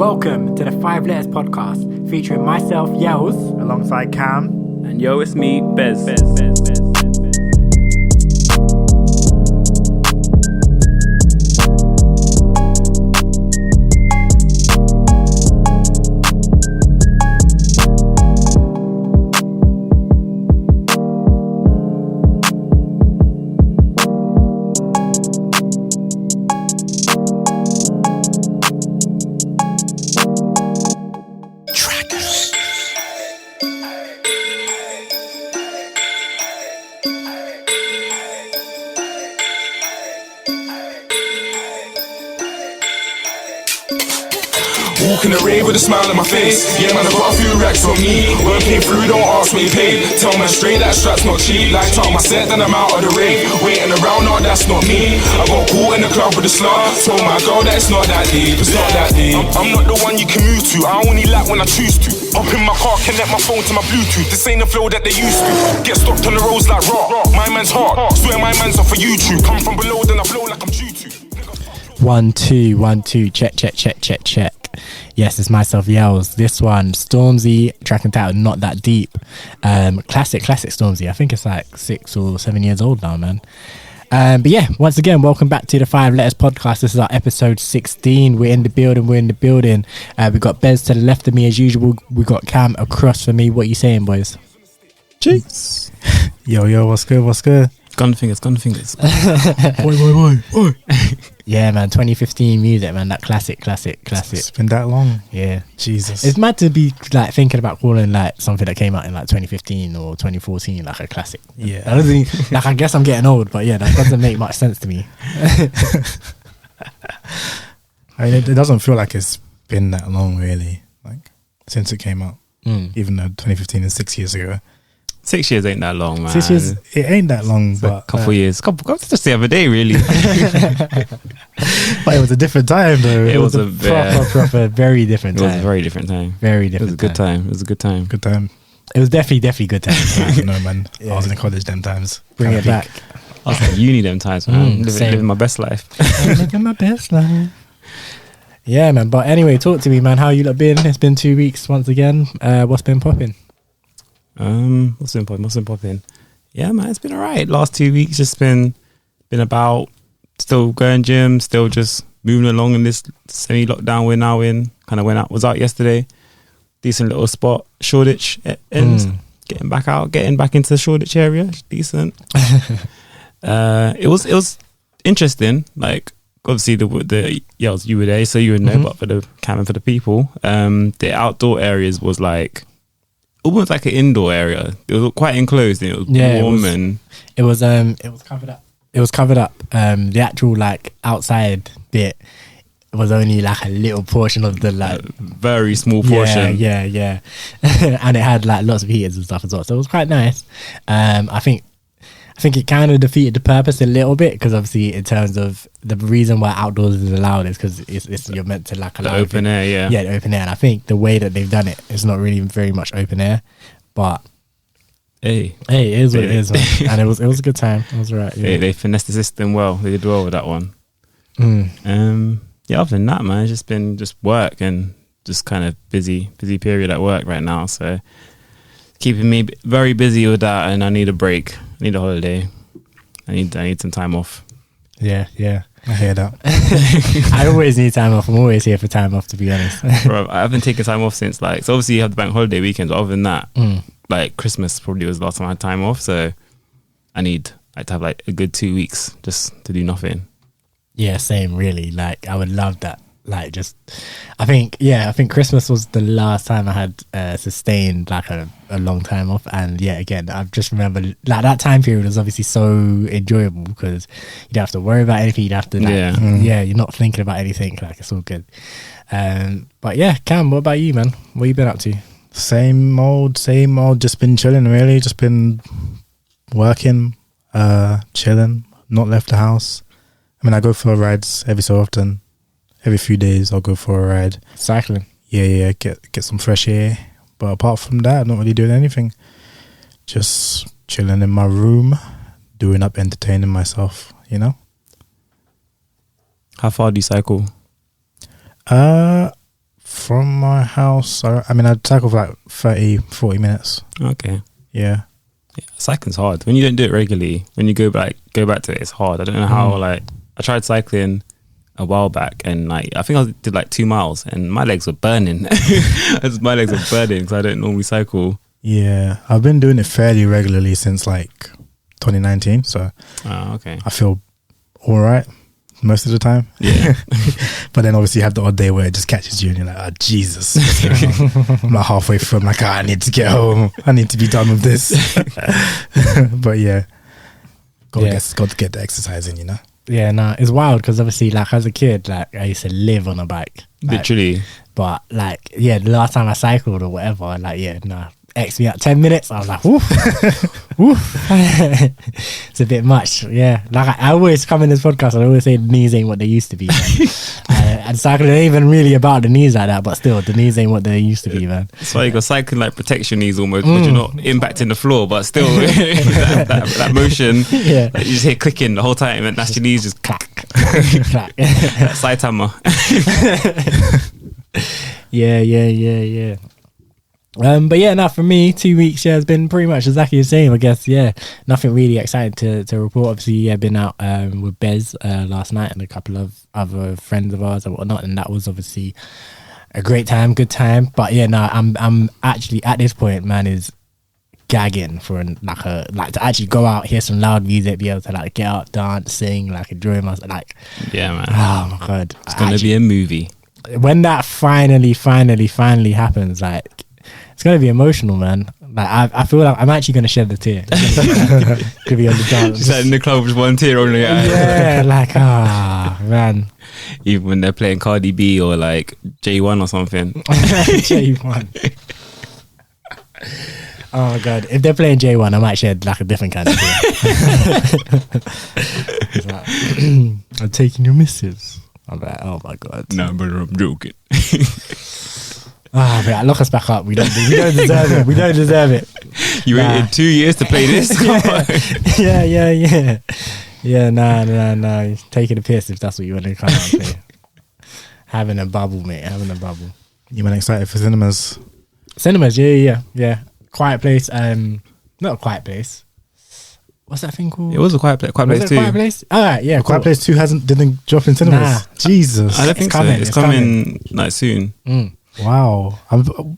Welcome to the 5 Letters Podcast, featuring myself, Yels, alongside Cam. And yo, it's me, Bez. Walk in the rave with a smile on my face. Yeah, man, I got a few racks on me. Working through, don't ask what you paid. Tell man straight that strap's not cheap. Like time I said, then I'm out of the rave. Waiting around, no, that's not me. I got caught in the club with a slut. Told my girl that it's not that deep. It's not that deep. I'm not the one you can move to. I only like when I choose to. Up in my car, connect my phone to my Bluetooth. This ain't the flow that they used to. Get stopped on the roads like rock. My man's hard. Swear my man's off for YouTube. Come from below, then I flow like I'm due to. 1 2 1 2 check. Yes, it's myself, Yels. This one, Stormzy, track and title, Not That Deep. Classic Stormzy. I think it's like 6 or 7 years old now, man. But yeah, once again, welcome back to the 5 Letters Podcast. This is our episode 16. We're in the building. We got Bez to the left of me as usual. We got Cam across from me. What are you saying, boys? Jeez. Yo, what's good? Gun fingers. Oi. Yeah, man, 2015 music, man. That classic. It's been that long. Yeah. Jesus. It's mad to be like thinking about calling like something that came out in like 2015 or 2014 like a classic. Yeah. That doesn't, like, I guess I'm getting old, but yeah, that doesn't make much sense to me. I mean, it doesn't feel like it's been that long, really, like since it came out. Even though 2015 is 6 years ago. 6 years ain't that long, man. 6 years, it ain't that long, but a couple years. Just the other day, really. But it was a different time, though. It was a proper, very different time. It was a very different time. Very different. It was a good time. Good time. It was definitely good time. I don't know, man. Yeah. I was in college them times. Bring it back. I was at uni them times, man. Living my best life. Living my best life. Yeah, man. But anyway, talk to me, man. How you lot been? It's been 2 weeks once again. What's been popping? What's been popping? Yeah, man, it's been alright. Last 2 weeks just been about still going gym, still just moving along in this semi-lockdown we're now in. Was out yesterday. Decent little spot, Shoreditch and getting back into the Shoreditch area. Decent. It was interesting. Like, obviously the Yels, you were there, so you would know, but for the Cam and for the people, the outdoor areas was like almost like an indoor area. It was quite enclosed and it was warm and it was covered up. It was covered up. The actual like outside bit was only like a little portion of the like very small portion. Yeah. And it had like lots of heaters and stuff as well. So it was quite nice. I think it kind of defeated the purpose a little bit because obviously in terms of the reason why outdoors is allowed is because it's you're meant to like allow the open air, the open air. And I think the way that they've done it is not really very much open air, but hey, it is what it is, man. And it was a good time. It was alright. Yeah. They finessed the system well. They did well with that one. Other than that, man, it's just been work and just kind of busy period at work right now. So keeping me very busy with that, and I need a break. I need a holiday. I need some time off. Yeah. I hear that. I always need time off. I'm always here for time off, to be honest. Bro, I haven't taken time off since so obviously you have the bank holiday weekends, but other than that, like Christmas probably was the last time I had time off. So I need to have like a good 2 weeks just to do nothing. Yeah, same really. Like I would love that. Like just I think Christmas was the last time I had sustained like a long time off, and again I just remember like that time period was obviously so enjoyable because you don't have to worry about anything, you don't have to you're not thinking about anything, like it's all good. But yeah, Cam, what about you, man? What you been up to? Same old, just been chilling really, just been working, chilling, not left the house. I mean, I go for rides every so often. Every few days I'll go for a ride. Cycling. Yeah, get some fresh air. But apart from that, not really doing anything. Just chilling in my room, entertaining myself, you know? How far do you cycle? From my house, I mean, I'd cycle for like 30, 40 minutes. Okay. Yeah. Yeah, cycling's hard when you don't do it regularly. When you go back to it, it's hard. I don't know how. Like, I tried cycling a while back, and like I think I did like 2 miles, and my legs were burning. My legs were burning because I don't normally cycle. Yeah, I've been doing it fairly regularly since like 2019, so Okay. I feel all right most of the time. Yeah. But then obviously you have the odd day where it just catches you and you're like, oh Jesus, what's going on? I'm like halfway through, I'm like, I need to get home, I need to be done with this. But yeah, got to get the exercise in, you know. Yeah, no, it's wild because obviously, like, as a kid, like, I used to live on a bike. Like, Literally. But, like, yeah, the last time I cycled or whatever, like, yeah, no, X me up 10 minutes. I was like, woof, woof. It's a bit much. Yeah. Like, I always come in this podcast, I always say the knees ain't what they used to be. And cycling ain't even really about the knees like that, but still, the knees ain't what they used to be, man. That's why you got cycling like protects your knees almost, but you're not impacting the floor, but still that motion, Yeah. like, you just hear clicking the whole time, and that's your knees just Clack, clack. that Saitama. Yeah. But yeah, no, for me, 2 weeks, yeah, it's been pretty much exactly the same, I guess. Yeah, nothing really exciting to report. Obviously, yeah, been out with Bez last night and a couple of other friends of ours and whatnot, and that was obviously a great time, good time. But yeah, no, I'm actually at this point, man, is gagging for like to actually go out, hear some loud music, be able to like get out, dance, sing, like enjoy myself. Like, Yeah, man. oh my god, It's gonna be a movie. when that finally happens, like, it's gonna be emotional, man. Like, I feel like I'm actually gonna shed the tear. Could be on the dance. Just like in the club with one tear only. Yeah, like, man. Even when they're playing Cardi B or like J1 or something. J1. Oh my god, if they're playing J1, I might shed like a different kind of tear. It's like, I'm taking your missus. I'm like, oh my god. No, but I'm joking. But lock us back up. We don't deserve it. We don't deserve it. You waited 2 years to play this? Come on. Yeah, nah. You're taking a piss if that's what you want to come out and play. Having a bubble, mate. Having a bubble. You went excited for cinemas? Cinemas, yeah. Quiet Place. Not a Quiet Place. What's that thing called? It was a quiet place Was it too. Quiet Place? All right, yeah. Quiet Cool. Place 2 didn't drop in cinemas. Nah. Jesus. I don't think coming, so. It's it's coming like soon. Wow.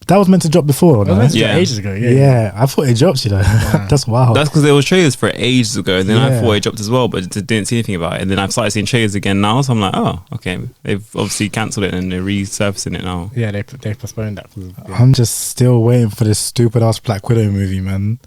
That was meant to drop before, no? Yeah. Ages ago. Yeah, I thought it dropped, you know. That's wild. That's because there was trailers for it ages ago, and then I Yeah. thought it dropped as well, but didn't see anything about it. And then I've started seeing trailers again now, so I'm like, oh, okay. They've obviously cancelled it and they're resurfacing it now. Yeah, they postponed that. Yeah. I'm just still waiting for this stupid ass Black Widow movie, man.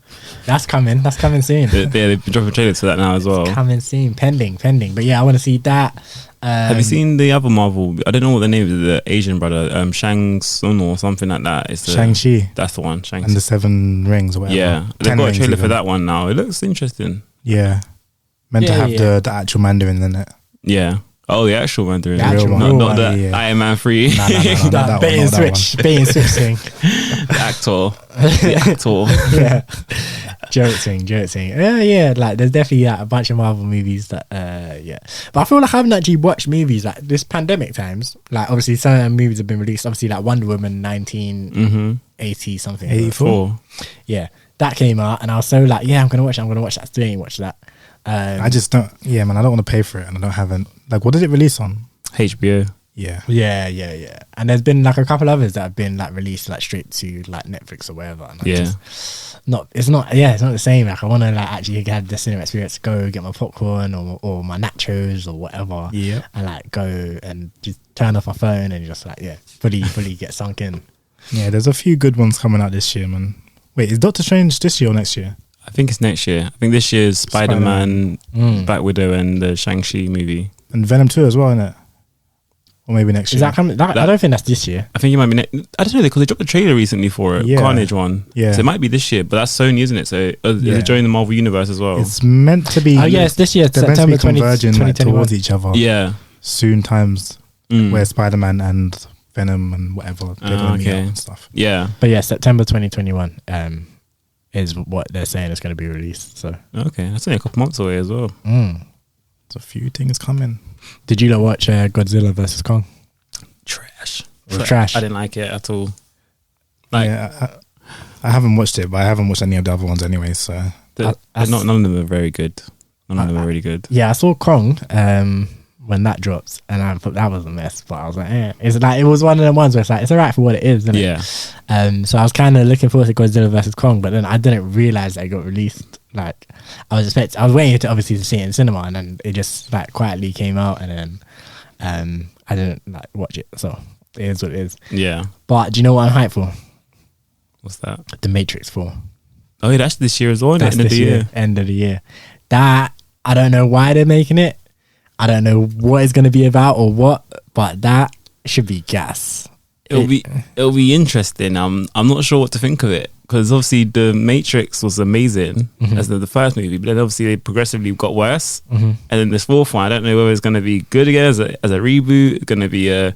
That's coming soon. They've been dropping trailers for that now as well. Coming soon. Pending. But yeah, I want to see that. Have you seen the other Marvel? I don't know what the name is. The Asian brother, Shang Tsung or something like that. It's the, Shang-Chi That's the one. Shang. and the 7 Rings or whatever. Yeah, they've 10 got a rings trailer for even. that one now. It looks interesting. Yeah. Meant to Yeah, have yeah. the actual Mandarin in it. Yeah. Oh, the actual Mandarin. The actual not one. the Yeah. Iron Man 3. No, not that that bait one, and not that switch thing. The actor. Yeah. Joke thing. Yeah. Like, there's definitely a bunch of Marvel movies that, yeah. But I feel like I haven't actually watched movies like this pandemic times. Like, obviously, some movies have been released. Obviously, like Wonder Woman 1980 something. 84. Yeah, that came out, and I was so like, yeah, I'm gonna watch that. Still ain't watched that. I just don't. Yeah, man. I don't want to pay for it, and I don't have it. Like, what did it release on? HBO. Yeah. Yeah. And there's been like a couple others that have been like released like straight to like Netflix or whatever. And it's not the same. Like, I want to like actually have the cinema experience, go get my popcorn or my nachos or whatever. Yeah. And like go and just turn off my phone and just like, yeah, fully get sunk in. Yeah, there's a few good ones coming out this year, man. Wait, is Doctor Strange this year or next year? I think it's next year. I think this year's Spider-Man, Black Widow, and the Shang-Chi movie. And Venom 2 as well, isn't it? Or maybe next Is year. that coming? I don't think that's this year. I think it might be I don't know, because they dropped the trailer recently for it. Yeah. Carnage one. Yeah. So it might be this year, but that's Sony, isn't it? So is Yeah. it joining the Marvel Universe as well? It's meant to be. Oh yeah, it's this year. They're meant to September be 20, converging like, 2021. towards each other. yeah. Soon times where Spider-Man and Venom and whatever they're going to meet up and stuff. Yeah. But yeah, September 2021 is what they're saying is going to be released. So Okay. That's only a couple months away as well. There's a few things coming. did you not watch Godzilla versus Kong? Trash. It was trash. I didn't like it at all. Like, Yeah, I haven't watched it, but I haven't watched any of the other ones anyway. So none of them are very good. None of them are really good. Yeah, I saw Krong when that drops, and I thought that was a mess. But I was like, it's like it was one of them ones where it's like it's alright for what it is, isn't it? Yeah. So I was kind of looking forward to Godzilla versus Kong, but then I didn't realize that it got released. Like I was waiting to obviously to see it in cinema, and then it just like quietly came out, and then I didn't like watch it. So it is what it is. Yeah. But do you know what I'm hyped for? What's that? The Matrix 4. Oh yeah, that's this year as well. That's End of this the year. year. End of the year. That I don't know why they're making it. I don't know what it's going to be about or what, but that should be gas. It'll be interesting. I'm not sure what to think of it because obviously the Matrix was amazing as the first movie, but then obviously they progressively got worse. And then this fourth one, I don't know whether it's going to be good again as a reboot. It's going to be a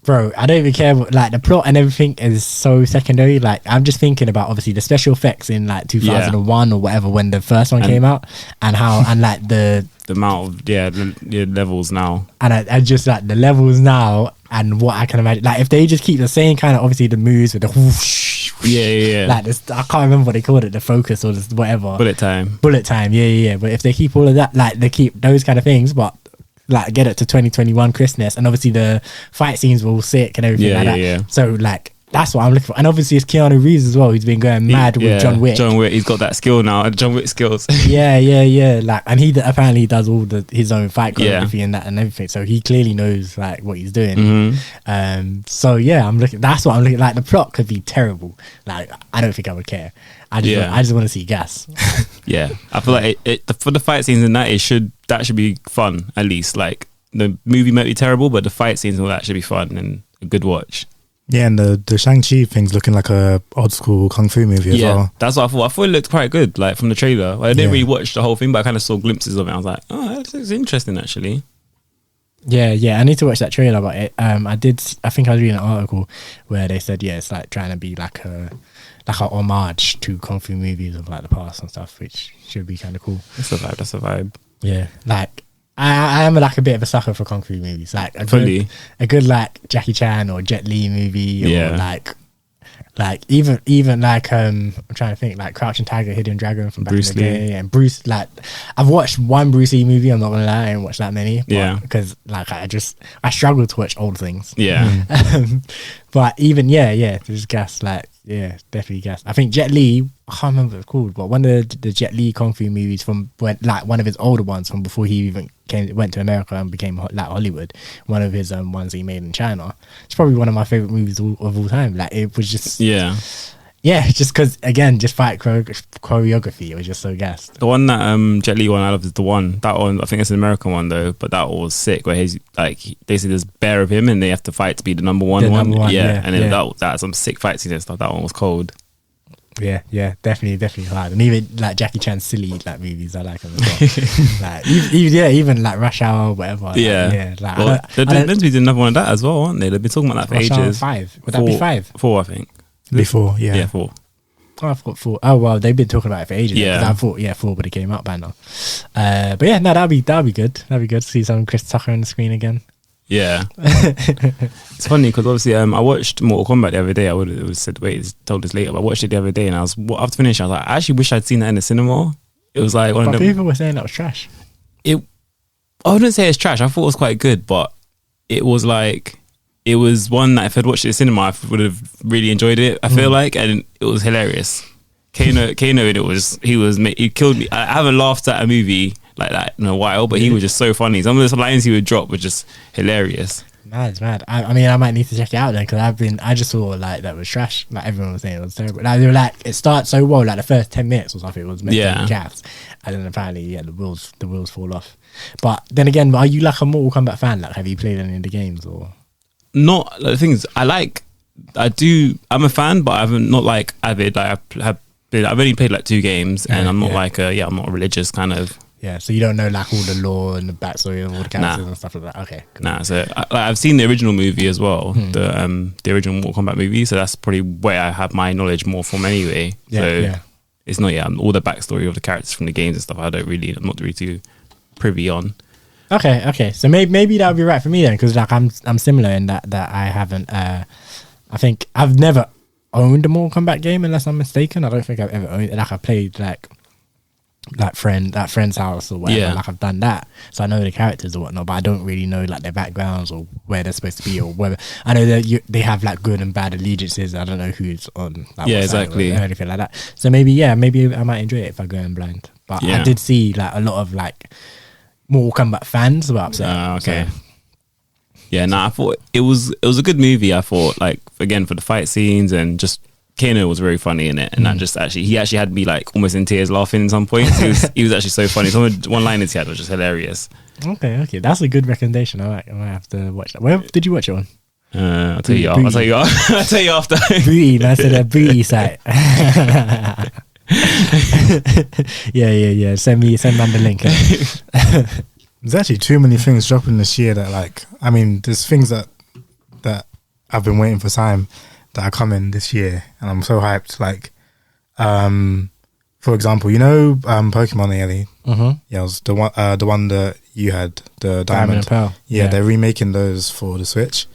Bro, I don't even care. Like the plot and everything is so secondary. Like I'm just thinking about obviously the special effects in like 2001 or whatever when the first one came out, and how and like the amount of the levels now, and I just like the levels now and what I can imagine. Like if they just keep the same kind of obviously the moves with the whoosh, yeah. Like this, I can't remember what they called it, the focus or this whatever. Bullet time. Yeah. But if they keep all of that, like they keep those kind of things, but like get it to 2021 Christmas, and obviously the fight scenes were all sick and everything that. Yeah. So like that's what I'm looking for, and obviously it's Keanu Reeves as well. He's been going mad with John Wick. He's got that skill now. John Wick skills. yeah. Like, and he apparently does all his own fight choreography and that and everything. So he clearly knows like what he's doing. So yeah, I'm looking. That's what I'm looking. Like the plot could be terrible. Like I don't think I would care. I just want to see gas. Yeah, I feel like for the fight scenes in that should be fun at least. Like the movie might be terrible, but the fight scenes and all that should be fun and a good watch. yeah, and the Shang-Chi thing's looking like a old school kung fu movie as well. That's what I thought. I thought it looked quite good, like from the trailer. I didn't really watch the whole thing, but I kind of saw glimpses of it. I was like, oh, that's interesting actually. Yeah. I need to watch that trailer, but I think I was reading an article where they said it's like trying to be like a homage to kung fu movies of like the past and stuff, which should be kind of cool. That's a vibe. Yeah, like I am like a bit of a sucker for kung fu movies, like a good like Jackie Chan or Jet Li movie, or like even like I'm trying to think like Crouching Tiger, Hidden Dragon from back Bruce in the day, and Bruce. Like I've watched one Bruce Lee movie. I'm not gonna lie, I didn't watch that many. Because like I struggle to watch old things. Yeah. But even there's gas. Like definitely gas. I think Jet Li, I can't remember what it's called, but one of the Jet Li kung fu movies from when, like one of his older ones from before he even went to America and became like Hollywood. One of his ones he made in China. It's probably one of my favorite movies of all time. Like it was just just because again, just fight choreography. It was just so gas. The one that Jet Li one I love is the one that one. I think it's an American one though, but that one was sick. Where he's like they say there's a bear of him and they have to fight to be the number one. And then that some sick fight scenes and stuff. That one was cold. Yeah, definitely hard. And even like Jackie Chan's silly like movies, I like them as well. Like even like Rush Hour, whatever. They're meant to be doing another one of that as well, aren't they? They've been talking about that for Rush ages. Hour 5. Would that be 5? 4, I think. Before, 4. Oh, I've got 4. Oh well, they've been talking about it for ages. I thought 4 would have came out by now. But yeah, no, that'd be good. That'd be good to see some Chris Tucker on the screen again. Yeah. It's funny because obviously I watched Mortal Kombat the other day. I would have said told this later, but I watched it the other day and after finishing I was like, I actually wish I'd seen that in the cinema. It was like one of them. People were saying that was trash. I wouldn't say it's trash. I thought it was quite good, but it was one that if I'd watched it in the cinema I would have really enjoyed it. I feel like, and it was hilarious. Kano in it he killed me. I haven't laughed at a movie like that in a while, but he was just so funny. Some of the lines he would drop were just hilarious. Mad. I mean, I might need to check it out then because I just saw like that was trash. Like everyone was saying it was terrible. Like they were like it starts so well, like the first 10 minutes or something it was meant to be gas, and then apparently the wheels fall off. But then again, are you like a Mortal Kombat fan? Like, have you played any of the games or not? Like, the things I'm a fan, but I'm not like avid. Like I've only played like 2 games, and I'm not like I'm not a religious kind of. Yeah, so you don't know like all the lore and the backstory of all the characters and stuff like that. Okay, cool. Nah, so I've seen the original movie as well, the original Mortal Kombat movie. So that's probably where I have my knowledge more from anyway. It's not all the backstory of the characters from the games and stuff. I'm not really too privy on. Okay. So maybe that would be right for me then, because like I'm similar in that I haven't. I think I've never owned a Mortal Kombat game unless I'm mistaken. I don't think I've ever owned. Like I played like friend's house or whatever. Yeah. Like I've done that, so I know the characters or whatnot, but I don't really know like their backgrounds or where they're supposed to be or whether. I know that they have like good and bad allegiances. I don't know who's on. Like, Yeah, what side exactly. or anything like that. So maybe I might enjoy it if I go in blind. But I did see like a lot of like Mortal Kombat fans were upset. Okay. So. Yeah, I thought it was a good movie. I thought, like, again, for the fight scenes and just Kano was very funny in it, and that just he actually had me like almost in tears laughing in some points. He was actually so funny. Some of the one-liners he had was just hilarious. Okay, that's a good recommendation. I might have to watch that. Where did you watch it on? I'll tell you after. Booty, man. I said a booty site. yeah. Send man the link. There's actually too many things dropping this year that, like, I mean, there's things that I've been waiting for time that are coming this year, and I'm so hyped. Like, for example, Pokemon Ellie. Mm-hmm. Yeah, it was the one that you had, the Diamond and Pearl. Yeah, they're remaking those for the Switch,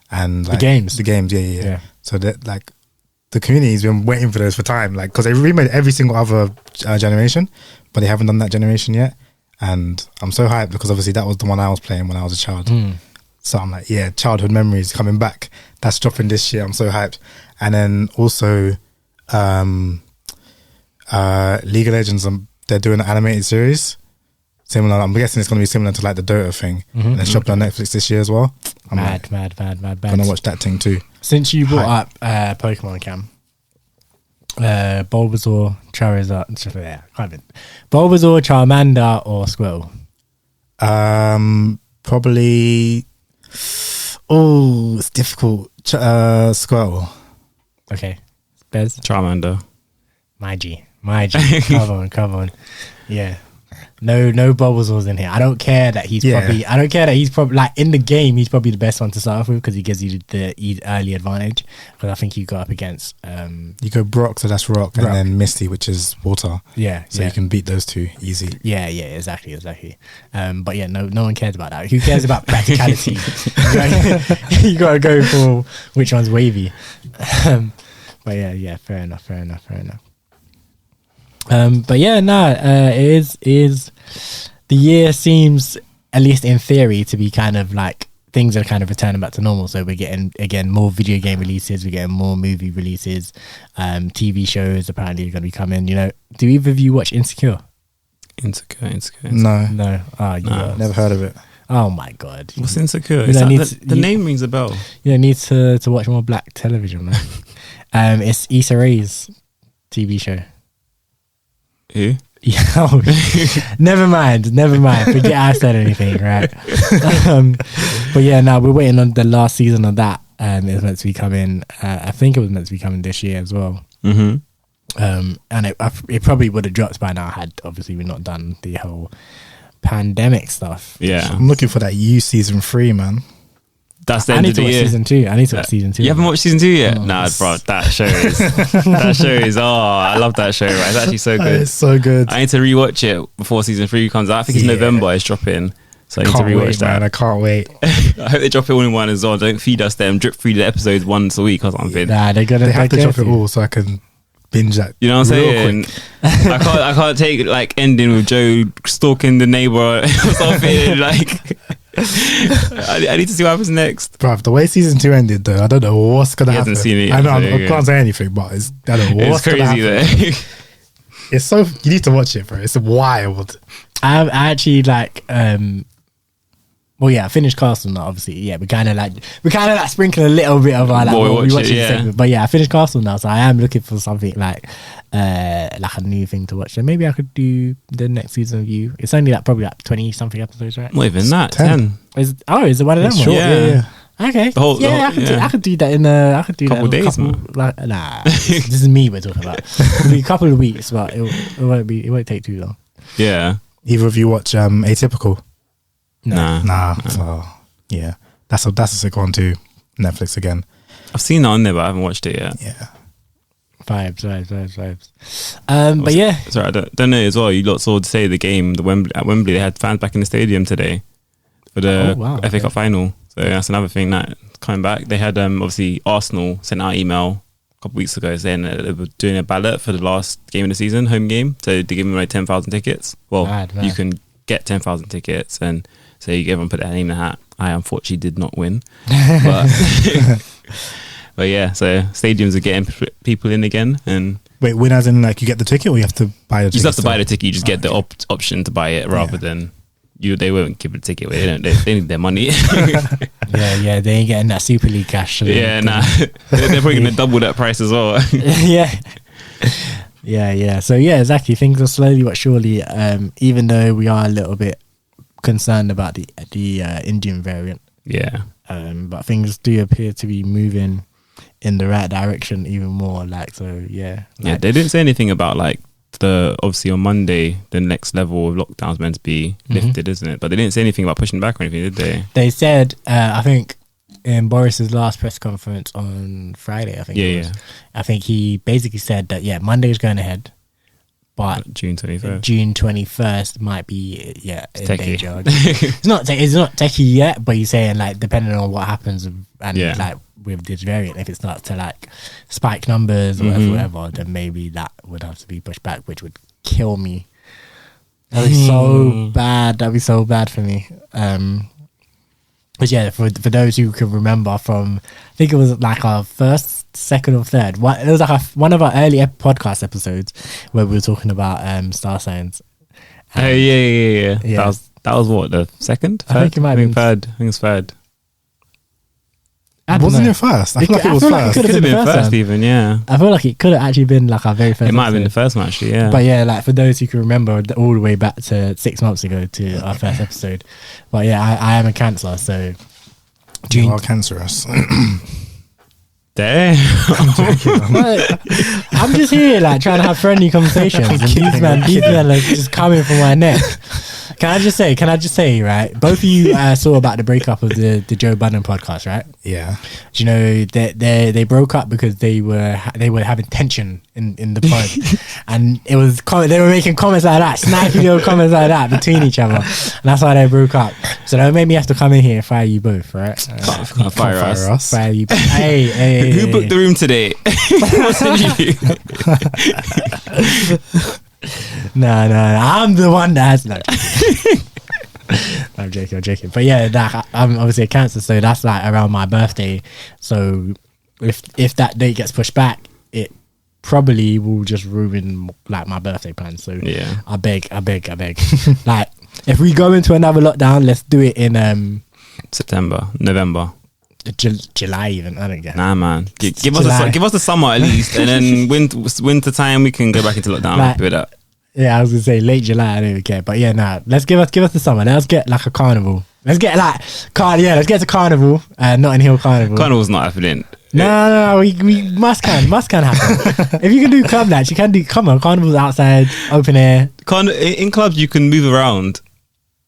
and like, the games. Yeah. So that, like, the community's been waiting for those for time, like, because they remade every single other generation, but they haven't done that generation yet. And I'm so hyped because obviously that was the one I was playing when I was a child. So I'm like, yeah, childhood memories coming back. That's dropping this year. I'm so hyped. And then also League of Legends, they're doing an animated series. Similar, I'm guessing it's going to be similar to like the Dota thing. And it's dropping on Netflix this year as well. I'm mad. Gonna watch that thing too. Since you brought up Pokemon, Cam, Bulbasaur, Charizard, Bulbasaur, Charmander, or Squirtle? Probably. Oh, it's difficult. Squirtle. Okay, Bez. Charmander. My G. Come on. Yeah. No Bulbasaur's in here. I don't care that he's probably like in the game. He's probably the best one to start off with because he gives you the early advantage. Because I think you go up against you go Brock, so that's rock, and then Misty, which is water. Yeah, so you can beat those two easy. Yeah, exactly. But yeah, no one cares about that. Who cares about practicality? You gotta go for which one's wavy. But yeah, fair enough. But yeah, it is the year seems, at least in theory, to be kind of like things are kind of returning back to normal. So we're getting again more video game releases, we're getting more movie releases, TV shows apparently are going to be coming. Do either of you watch Insecure? Insecure. No. Oh, yeah. Never heard of it. Oh my god, What's Insecure? The name rings a bell. You need to watch more black television, man. It's Issa Rae's TV show. Who? Yeah, never mind. Forget I said anything, right? But yeah, we're waiting on the last season of that. It's meant to be coming. I think it was meant to be coming this year as well. Mm-hmm. And it probably would have dropped by now had obviously we not done the whole pandemic stuff. Yeah, I'm looking for that season 3, man. That's the end of the year. Season 2. I need to watch season 2. You haven't watched season 2 yet? Nah, bro, that show is. I love that show. Right, it's actually so good. It's so good. I need to rewatch it before season 3 comes out. I think it's November. It's dropping, so I need to rewatch that. Man, I can't wait. I hope they drop it all in one as well. Don't feed us them. Drip feed the episodes once a week or something. Nah, they have to drop it all so I can binge that. You know what I'm saying? I can't take like ending with Joe stalking the neighbor or something. Like, I need to see what happens next. Bruv, the way season 2 ended though, I don't know what's gonna happen. He hasn't seen it yet, I know, I can't say anything, but I don't know what's gonna happen. It's crazy though. It's so, you need to watch it, bro. It's wild. I actually like well, yeah, I finished Castle now. Obviously, yeah, we kind of like sprinkling a little bit of our like we watch it, segment. But yeah, I finished Castle now, so I am looking for something like a new thing to watch. So maybe I could do the next season of You. It's only like probably like 20 something episodes, right? Not even that. 10. Is it one of them? Short, yeah. Okay. I could do that in I could do couple that in days, man. Nah, this is me we're talking about. It'll be a couple of weeks, but it won't take too long. Yeah. Either of you watch Atypical? No. Nah. So, yeah, that's a sick one too. Netflix again. I've seen that on there, but I haven't watched it yet. Yeah. Vibes. But yeah. Sorry, I don't know as well. You lot saw to say the game, at Wembley, they had fans back in the stadium today. for the FA okay. Cup final. So that's another thing that coming back. They had obviously Arsenal sent out email a couple of weeks ago saying that they were doing a ballot for the last game of the season, home game. So they're giving away 10,000 tickets. Well, Mad. you can get 10,000 tickets, and so everyone put their name in the hat. I unfortunately did not win, but yeah. So stadiums are getting people in again, and Wait, win as in like you get the ticket, or you have to buy the you ticket? just have to buy the ticket. You just get the option to buy it rather than you. They won't give a ticket away. They need their money. Yeah, they ain't getting that Super League cash. Yeah, nah. They're probably gonna double that price as well. Yeah. So yeah, exactly. Things are slowly but surely. Even though we are a little bit concerned about the Indian variant. Yeah. But things do appear to be moving in the right direction even more. Like, so yeah. Yeah, they didn't say anything about like obviously on Monday the next level of lockdown's meant to be lifted, isn't it? But they didn't say anything about pushing back or anything, did they? They said, I think in Boris's last press conference on Friday, I think it was, I think he basically said that Monday's going ahead, but June 21st. June 21st might be in techie. danger. It's not techie yet, but he's saying like depending on what happens and like with this variant, if it starts to like spike numbers or whatever, then maybe that would have to be pushed back, which would kill me. That'd be so bad. That'd be so bad for me. But yeah, for those who can remember from, I think it was like our first, second or third. It was like one of our early podcast episodes where we were talking about star signs. Oh yeah. That was what, the second? Third? I think it might be third. I think it's third. Wasn't it first? I feel like it was first. It could have been first even, yeah. I feel like it could have actually been like our very first. It might have been the first one actually, yeah. But yeah, like for those who can remember all the way back to 6 months ago to our first episode. But yeah, I am a Cancer, so You are cancerous. Damn. I'm just here like trying to have friendly conversations and these men are just coming for my neck. Can I just say, right? Both of you saw about the breakup of the Joe Budden podcast, right? Yeah. Do you know they broke up because they were having tension in the pod, and it was they were making comments like that, snappy little comments like that between each other, and that's why they broke up. So that made me have to come in here and fire you both, right? Can't fire us. Fire you. Hey, who booked the room today? No, I'm the one that has no. I'm joking. But yeah, I'm obviously a Cancer, so that's like around my birthday. So if that date gets pushed back, it probably will just ruin like my birthday plans. So yeah, I beg. Like if we go into another lockdown, let's do it in September, November. July even. I don't get. Nah, man. Give us the summer at least, and then winter time we can go back into lockdown. Like, with that. Yeah, I was gonna say late July. I don't even care. But yeah, let's give us the summer. Let's get like a carnival. Let's get like let's get to carnival. Notting Hill Carnival. Carnival's not happening. No. We must can happen. If you can do club nights, you can do. Come on, carnival's outside, open air. In clubs you can move around.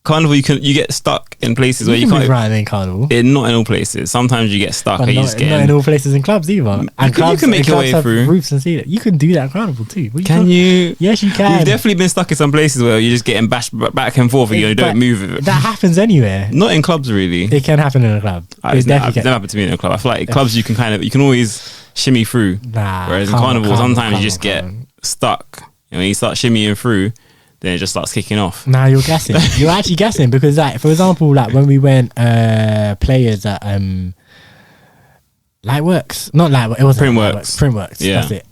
Carnival, you get stuck in places where you can't move around in carnival. Not in all places. Sometimes you get stuck, But and you not, just get not in all places in clubs either. And you can make your way have through. roofs and ceiling. You can do that at carnival too. Can you? Yes, you can. You've definitely been stuck in some places where you're just getting bashed back and forth, and you don't move. That happens anywhere. Not in clubs, really. It can happen in a club. It's never happened to me in a club. I feel like clubs you can always shimmy through. Whereas in carnival, sometimes you just get stuck. And when you start shimmying through, then it just starts kicking off. Nah, you're guessing. You're actually guessing because, like, for example, like when we went players at Lightworks, not Lightworks, it wasn't Printworks. Yeah, that's it.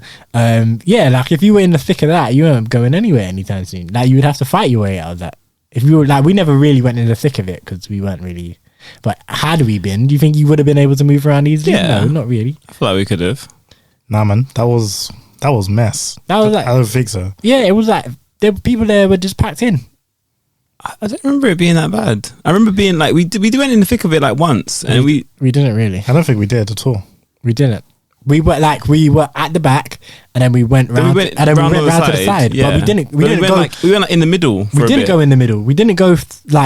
Yeah, like if you were in the thick of that, you weren't going anywhere anytime soon. Like you would have to fight your way out of that. If you were like, we never really went in the thick of it because we weren't really. But had we been, do you think you would have been able to move around easily? Yeah. No, not really. I feel like we could have. Nah, man, that was mess. That was like, I don't think so. Yeah, it was like people there were just packed in. I don't remember it being that bad. I remember being like we went in the thick of it like once, and we didn't really. I don't think we did at all. We didn't. We were at the back, and then we went round. We went round to the side. Yeah. But we didn't go. We went like in the middle. We didn't go in the middle. We didn't go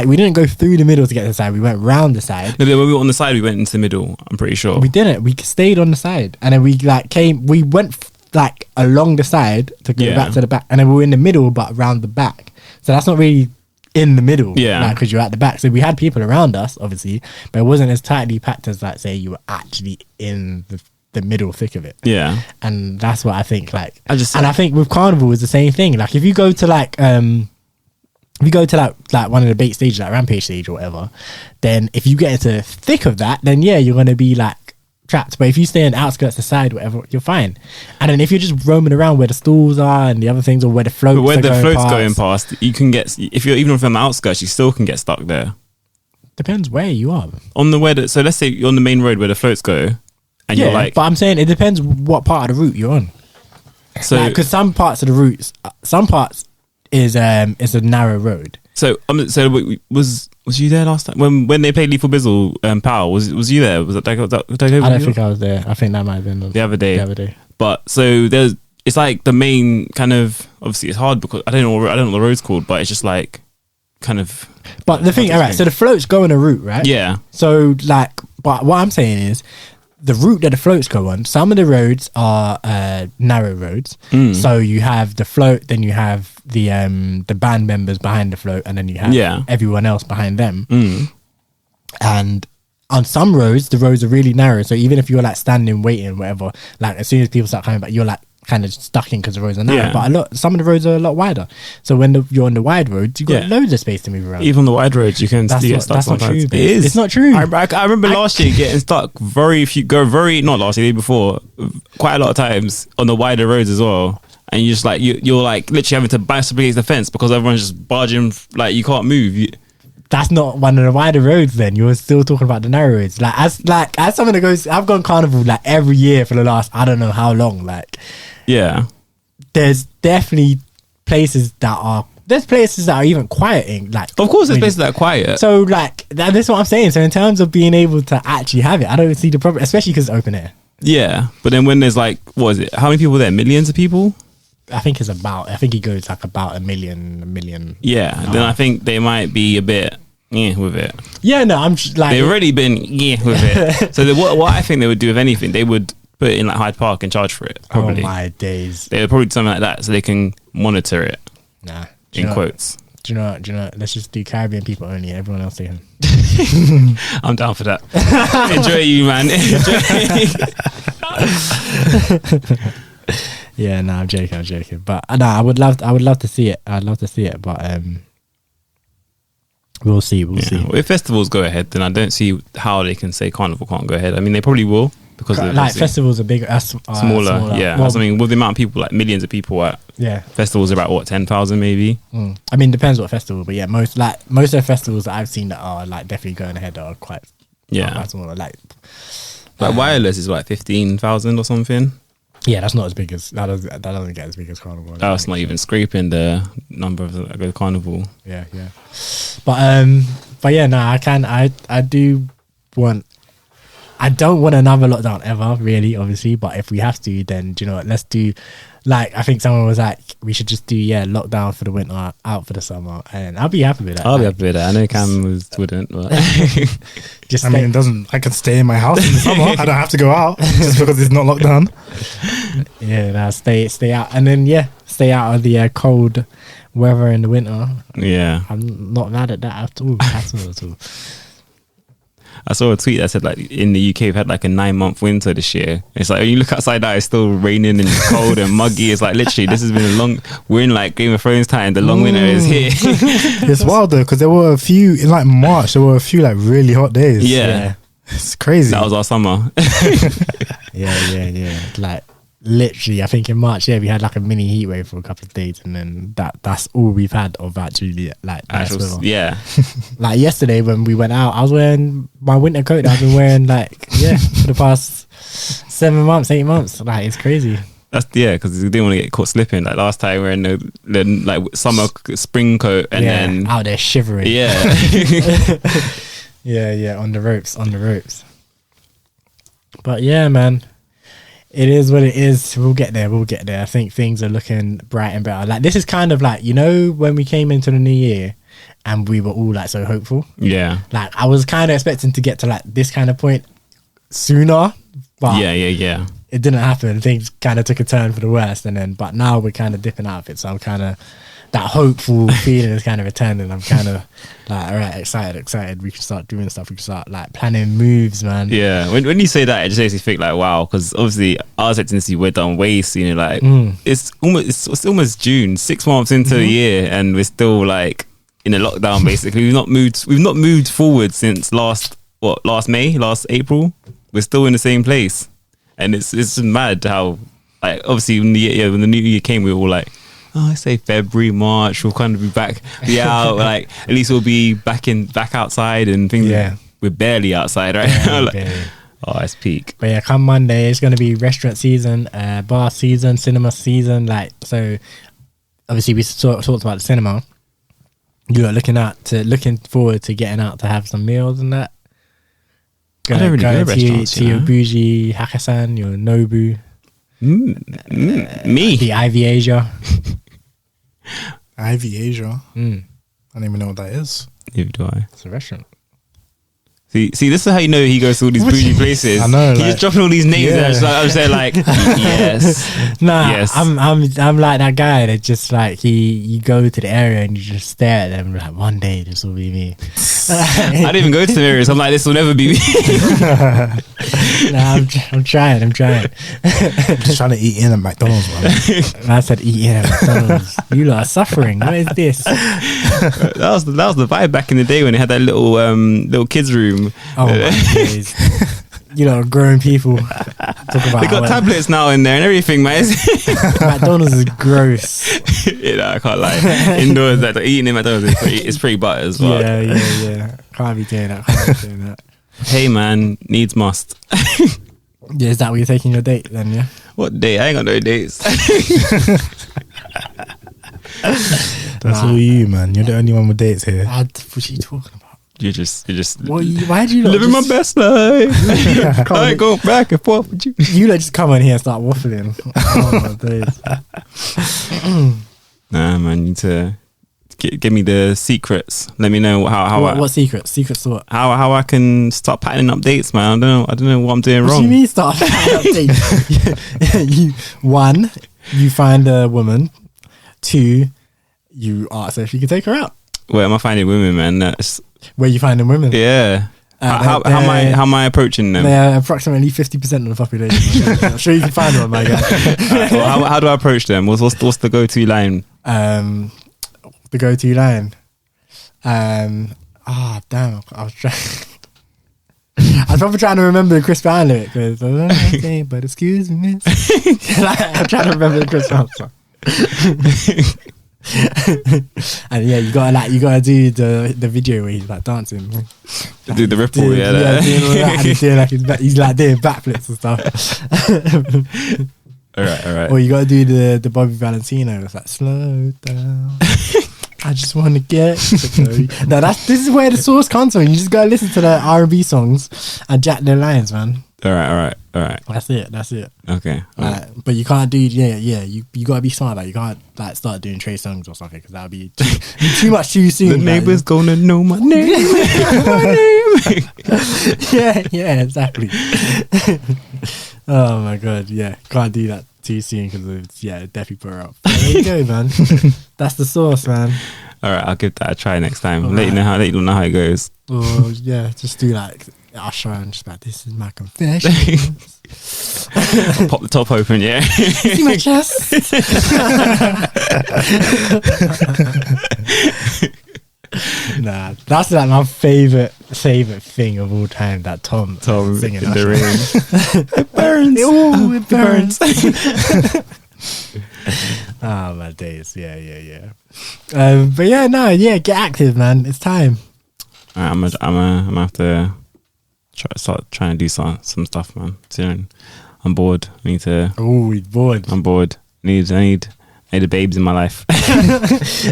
we didn't go through the middle to get to the side. We went round the side. No, but when we were on the side, we went into the middle. I'm pretty sure. We didn't. We stayed on the side, and then we came. We went along the side to go back to the back, and then we were in the middle, but around the back. So that's not really in the middle. Yeah. Like, because you're at the back. So we had people around us, obviously, but it wasn't as tightly packed as, like, say, you were actually in the middle thick of it. Yeah. And that's what I think, like, I think with Carnival is the same thing. Like, if you go to like one of the bait stages, like Rampage stage or whatever, then if you get into the thick of that, then yeah, you're gonna be like trapped. But if you stay on the outskirts, the side, whatever, you're fine. And then if you're just roaming around where the stalls are and the other things, or where the floats, going past, you can get, if you're even from the outskirts, you still can get stuck there. Depends where you are. On the way, so let's say you're on the main road where the floats go, and you're like, but I'm saying it depends what part of the route you're on. So because some parts of the routes, some parts is a narrow road. So was you there last time when they played Lethal Bizzle, Power? Was you there? Was that I don't think I was there. I think that might have been the other day. But so it's like the main kind of, obviously it's hard because I don't know what the road's called, but it's just like kind of. But the thing, all right. So the floats go on a route, right? Yeah. So like, but what I'm saying is, the route that the floats go on, some of the roads are narrow roads. So you have the float, then you have the band members behind the float, and then you have everyone else behind them. And on some roads, the roads are really narrow. So even if you're like standing, waiting, whatever, like as soon as people start coming back, you're like kind of stuck in because the roads are narrow. But some of the roads are a lot wider. So when you're on the wide roads, you've got loads of space to move around. Even on the wide roads, you can get stuck that's sometimes. Not true, it is. It's not true. I remember last year getting stuck not last year, the year before, quite a lot of times on the wider roads as well. And you're just like, you're like literally having to bash up against the fence because everyone's just barging, like you can't move. That's not one of the wider roads then. You're still talking about the narrow roads. As someone that goes, I've gone Carnival like every year for the last, I don't know how long, like. Yeah. There's definitely places that are even quieting. Like, of course, there's places that are quiet. So, like, that's what I'm saying. So, in terms of being able to actually have it, I don't see the problem, especially because it's open air. Yeah, but then when there's like, what is it? How many people are there? Millions of people? I think he goes like about a million. Yeah, then I think they might be a bit with it. Yeah, no, I'm just, like, they've already been with it. So what I think they would do, if anything, they would put it in like Hyde Park and charge for it. Probably. Oh my days! They would probably do something like that so they can monitor it. Nah, in quotes. Do you know? Let's just do Caribbean people only. Everyone else stay home. I'm down for that. Enjoy you, man. Yeah, no, I'm joking. But no, I would love to see it. I'd love to see it, but we'll see. We'll see. Well, if festivals go ahead, then I don't see how they can say Carnival can't go ahead. I mean, they probably will. Because like festivals are bigger, smaller. Yeah, well, I mean, with the amount of people, like millions of people at festivals are about what 10,000 maybe. I mean, depends what festival, but yeah, most of the festivals that I've seen that are like definitely going ahead are quite smaller. Like Wireless is like 15,000 or something. Yeah, that's not as big as that doesn't get as big as Carnival. That's not even scraping the number of the Carnival. Yeah. But yeah, no, I do want. I don't want another lockdown ever, really, obviously. But if we have to, then do you know what? Let's do, like, I think someone was like, we should just do lockdown for the winter, out for the summer, and I'll be happy with that. I'll be happy with that. I know Cam wouldn't, but I mean, it doesn't. I can stay in my house in the summer. I don't have to go out just because it's not locked down. Yeah, stay out, and then stay out of the cold weather in the winter. Yeah, I'm not mad at that at all. At all. I saw a tweet that said like in the UK we've had like a 9-month winter this year. It's like when you look outside now, it's still raining and cold and muggy. It's like literally this has been we're in like Game of Thrones time. The long winter is here. It's wild though because there were a few in like March. There were a few like really hot days. Yeah. It's crazy. That was our summer. Yeah. Like literally, I think in March, we had like a mini heat wave for a couple of days, and then that's all we've had of actually like yeah. Like yesterday when we went out, I was wearing my winter coat that I've been wearing for the past 7 months, 8 months. Like it's crazy. That's because we didn't want to get caught slipping. Like last time, we're in the like summer spring coat, and then out there shivering. Yeah, yeah, on the ropes. But yeah, man. It is what it is. We'll get there. I think things are looking bright and better. Like this is kind of like, when we came into the new year and we were all like so hopeful. Yeah. Like I was kind of expecting to get to like this kind of point sooner. But yeah. It didn't happen. Things kind of took a turn for the worst, but now we're kind of dipping out of it. So I'm kind of that hopeful feeling is kind of returning. I'm kind of like, all right, excited. We can start doing stuff. We can start like planning moves, man. Yeah, when you say that, it just makes me think like, wow, because obviously I was expecting to see we're done way sooner. Like it's almost June, 6 months into the year, and we're still like in a lockdown. Basically, we've not moved forward since last April. We're still in the same place, and it's mad how like obviously when the new year came, we were all like, oh, I say February, March, we'll kind of be back, out. Like at least we'll be back outside and things. Yeah. We're barely outside, right? Yeah, Like, barely. oh, it's peak. But yeah, come Monday, it's going to be restaurant season, bar season, cinema season. Like, so obviously we talked about the cinema. You are looking forward to getting out to have some meals and that. I don't really go to restaurants, to your bougie Hakkasan, your Nobu, Me. the Ivy Asia. Ivy Asia. I don't even know what that is. Neither do I. It's a restaurant. See, this is how you know he goes to all these bougie places. I know, He's like- just dropping all these names. Yeah. And I'm just there like, yes. Nah, Yes. I'm like that guy that just like you go to the area and you just stare at them like, one day this will be me. I didn't even go to the areas. I'm like, this will never be me. Nah, I'm trying. I'm just trying to eat in at McDonald's, man. I said eat in at McDonald's. You lot are suffering. What is this? that was the vibe back in the day when they had that little kids room. Oh my days. You know, grown people talk about They got how tablets now in there and everything, man. McDonald's is gross. I can't lie. Indoors, like eating in McDonald's is pretty butter as well. Yeah. Can't be doing that. Hey man, needs must. Yeah, is that what you're taking your date then? Yeah. What day? I ain't got no dates. That's all you, man. You're the only one with dates here. What are you talking about? You're just Why do you living my best life. I ain't going back and forth with you. You like just come on here and start waffling. Oh my days. Nah, man, you need to give me the secrets. Let me know What secrets? Secrets to what? how I can start patterning up dates, man. I don't know what I'm doing What wrong. do you mean start update? One, you find a woman. Two, you ask her if you can take her out. Where am I finding women, man? That's, Where you finding women? yeah. How am I approaching them? They're approximately 50% of the population. I'm sure you can find one, my guy. Well, how do I approach them? What's the go-to line? The go-to line. Damn! I was trying. I was probably trying to remember the Chris Brown lyric. But excuse me, miss. I'm trying to remember the Chris Brown song. And yeah, you gotta do the video where he's like dancing. Do the ripple, Doing all that, and he's doing like he's like doing backflips and stuff. All right. Or you gotta do the Bobby Valentino. It's like slow down. I just want to get no. This is where the source comes from. You just gotta listen to the R&B songs and jack their lines, man. All right. That's it. Okay. But you can't do You gotta be smart. Like you can't like start doing Trey songs or something because that'll be too much too soon. The neighbor's gonna know my name. yeah, exactly. Oh my god, yeah, can't do that too soon because it definitely put her up. But there you go, man. That's the sauce, man. All right, I'll give that a try next time. All Let you know how it goes. Or yeah, just do like Usher and just like this is my confession. Pop the top open, yeah. See my chest. Nah, that's like my favorite thing of all time. That Tom singing in the Usher. rain. It burns. Oh, it burns. Oh my days, yeah. But yeah, get active, man. It's time. All right, I'm gonna have to start trying to do some stuff, man. Soon. I'm bored. He's bored. I'm bored. I need the babes in my life.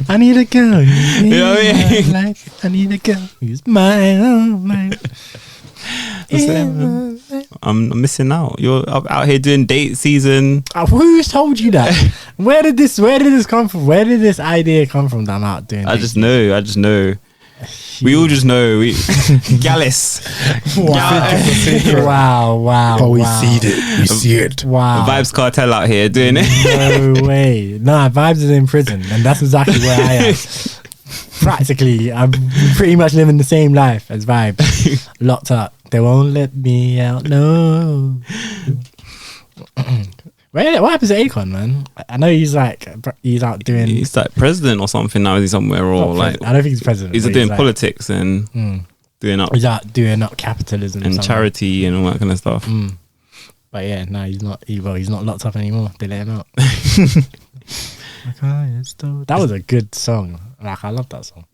I need a girl. You know what I mean? I need a girl who's mine. Oh mine. I'm missing out. You're out here doing date season. Who's told you that? Where did this come from? Where did this idea come from that I'm out doing? I just know. We all just know. Gallus. Wow. But we see it. We see it. Wow. Vibes Cartel out here doing it. No way. Nah, Vibes is in prison, and that's exactly where I am. Practically, I'm pretty much living the same life as Vibes. Locked up. They won't let me out. No. What happens to Akon, man? I know he's out doing. He's like president or something now. Is he somewhere or like? I don't think he's president. He's doing politics and doing up. He's out doing up capitalism and charity and all that kind of stuff. But yeah, no, he's not. He's not locked up anymore. They let him out. That was a good song. Like, I love that song.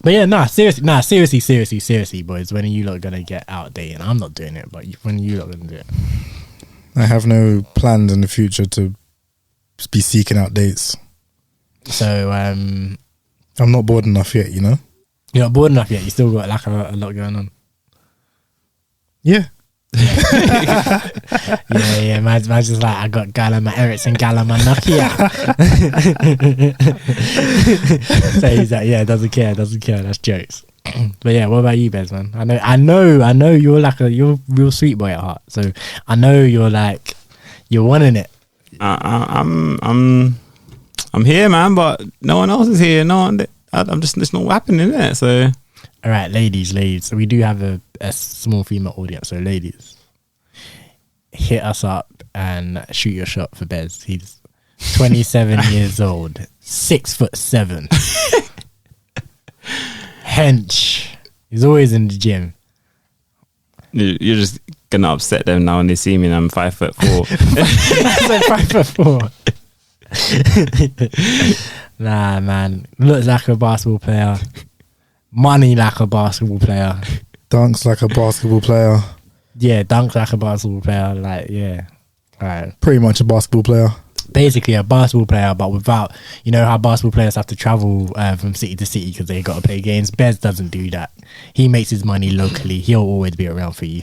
But yeah, seriously, boys. When are you lot gonna get out dating? I'm not doing it, but when are you lot gonna do it? I have no plans in the future to be seeking out dates. So I'm not bored enough yet, you know. You're not bored enough yet. You still got like a lot going on. Yeah. Yeah. Man's just like, I got gal on my Ericsson, gal on my Nokia. So he's like, yeah, doesn't care. That's jokes. But yeah, what about you, Bez, man? I know you're real sweet boy at heart. So I know you're wanting it. I'm here, man, but no one else is here. It's not happening, is it? So all right, ladies. So we do have a small female audience. So ladies, hit us up and shoot your shot for Bez. He's 27 years old, 6'7". Hench. He's always in the gym. you're just gonna upset them now when they see me and I'm 5'4". That's like 5'4". Nah, man. Looks like a basketball player. Money like a basketball player. Dunks like a basketball player. Yeah, dunks like a basketball player. Like, yeah. Right. Pretty much a basketball player. Basically a basketball player, but without, you know how basketball players have to travel from city to city because they got to play games. Bez doesn't do that. He makes his money locally. He'll always be around for you.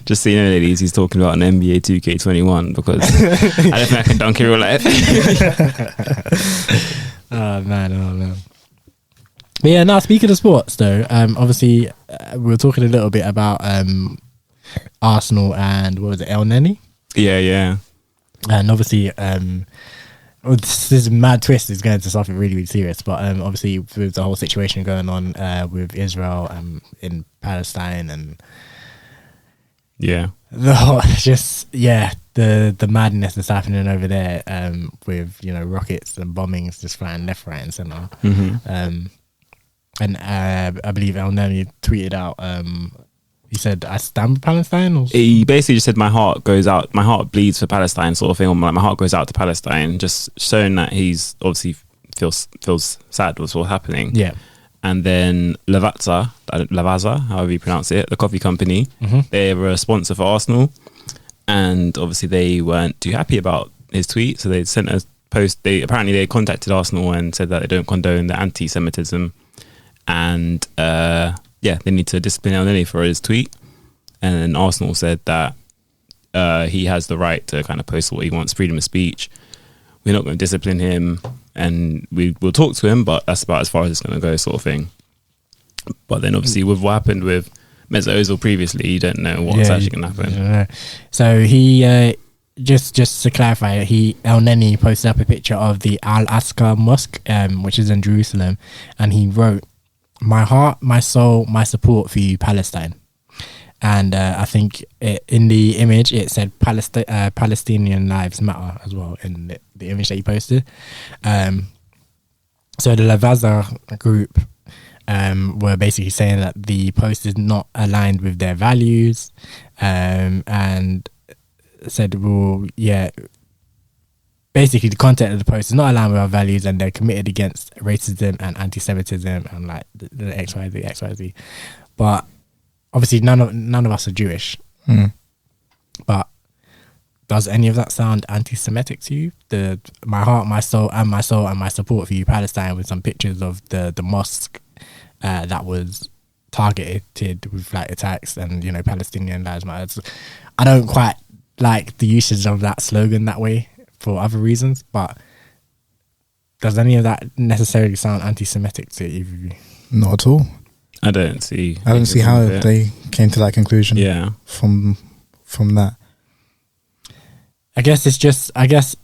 Just so you know, ladies, he's talking about an NBA 2K21 because I don't think I can dunk in real life. Oh man. But yeah, now speaking of sports though, obviously we were talking a little bit about Arsenal and what was it, Elneny? Yeah. And obviously, this is a mad twist. It's going into something really, really serious. But obviously, with the whole situation going on with Israel in Palestine and the whole, the madness that's happening over there with rockets and bombings just flying left, right, and center. And I believe Elneny tweeted out. He said, "I stand with Palestine." Or he basically just said, "My heart goes out. My heart bleeds for Palestine," sort of thing. Or like, my heart goes out to Palestine, just showing that he's obviously feels sad with what's happening. Yeah. And then Lavazza, however you pronounce it, the coffee company, they were a sponsor for Arsenal, and obviously they weren't too happy about his tweet, so they sent a post. They contacted Arsenal and said that they don't condone the anti-Semitism, and they need to discipline Elneny for his tweet. And then Arsenal said that he has the right to kind of post what he wants, freedom of speech. We're not going to discipline him, and we'll talk to him, but that's about as far as it's going to go, sort of thing. But then obviously with what happened with Mesut Ozil previously, you don't know what's actually going to happen. So he just to clarify, Elneny posted up a picture of the Al-Aqsa Mosque, which is in Jerusalem, and he wrote, "My heart, my soul, my support for you, Palestine." And I think in the image it said Palestinian lives matter as well in the image that he posted. So the Lavazza group were basically saying that the post is not aligned with their values, and said, well, yeah, basically the content of the post is not aligned with our values, and they're committed against racism and anti-Semitism and like the XYZ. But obviously none of us are Jewish. But does any of that sound anti-Semitic to you? My heart, my soul, and my support for you, Palestine, with some pictures of the mosque that was targeted with like attacks, and Palestinian lives matter. I don't quite like the usage of that slogan that way for other reasons, but does any of that necessarily sound anti-Semitic to either of you? Not at all. I don't see how they came to that conclusion. Yeah. From that, I guess it's just. I guess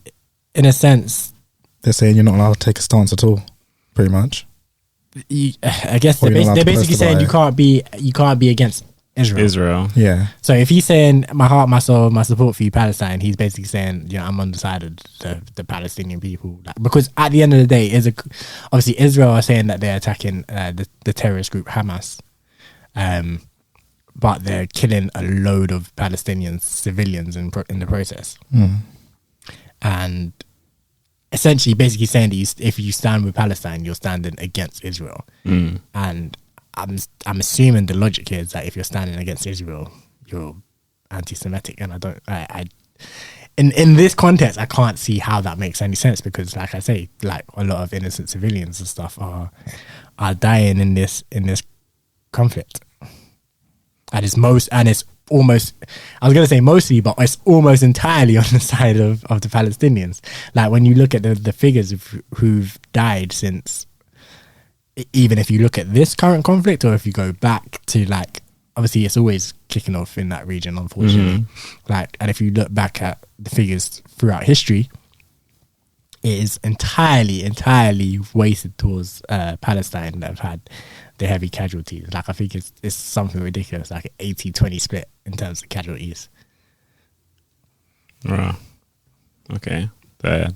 in a sense, they're saying you're not allowed to take a stance at all. Pretty much. I guess Or you're not allowed they're to basically post saying about you can't be against Israel. Yeah. So if he's saying my heart, my soul, my support for you, Palestine, he's basically saying, you know, I'm on the side of the Palestinian people. Like, because at the end of the day, obviously Israel are saying that they're attacking the terrorist group Hamas, but they're killing a load of Palestinian civilians in the process. And essentially basically saying that if you stand with Palestine, you're standing against Israel. And I'm assuming the logic here is that if you're standing against Israel, you're anti-Semitic, and in this context, I can't see how that makes any sense, because, like I say, like a lot of innocent civilians and stuff are dying in this conflict, and it's almost, I was going to say mostly, but it's almost entirely on the side of the Palestinians. Like when you look at the figures of who've died since. Even if you look at this current conflict, or if you go back to, like, obviously it's always kicking off in that region, unfortunately. Like, and if you look back at the figures throughout history, it is entirely weighted towards Palestine that have had the heavy casualties. Like, I think it's something ridiculous, like an 80-20 split in terms of casualties. Right. Okay. I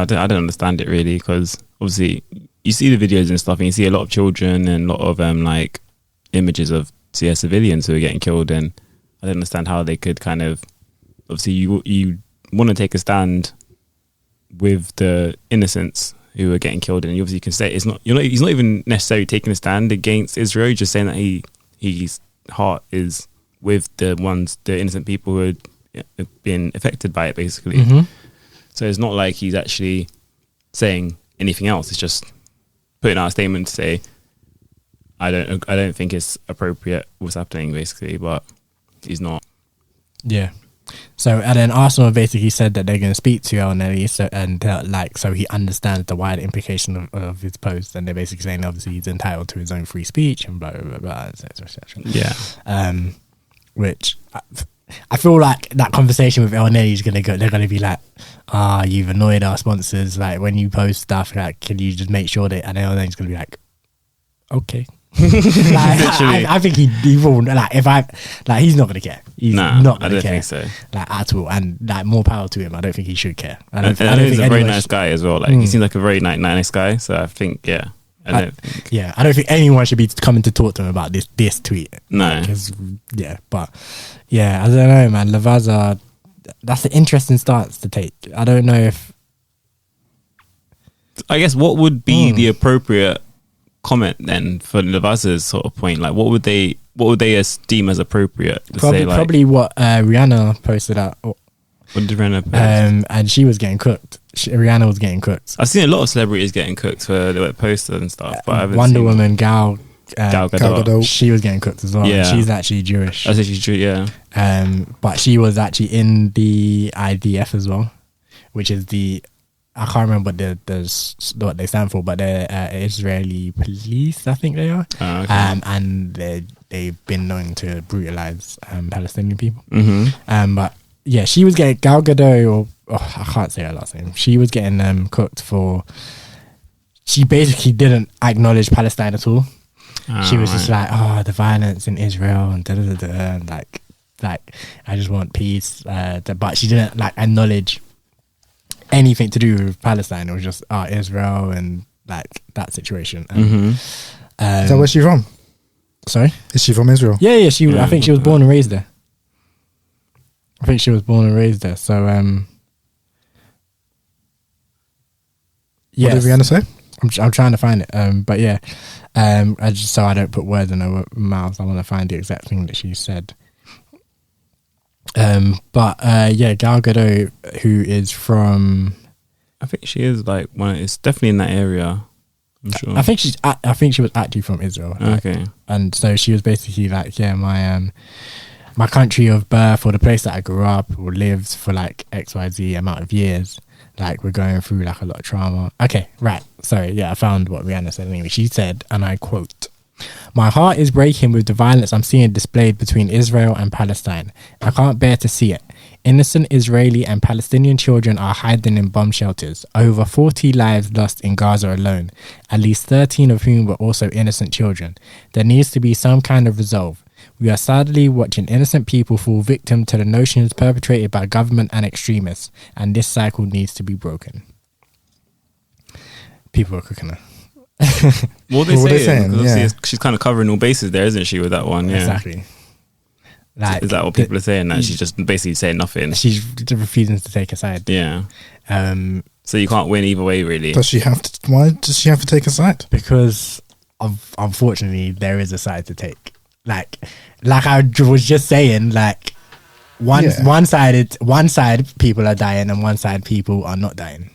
don't understand it really, because obviously you see the videos and stuff, and you see a lot of children and a lot of like images of civilians who are getting killed, and I don't understand how they could kind of, obviously you want to take a stand with the innocents who are getting killed, and you obviously can say he's not even necessarily taking a stand against Israel. You're just saying that his heart is with the innocent people who have been affected by it, basically. So it's not like he's actually saying anything else. It's just putting out a statement to say, I don't think it's appropriate what's happening, basically, but he's not. Yeah. So, and then Arsenal basically said that they're going to speak to Elneny, so he understands the wider implication of his post, and they're basically saying obviously he's entitled to his own free speech and blah blah blah, blah, etc. Yeah. Which I feel like that conversation with Elneny is going to go. They're going to be like, you've annoyed our sponsors. Like, when you post stuff, like, can you just make sure that? And Elneny's going to be like, okay. I think he will, like, he's not going to care. He's not going to care. I don't think so. Like, at all. And like, more power to him. I don't think he should care. I don't think he's a very nice guy as well. Like, he seems like a very nice guy. So I think, yeah. I don't think anyone should be coming to talk to him about this tweet. No. But I don't know, man. Lavaza, that's an interesting stance to take. I don't know if. I guess what would be the appropriate comment then for Lavaza's sort of point? Like, what would they esteem as appropriate? Probably what Rihanna posted out. What did Rihanna post? And she was getting cooked. Rihanna was getting cooked. I've seen a lot of celebrities getting cooked for the posters and stuff, but I haven't Wonder seen Woman, Gal Gadot. She was getting cooked as well. Yeah. She's actually Jewish. I think she's Jewish, yeah. But she was actually in the IDF as well, which is I can't remember what they stand for, but they're Israeli police, I think they are. Oh, okay. And they've been known to brutalize Palestinian people. But yeah, she was getting Gal Gadot, I can't say her last name. She was getting cooked for. She basically didn't acknowledge Palestine at all. She was just like, the violence in Israel and and like I just want peace. But she didn't like acknowledge anything to do with Palestine. It was just Israel and like that situation. Is that where she's from? Sorry, is she from Israel? Yeah. I think she was born and raised there. So What did Rihanna say? I'm trying to find it. But yeah, I just, so I don't put words in her mouth, I want to find the exact thing that she said. Gal Gadot, who is from, I think she is like it's definitely in that area. I'm sure. I think she was actually from Israel. Okay. And so she was basically like, my country of birth, or the place that I grew up or lived for like XYZ amount of years, like we're going through like a lot of trauma. Okay, right. Sorry, yeah, I found what Rihanna said anyway. She said, and I quote, "My heart is breaking with the violence I'm seeing displayed between Israel and Palestine. I can't bear to see it. Innocent Israeli and Palestinian children are hiding in bomb shelters. Over 40 lives lost in Gaza alone, at least 13 of whom were also innocent children. There needs to be some kind of resolve. We are sadly watching innocent people fall victim to the notions perpetrated by government and extremists, and this cycle needs to be broken." People are cooking her. What are they saying? Yeah. Obviously she's kind of covering all bases there, isn't she, with that one? Yeah. Exactly. Like, Is that what people are saying? That she's just basically saying nothing? she's refusing to take a side. Yeah. So you can't win either way, really. Does she have to? Why does she have to take a side? because unfortunately there is a side to take. Like I was just saying, like one side people are dying and one side people are not dying,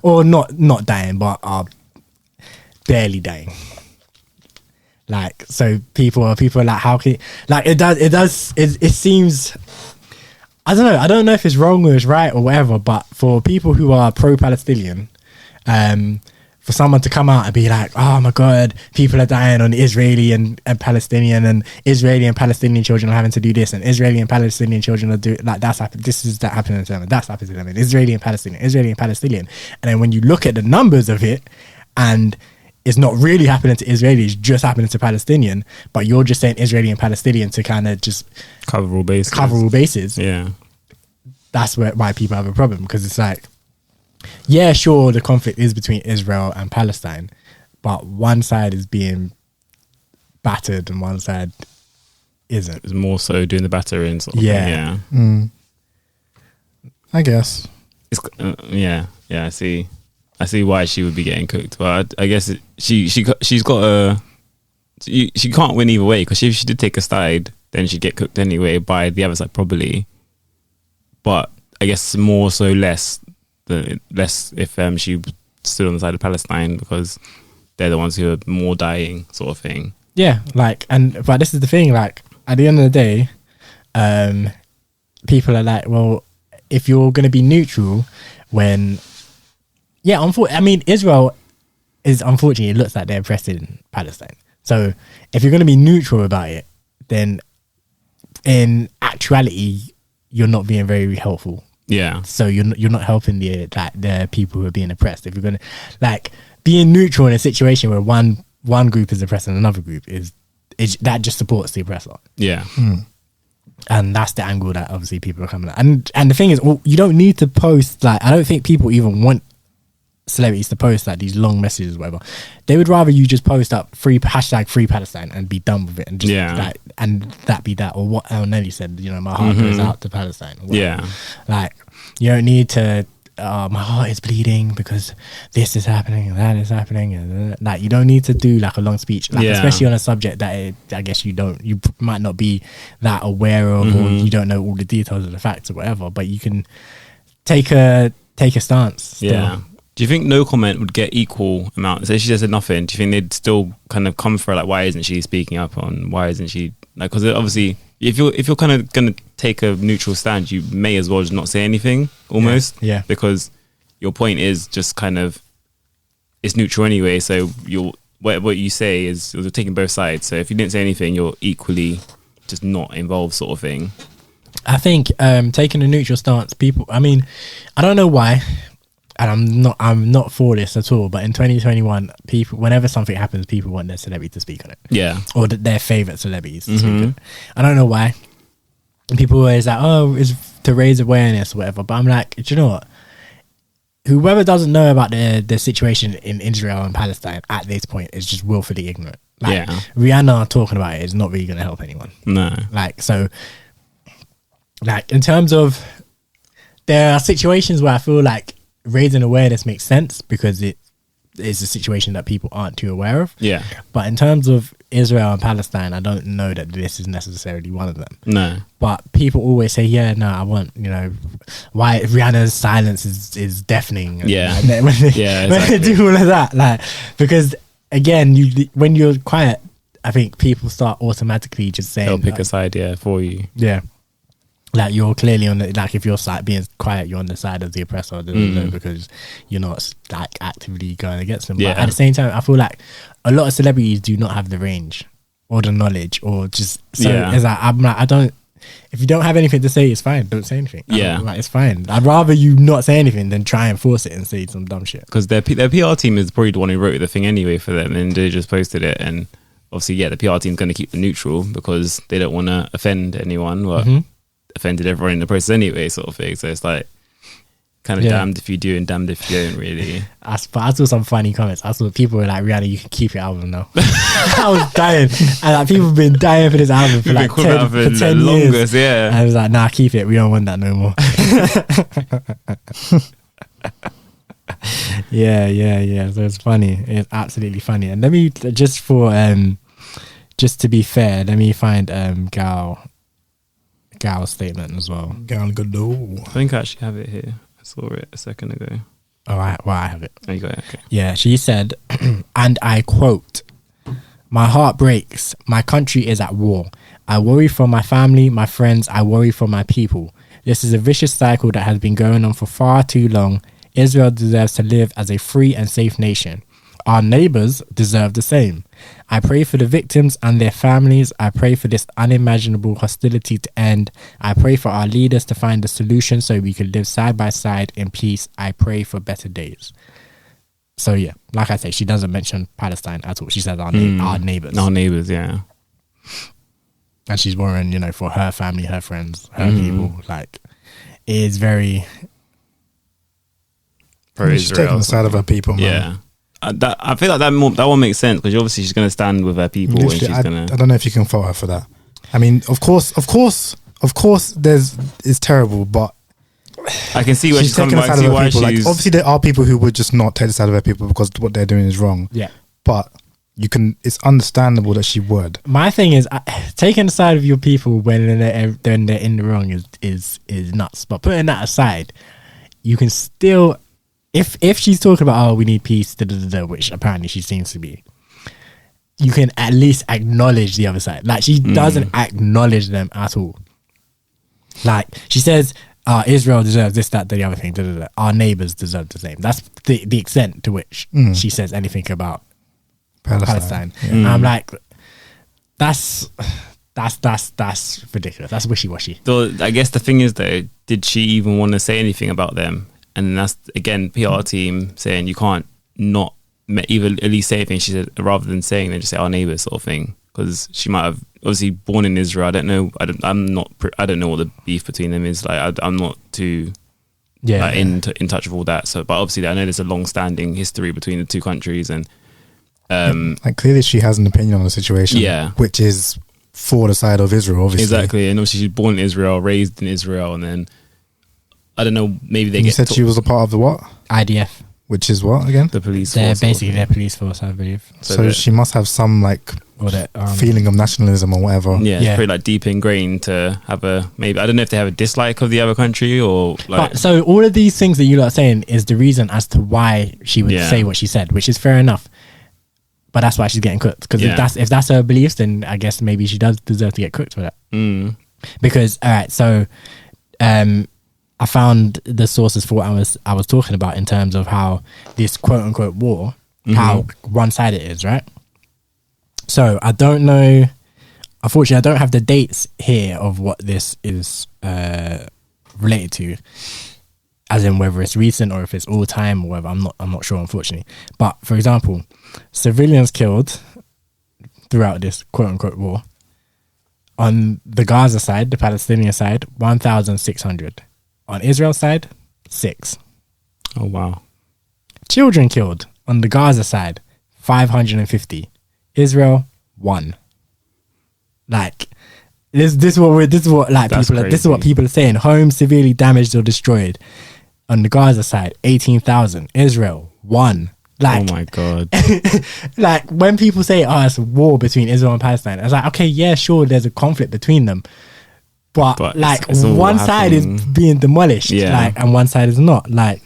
or not dying but are barely dying. Like, so people are like, how can, like, it seems, I don't know if it's wrong or it's right or whatever, but for people who are pro-Palestinian, for someone to come out and be like, oh my God, people are dying on Israeli and Palestinian, and Israeli and Palestinian children are having to do this, and Israeli and Palestinian children are doing, like, that's happening, this is that happening to them, and that's happening to them, and Israeli and Palestinian. And then when you look at the numbers of it, and it's not really happening to Israelis, it's just happening to Palestinian, but you're just saying Israeli and Palestinian to kind of just Cover all bases. Yeah. That's why people have a problem, because it's like, yeah, sure, the conflict is between Israel and Palestine, but one side is being battered and one side isn't. It's more so doing the battering sort of Yeah. thing. Yeah. I guess. It's, I see why she would be getting cooked, but I guess she's got a. She can't win either way, because if she did take a side, then she'd get cooked anyway by the other side probably. But I guess more so less if she stood on the side of Palestine, because they're the ones who are more dying, sort of thing. Yeah, like, but this is the thing, like, at the end of the day, people are like, well, if you're going to be neutral when, yeah, I mean, Israel is, unfortunately, it looks like they're oppressed in Palestine. So if you're going to be neutral about it, then in actuality, you're not being very helpful. Yeah. So you're not helping the people who are being oppressed. If you're going to, like, being neutral in a situation where one group is oppressing another group is that just supports the oppressor. Yeah. And that's the angle that obviously people are coming at. And the thing is, well, you don't need to post, like, I don't think people even want celebrities to post like these long messages or whatever. They would rather you just post up #free Palestine and be done with it, and just like, and that be that. Or what Elneny said, you know, my heart goes out to Palestine. Yeah. Like, you don't need to, my heart is bleeding because this is happening and that is happening, and like, you don't need to do like a long speech, like, especially on a subject that I guess you might not be that aware of, or you don't know all the details of the facts or whatever, but you can take a stance still. Yeah. Do you think no comment would get equal amount? Say she just said nothing. Do you think they'd still kind of come for her, like, why isn't she speaking up on, why isn't she, like, because obviously if you're kind of going to take a neutral stand, you may as well just not say anything almost. Yeah. Because your point is just kind of, it's neutral anyway. So what you say is you're taking both sides. So if you didn't say anything, you're equally just not involved, sort of thing. I think taking a neutral stance, people, I mean, I don't know why, and I'm not for this at all, but in 2021, people, whenever something happens, people want their celebrity to speak on it. Yeah. Or their favourite celebrities to speak on it. I don't know why. And people always like, oh, it's to raise awareness or whatever. But I'm like, do you know what? Whoever doesn't know about the situation in Israel and Palestine at this point is just willfully ignorant. Like, Rihanna talking about it is not really going to help anyone. No. Like, so, like, in terms of, there are situations where I feel like raising awareness makes sense because it is a situation that people aren't too aware of. Yeah. But in terms of Israel and Palestine, I don't know that this is necessarily one of them. No. But people always say, yeah, no, I want, you know, why Rihanna's silence is deafening. Yeah. When they do all of that, like, because again, when you're quiet, I think people start automatically just saying, they'll pick a side, for you. Yeah. Like you're clearly on the, like if you're being quiet, you're on the side of the oppressor because you're not like actively going against them. But at the same time, I feel like a lot of celebrities do not have the range or the knowledge or just so it's like I'm like I don't. If you don't have anything to say, it's fine. Don't say anything. Like it's fine. I'd rather you not say anything than try and force it and say some dumb shit. Because their PR team is probably the one who wrote the thing anyway for them, and they just posted it. And obviously, the PR team's going to keep them neutral because they don't want to offend anyone. But offended everyone in the process anyway, sort of thing. So it's like kind of damned if you do and damned if you don't, really. But I saw some funny comments. I saw people were like, Rihanna, you can keep your album now. I was dying. And like, people have been dying for this album for like 10 longest, years. And I was like, nah, keep it. We don't want that no more. Yeah. So it's funny. It's absolutely funny. And let me, just to be fair, let me find Gal's statement as well. Gal Gadot. I think I actually have it here. I saw it a second ago. Oh, I have it. Oh, you got it. Okay. Yeah, she said, and I quote, "My heart breaks. My country is at war. I worry for my family, my friends. I worry for my people. This is a vicious cycle that has been going on for far too long. Israel deserves to live as a free and safe nation. Our neighbors deserve the same. I pray for the victims and their families. I pray for this unimaginable hostility to end. I pray for our leaders to find a solution so we can live side by side in peace. I pray for better days." So yeah, like I say, she doesn't mention Palestine at all. She said our neighbors. Our neighbors, yeah. And she's worrying, for her family, her friends, her people. Like, it is very... She's taking the side of her people, man. Yeah. I feel like that one makes sense because obviously she's going to stand with her people. And she's gonna... I don't know if you can fault her for that. I mean, of course, it's terrible, but I can see where she's coming from. Like, obviously, there are people who would just not take the side of her people because what they're doing is wrong. Yeah, but it's understandable that she would. My thing is taking the side of your people when they're in the wrong is nuts. But putting that aside, you can still. If she's talking about we need peace, which apparently she seems to be, you can at least acknowledge the other side. Like she doesn't acknowledge them at all. Like she says, Israel deserves this, that, the other thing. Our neighbors deserve the same. That's the extent to which she says anything about Palestine. Yeah. And I'm like, that's ridiculous. That's wishy-washy. So I guess the thing is though, did she even want to say anything about them? And that's, again, PR team saying you can't not even at least say anything. She said, rather than saying, they just say our neighbours sort of thing. Because she might have, obviously, born in Israel. I don't know. I don't know what the beef between them is. Like, I'm not too in touch with all that. So, but obviously, I know there's a long-standing history between the two countries. And like clearly, she has an opinion on the situation. Yeah, which is for the side of Israel, obviously. Exactly, and obviously, she's born in Israel, raised in Israel, and then. I don't know, maybe they You said she was a part of the what? IDF. Which is what again? The police They're force. basically their police force, I believe. So she must have some feeling of nationalism or whatever. Yeah, it's pretty deep ingrained to have maybe, I don't know if they have a dislike of the other country or But, so all of these things that you lot are saying is the reason as to why she would say what she said, which is fair enough. But that's why she's getting cooked. Because if that's her beliefs, then I guess maybe she does deserve to get cooked for that. Because, alright, so I found the sources for what I was talking about in terms of how this quote unquote war, how one-sided it is, right? So I don't know. Unfortunately, I don't have the dates here of what this is related to, as in whether it's recent or if it's all time or whatever. I'm not sure, unfortunately. But for example, civilians killed throughout this quote unquote war on the Gaza side, the Palestinian side, 1,600. On Israel's side, 6. Oh, wow. Children killed on the Gaza side, 550. Israel, 1. Like, this is what people are saying. Homes severely damaged or destroyed on the Gaza side, 18,000. Israel, 1. Like, oh my God. Like when people say, it's a war between Israel and Palestine, I was like, okay, yeah, sure, there's a conflict between them. But like it's one side is being demolished, and one side is not. Like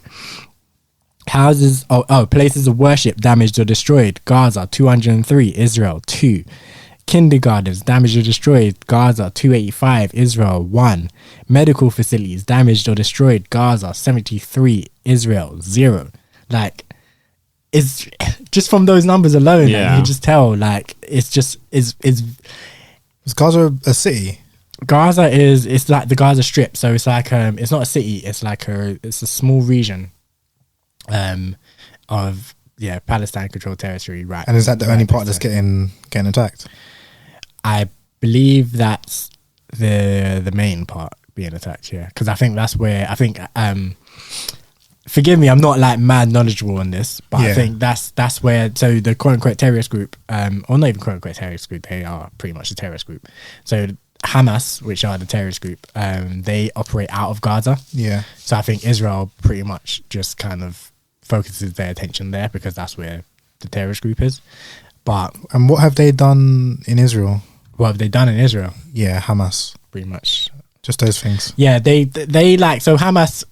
houses, places of worship damaged or destroyed. Gaza 203, Israel 2. kindergartens damaged or destroyed, Gaza 285, Israel 1. Medical facilities damaged or destroyed, Gaza 73, Israel 0. Like, it's just from those numbers alone, like, you can just tell, like, it's just is Gaza a city? Gaza it's like the Gaza Strip, so it's like it's not a city, it's like it's a small region of Palestine controlled territory, right? And is that the only part that's getting attacked? I believe that's the main part being attacked, because I think that's where forgive me, I'm not like mad knowledgeable on this, but I think that's where, so the quote unquote terrorist group, or not even quote unquote terrorist group, they are pretty much a terrorist group. So Hamas, which are the terrorist group, they operate out of Gaza. Yeah. So I think Israel pretty much just kind of focuses their attention there because that's where the terrorist group is. And what have they done in Israel? What have they done in Israel? Yeah, Hamas. Pretty much. Just those things. Yeah, they like, so Hamas,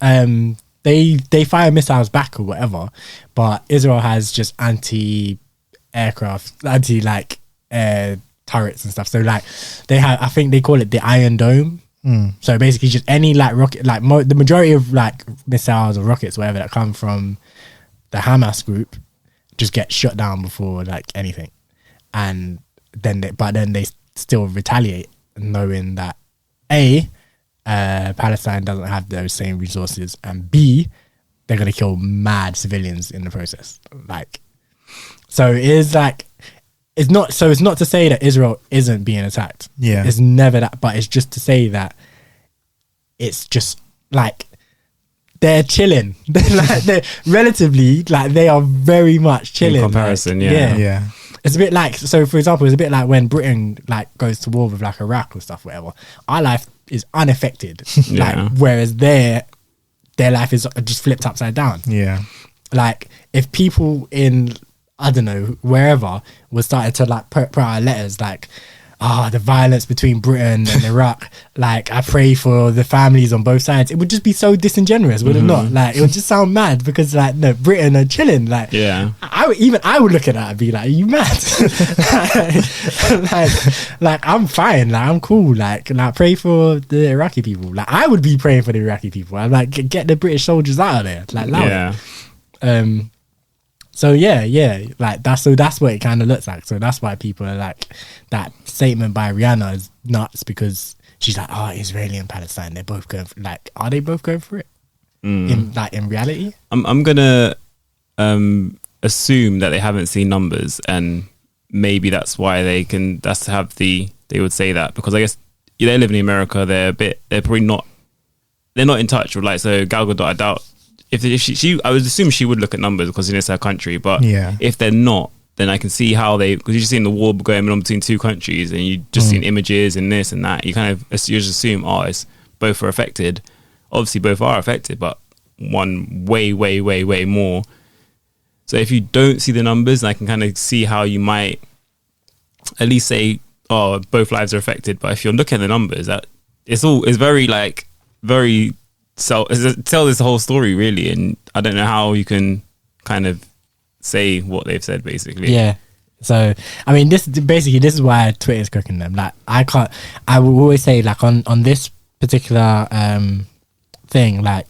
they fire missiles back or whatever, but Israel has just anti-aircraft, air turrets and stuff. So like they have, I think they call it the Iron Dome. So basically just any like rocket, like the majority of like missiles or rockets, whatever, that come from the Hamas group just get shut down before like anything. And then they still retaliate, knowing that Palestine doesn't have those same resources, and B, they're going to kill mad civilians in the process. Like, so it is like, it's not to say that Israel isn't being attacked. Yeah. It's never that, but it's just to say that it's just like, they're chilling. They're relatively, like, they are very much chilling. In comparison, like, yeah. It's a bit like, so for example, it's a bit like when Britain like goes to war with like Iraq or stuff, whatever. Our life is unaffected. Like, whereas their life is just flipped upside down. Yeah. Like, if people in, I don't know, wherever was starting to like put out letters like, the violence between Britain and Iraq, like, I pray for the families on both sides, it would just be so disingenuous, would it not? Like, it would just sound mad because like, no, Britain are chilling. Like, I would look at that and be like, are you mad? like I'm fine, like I'm cool, like pray for the Iraqi people. Like, I would be praying for the Iraqi people. I'm like, get the British soldiers out of there, like, loud. So like that's what it kind of looks like. So that's why people are like, that statement by Rihanna is nuts, because she's like, Israeli and Palestine, they're both going for, like, are they both going for it? In reality, I'm gonna assume that they haven't seen numbers, and maybe that's why they would say that, because I guess they live in America. They're not in touch with, like, so Gal Gadot, I doubt. If she, I would assume she would look at numbers because it's her country. But if they're not, then I can see how because you're just seeing the war going on between two countries, and you just seen images and this and that. You just assume, it's both are affected. Obviously, both are affected, but one way more. So if you don't see the numbers, I can kind of see how you might at least say, both lives are affected. But if you're looking at the numbers, that it's very tell this whole story, really, and I don't know how you can kind of say what they've said, basically. Yeah. So I mean, this is why Twitter's cooking them. Like, I will always say, like, on this particular thing, like,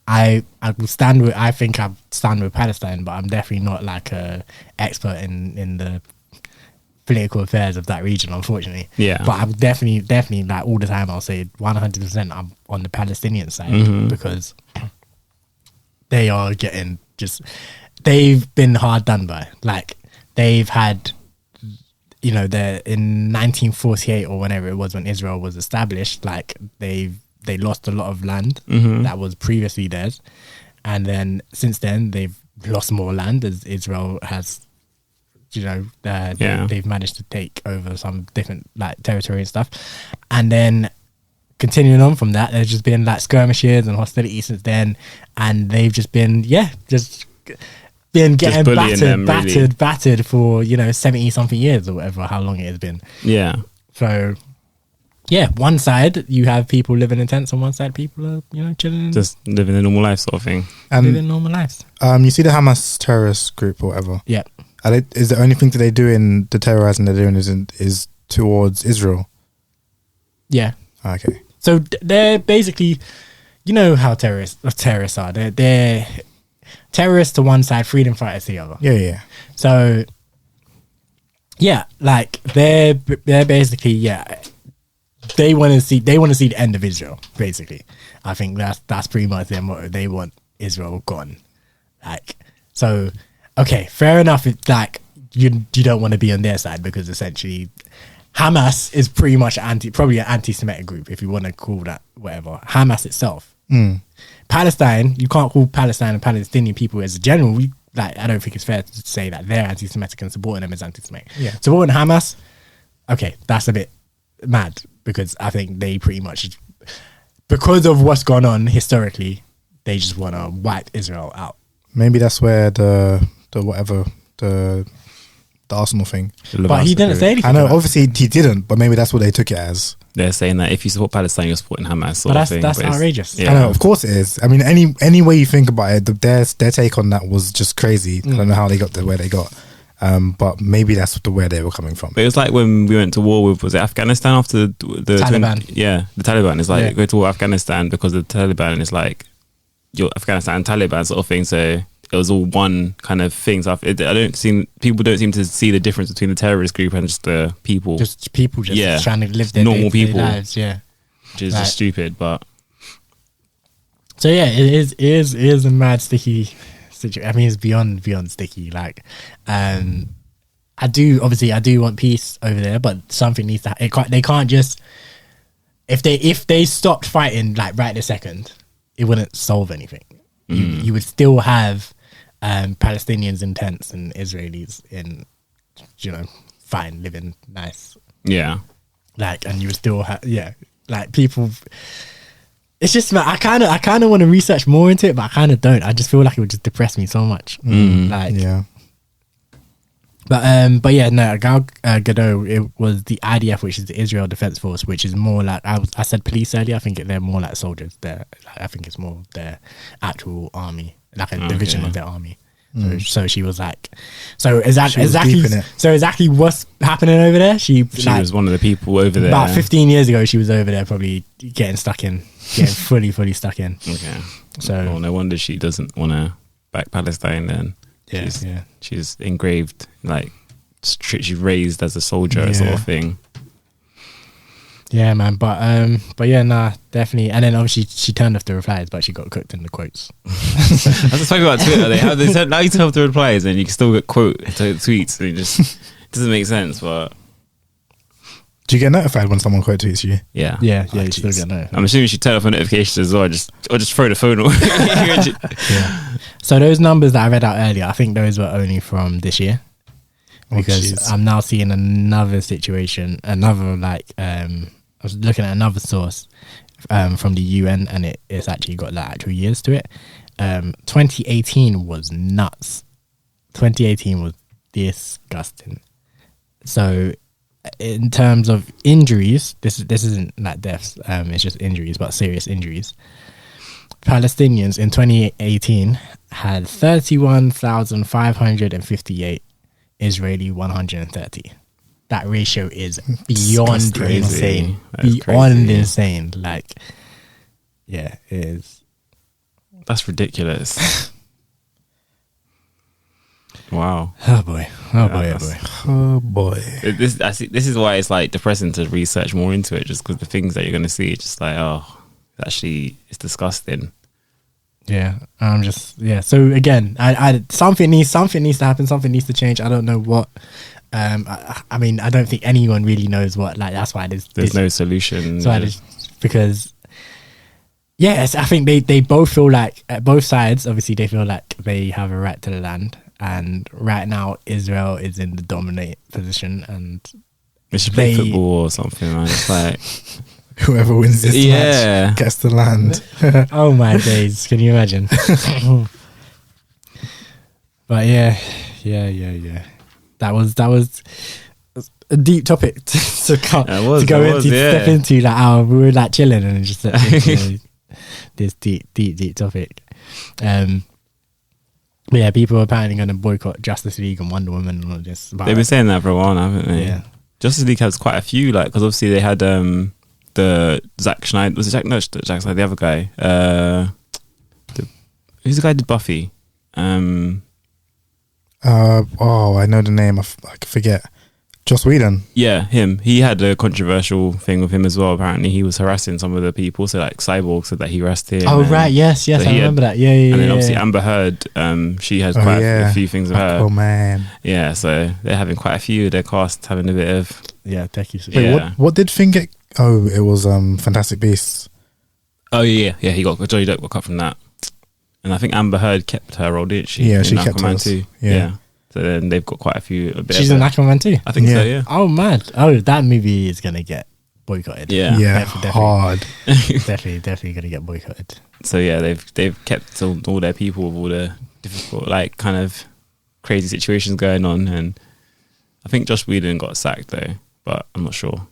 I stand with Palestine, but I'm definitely not like a expert in the political affairs of that region, unfortunately. Yeah. But I'm definitely like, all the time I'll say 100% I'm on the Palestinian side, because they are getting they've been hard done by. Like, they've had, they're in 1948 or whenever it was when Israel was established, like, they lost a lot of land that was previously theirs, and then since then they've lost more land as Israel has, they've managed to take over some different like territory and stuff. And then continuing on from that, there's just been like skirmishes and hostility since then, and they've just been getting battered for 70 something years or whatever, how long it has been. So one side you have people living in tents, on one side people are chilling, just living a normal life, sort of thing. Living normal lives. You see the Hamas terrorist group or whatever, is the only thing that they do in the terrorizing they're doing is towards Israel. Yeah. Okay. So they're basically, you know how terrorists are. They're terrorists to one side, freedom fighters to the other. Yeah. So yeah, like they're basically they want to see the end of Israel. Basically, I think that's pretty much their motto. They want Israel gone. Like, so okay, fair enough. It's like you don't want to be on their side because essentially Hamas is pretty much probably an anti-Semitic group, if you want to call that whatever. Hamas itself. Palestine, you can't call Palestine and Palestinian people as a general. I don't think it's fair to say that they're anti-Semitic and supporting them as anti-Semitic. Yeah. Supporting Hamas, okay, that's a bit mad because I think they pretty much, because of what's gone on historically, they just want to wipe Israel out. Maybe that's where the Arsenal thing. But he didn't say anything. I know, about obviously he didn't, but maybe that's what they took it as. They're saying that if you support Palestine, you're supporting Hamas. Sort But of thing. that's But it's- outrageous. Yeah. I know, of course it is. I mean, any way you think about it, their take on that was just crazy. I don't know how they got to where they got, but maybe that's where they were coming from. But it was like when we went to war with, was it Afghanistan after the Taliban. the Taliban is like Yeah. go to war with Afghanistan because the Taliban is like your Afghanistan and Taliban sort of thing. So it was all one kind of thing. So people don't seem to see the difference between the terrorist group and just the people, Just people just trying to live their normal day-to-day people. lives. Yeah. which is Right. just stupid. But So yeah, it is a mad sticky situation. I mean, it's beyond sticky. Like, I do want peace over there, but something needs to. They can't just if they stopped fighting like right this second, it wouldn't solve anything. You would still have Palestinians in tents and Israelis in, fine, living nice. yeah, Like, and you would still have like people. It's just I kind of want to research more into it, but I kind of don't. I just feel like it would just depress me so much. Like, Yeah. But yeah, no, Gadot, it was the IDF, which is the Israel Defense Force, which is more like I said police earlier. I think they're more like soldiers. I think it's more their actual army, like a division of their army. So she was like, exactly what's happening over there. She was one of the people over there. About 15 years ago, she was over there, probably getting fully stuck in. Okay, So well, no wonder she doesn't want to back Palestine. Then she's engraved like she's raised as a soldier sort of thing. Yeah, man, but yeah, nah, definitely. And then obviously she turned off the replies, but she got cooked in the quotes. I was just talking about Twitter. They said now you turn off the replies and you can still get tweets. And it just doesn't make sense. But Do you get notified when someone quote tweets you? yeah, Yeah, you still get no. I'm assuming she turned off her notifications as well. Or just throw the phone away. Yeah. So those numbers that I read out earlier, I think those were only from this year. Because I'm now seeing another situation, I was looking at another source from the UN, and it's actually got like actual years to it. 2018 was nuts. 2018 was disgusting. So in terms of injuries, this isn't like deaths, it's just injuries, but serious injuries. Palestinians in 2018 had 31,558, Israeli 130. That ratio is beyond crazy. insane. That's Beyond crazy. insane. Like, yeah, it is. That's ridiculous. Wow. Oh boy. Oh boy. This is why it's like depressing to research more into it, just because the things that you're going to see, it's just like, it's disgusting. Yeah, So again, I something needs to happen. Something needs to change. I don't know what. I mean, I don't think anyone really knows what. Like, that's why There's no solution. So because, yes, I think they both feel like both sides. Obviously, they feel like they have a right to the land, and right now Israel is in the dominant position, and we should play football or something. Right? It's like Whoever wins this match gets the land. oh my days, can you imagine? But yeah. That was a deep topic to step into. Like, we were like chilling and just this deep topic. But yeah, people are apparently going to boycott Justice League and Wonder Woman and all this. They've been saying that for a while now, haven't they? Yeah. Justice League has quite a few, like, because obviously they had the Zack Schneider. Was it Zack? No, Zack Snyder, the other guy. Who's the guy who did Buffy? I know the name. I forget. Joss Whedon. Yeah, him. He had a controversial thing with him as well. Apparently, he was harassing some of the people. So, like, Cyborg said that he harassed him. Oh, right. Yes. So I remember that. Yeah. And then obviously Amber Heard, she has quite a few things with her. Oh, man. Yeah, so they're having quite a few of their cast having a bit of... Yeah, thank you. Yeah. What did Finn get? Oh, it was Fantastic Beasts. Oh, yeah. Johnny Depp got cut from that. And I think Amber Heard kept her role, didn't she? Yeah, in she kept Aquaman hers. too. Yeah. So then they've got quite a few. She's in Aquaman too? I think so, yeah. Oh, man. Oh, that movie is going to get boycotted. Yeah. Definitely. Hard. definitely going to get boycotted. So yeah, they've kept all their people with all the difficult, like, kind of crazy situations going on. And I think Joss Whedon got sacked though, but I'm not sure.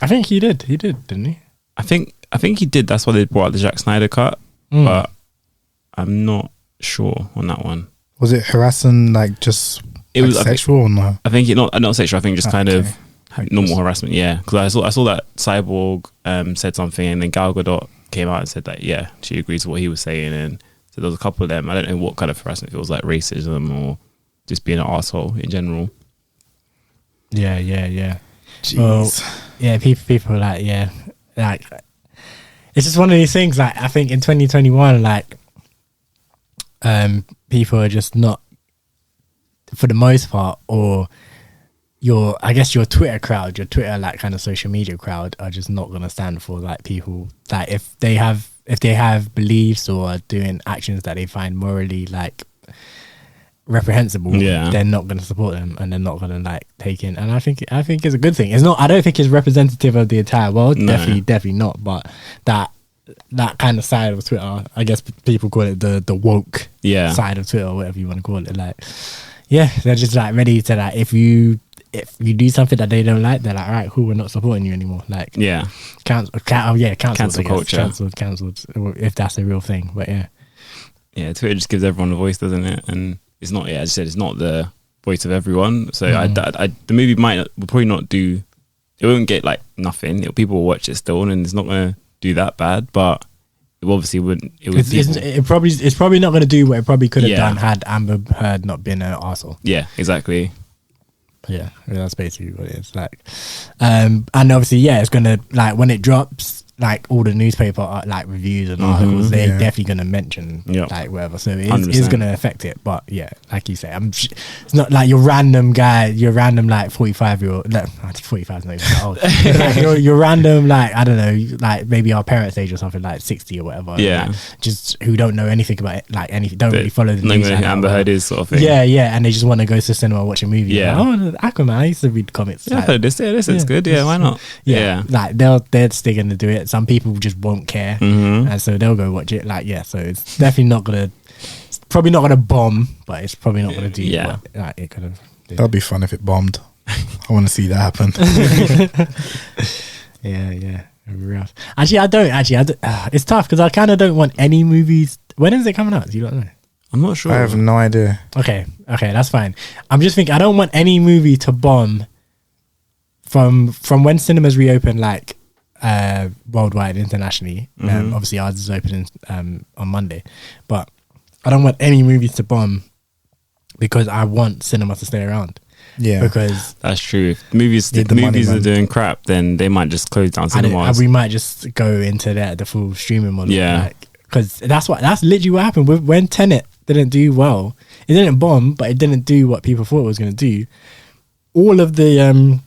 I think he did. He did, didn't he? I think he did. That's why they brought out the Zack Snyder cut. But I'm not sure on that one. Was it harassing, like, just It was sexual or no? I think not sexual. I think just kind of normal harassment. Yeah, because I saw that Cyborg said something, and then Gal Gadot came out and said that she agrees with what he was saying, and so there was a couple of them. I don't know what kind of harassment. If it was like racism or just being an asshole in general. Yeah. Jeez. Well, yeah, people are like, like, it's just one of these things. Like, I think in 2021, like, people are just not, for the most part, or your Twitter crowd, your Twitter, like, kind of social media crowd, are just not gonna stand for, like, people that if they have beliefs or are doing actions that they find morally, like, reprehensible, they're not going to support them, and they're not going to, like, take in. And I think it's a good thing. It's not. I don't think it's representative of the entire world. No. Definitely not. But that kind of side of Twitter, I guess people call it the woke side of Twitter, or whatever you want to call it. Like, they're just, like, ready to, like, if you do something that they don't like, they're like, all right, cool, we're not supporting you anymore. Like, cancel culture, cancelled, if that's a real thing. But Twitter just gives everyone a voice, doesn't it? And it's not, as I said, it's not the voice of everyone. So the movie will probably not do. It won't get, like, nothing. People will watch it still, and it's not going to do that bad. But it obviously wouldn't. It's probably not going to do what it probably could have done had Amber Heard not been an arsehole. Yeah, exactly. Yeah, that's basically what it is. Like, and obviously, it's gonna, like, when it drops, like, all the newspaper, like, reviews and articles, they're definitely gonna mention like whatever. So it is gonna affect it. But like you say, it's not like your random guy, like 45-year-old. No, 45 is not even that old. Like, your random, like, I don't know, like, maybe our parents' age or something, like 60 or whatever. Yeah, like, just who don't know anything about it, like, anything, don't really follow the news. Amber Heard is sort of thing. Yeah, and they just want to go to the cinema and watch a movie. Yeah, like, Aquaman. I used to read comics. Yeah, like, this looks good. Yeah, why not? Yeah, like, they're still gonna do it. Some people just won't care, and so they'll go watch it. Like, so it's definitely not gonna. It's probably not gonna bomb, but it's probably not gonna do. Yeah, what, like, it could have. That'd be fun if it bombed. I want to see that happen. Yeah. Rough. Actually, I don't. It's tough because I kind of don't want any movies. When is it coming out? You don't know. I'm not sure. I have no idea. Okay, that's fine. I'm just thinking I don't want any movie to bomb from when cinemas reopen, like, worldwide, internationally. Obviously ours is opening on Monday, but I don't want any movies to bomb because I want cinema to stay around. Yeah, because that's true. If movies are doing crap, then they might just close down cinemas. We might just go into the full streaming model. Yeah, because that's literally what happened when Tenet didn't do well. It didn't bomb, but it didn't do what people thought it was going to do. All of the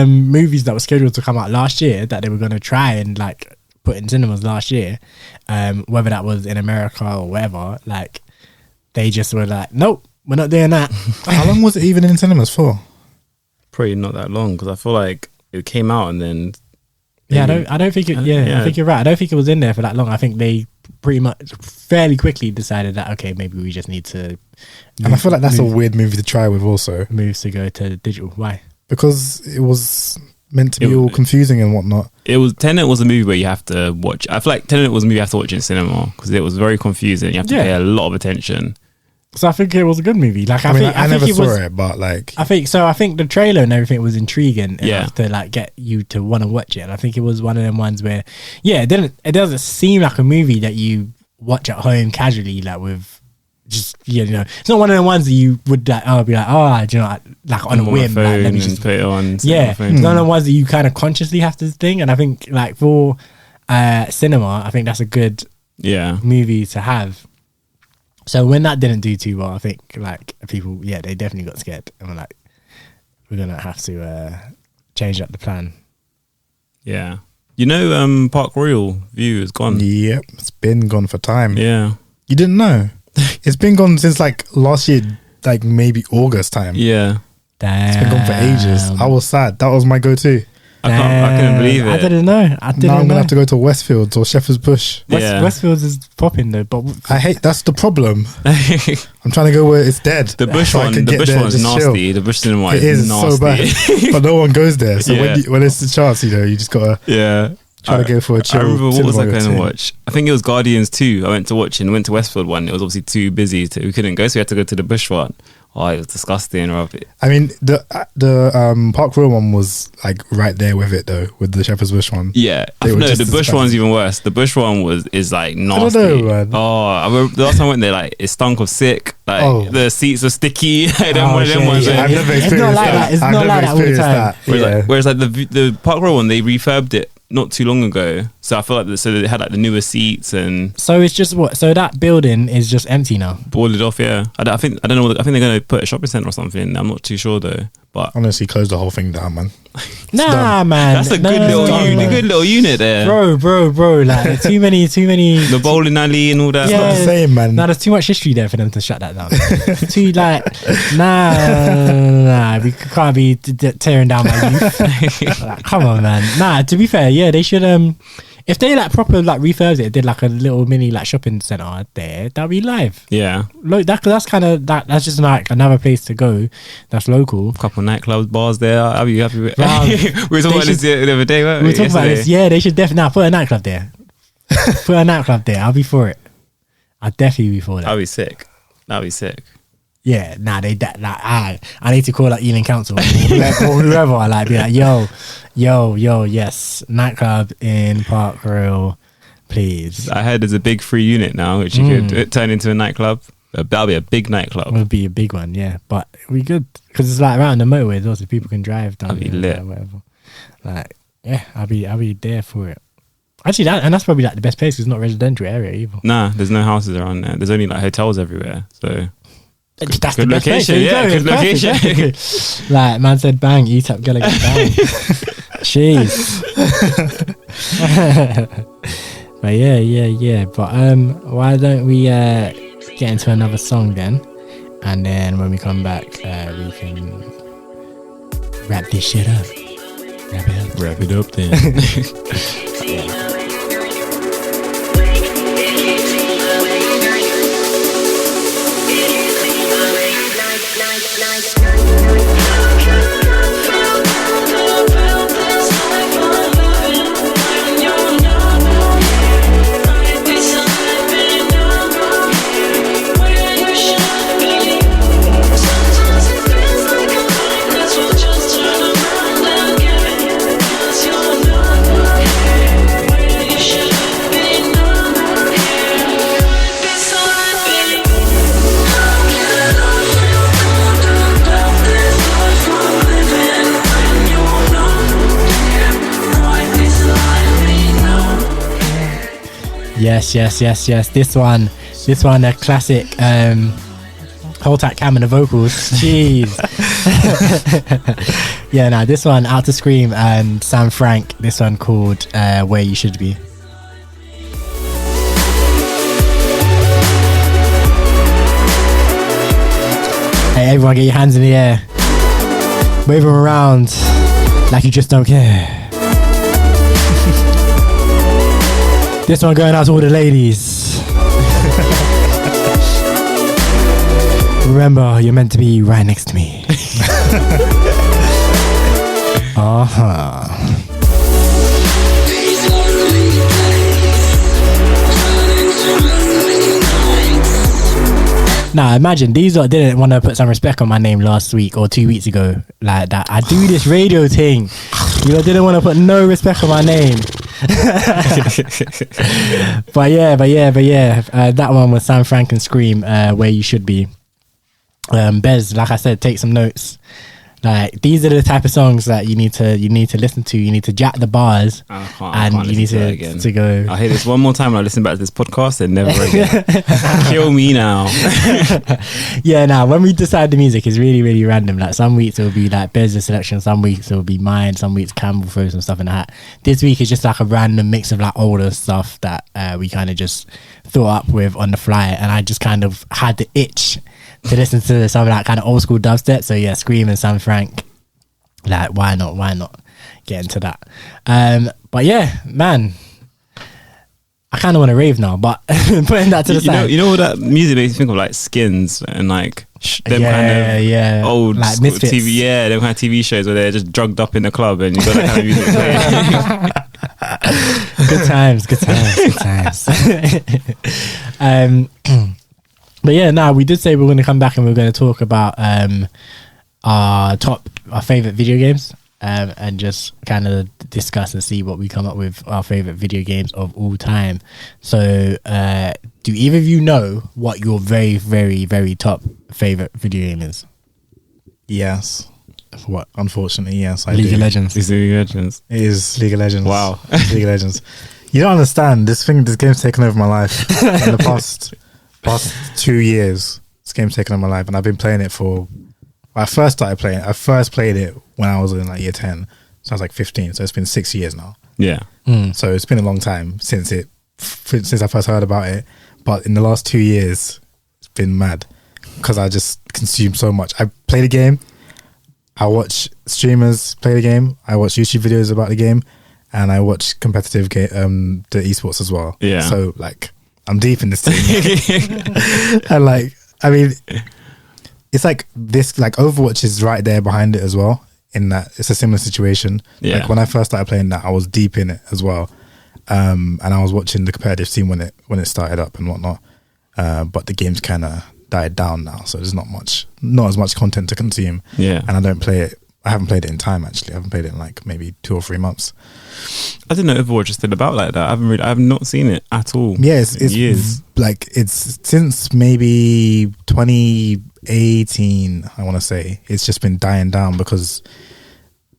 movies that were scheduled to come out last year that they were going to try and, like, put in cinemas last year, whether that was in America or wherever, like, they just were like, nope, we're not doing that. How long was it even in cinemas for? Probably not that long, because I feel like it came out and then. I don't think it. I think you're right. I don't think it was in there for that long. I think they pretty much fairly quickly decided that, okay, maybe we just need to. And I feel like that's a weird movie to try with. Also, moves to go to digital. Why? Because it was meant to be all confusing and whatnot. Tenet was a movie where you have to watch. I feel like Tenet was a movie you have to watch in cinema because it was very confusing. You have to pay a lot of attention. So I think it was a good movie. Like I I never think it saw was, it, but like, I think so. I think the trailer and everything was intriguing Yeah. enough to like get you to want to watch it. And I think it was one of them ones where, yeah, it doesn't seem like a movie that you watch at home casually, like with just you know. It's not one of the ones that you would like. Oh, be like, oh, do you know, like on a whim, like, let me just put it on. yeah. It's one of the ones that you kind of consciously have to think. And I think like for cinema, I think that's a good movie to have. So when that didn't do too well, I think like people, they definitely got scared and were like, we're gonna have to change up the plan. Yeah, you know, Park Royal view is gone. yep, it's been gone for time. Yeah, You didn't know? It's been gone since like last year, like maybe August time. yeah. Damn. It's been gone for ages. I was sad. That was my go-to. I couldn't believe it. I didn't know. Now I'm gonna have to go to Westfields or Shepherd's Bush. Westfields is popping though, but I hate. That's the problem. I'm trying to go where it's dead. The Bush so I one, can the get Bush there, one's just chill. nasty. The Bush cinema It is is nasty. so bad, but no one goes there. So when it's the chance, you just gotta try to go for a chill. I remember what was I cinema going to too. watch? I think it was Guardians 2. I went to watch and went to Westfield one. It was obviously too busy. We couldn't go, so we had to go to the Bush one. Oh, it was disgusting. I mean, the Park Royal one was like right there with it though, with the Shepherd's Bush one. Yeah, They were no, just the as Bush bad. one's even worse. The Bush one is like nasty. I don't know, man. Oh, I remember the last time I went there, like it stunk of sick. Like the seats were sticky. Them ones, yeah. I've never It's experienced not like that. that. It's I've not never like that all the experienced time. that. Whereas like the Park Royal one, they refurbed it not too long ago. So I feel like so they had like the newer seats and So it's just so that building is just empty now. boarded off. Yeah, I don't know. I think they're going to put a shopping centre or something. I'm not too sure though. But Honestly, close the whole thing down, man. Nah, man, that's a no, good little no, unit. man. Good little unit there. Bro. Like too many. The bowling alley and all that. Yeah. Not the same, man. Nah, there's too much history there for them to shut that down. Too like, nah, we can't be tearing down my youth. Like, come on, man. Nah, to be fair, they should. If they like proper like refurbs it, did like a little mini like shopping center there, that'd be live. Yeah, Look, that's kind of that's just like another place to go. That's local. couple nightclubs, bars there. I'll be happy with. Wow. We were talking about this the other day. Weren't We we? were talking about this. Yesterday. Yeah, they should definitely put a nightclub there. Put a nightclub there. I'll be for it. I'll definitely be for that. That'd be sick. That'd be sick. Yeah, nah, I need to call like Ealing Council or whoever. I like be like, yo, yes, nightclub in Park Royal, please. I heard there's a big free unit now, which you could turn into a nightclub. That'll be a big nightclub. Would be a big one, yeah, but we good because it's like around the motorway as well, so people can drive down That'd be there, lit. whatever. Like, yeah, I'll be there for it. Actually, that's probably like the best place. 'Cause it's not a residential area either. Nah, there's no houses around there. There's only like hotels everywhere. So That's good the best place. location, There you yeah, go, good it's perfect, location. exactly. Like man said, bang, eat up, gotta get bang. Jeez. But yeah. But why don't we get into another song then, and then when we come back, we can wrap this shit up. wrap it up then. Yes. This one, a classic. Hold tight cam and the vocals. Jeez. Yeah, no, this one out to Skream and Sam Frank. This one called Where You Should Be. Hey, everyone, get your hands in the air. Wave them around like you just don't care. This one going out to all the ladies. Remember, you're meant to be right next to me. Nah, imagine these lot didn't want to put some respect on my name last week or 2 weeks ago. Like that, I do this radio thing. You lot didn't want to put no respect on my name. but yeah. That one was Sam Frank and Skream, Where You Should Be. Bez, like I said, take some notes. Like these are the type of songs that you need to listen to. You need to jack the bars, and you need to go. I hear this one more time and I listen back to this podcast and never again. Kill me now. Yeah, now when we decide the music, it's really, really random. Like some weeks it will be like Bez's selection, some weeks it will be mine, some weeks Campbell throws some stuff in the hat. This week is just like a random mix of like older stuff that we kind of just thought up with on the fly, and I just kind of had the itch to listen to some of that kind of old school dubstep. So yeah, Skream and Sam Frank, like why not get into that. But yeah, man, I kind of want to rave now, but putting that to the side. You know what that music makes me think of, like Skins and like them kind of old like school Misfits. TV, them kind of TV shows where they're just drugged up in the club and you got that kind of music playing. Good times. But yeah, we did say we're going to come back and we're going to talk about our favorite video games, and just kind of discuss and see what we come up with our favorite video games of all time. So, do either of you know what your very, very, very top favorite video game is? Yes. What? Unfortunately, yes. I League do. of Legends. It's League of Legends. It is League of Legends. Wow. League of Legends. You don't understand. This game's taken over my life in the past 2 years. This game's taken over my life, and I've been playing it for. I first played it when I was in like year 10, so I was like 15. So it's been 6 years now. Yeah. So it's been a long time since I first heard about it. But in the last 2 years, it's been mad because I just consume so much. I play the game. I watch streamers play the game. I watch YouTube videos about the game, and I watch competitive the esports as well. Yeah. So like, I'm deep in this thing. And like, I mean, it's like this, like Overwatch is right there behind it as well, in that it's a similar situation. Yeah. Like when I first started playing that, I was deep in it as well. And I was watching the competitive scene when it started up and whatnot. But the game's kind of died down now, so there's not as much content to consume. Yeah. And I don't play it. I haven't played it in time, actually. I haven't played it in like maybe 2 or 3 months. I didn't know Overwatch is still about like that. I have not seen it at all. Yeah, it's years. Like it's since maybe 2018, I want to say. It's just been dying down because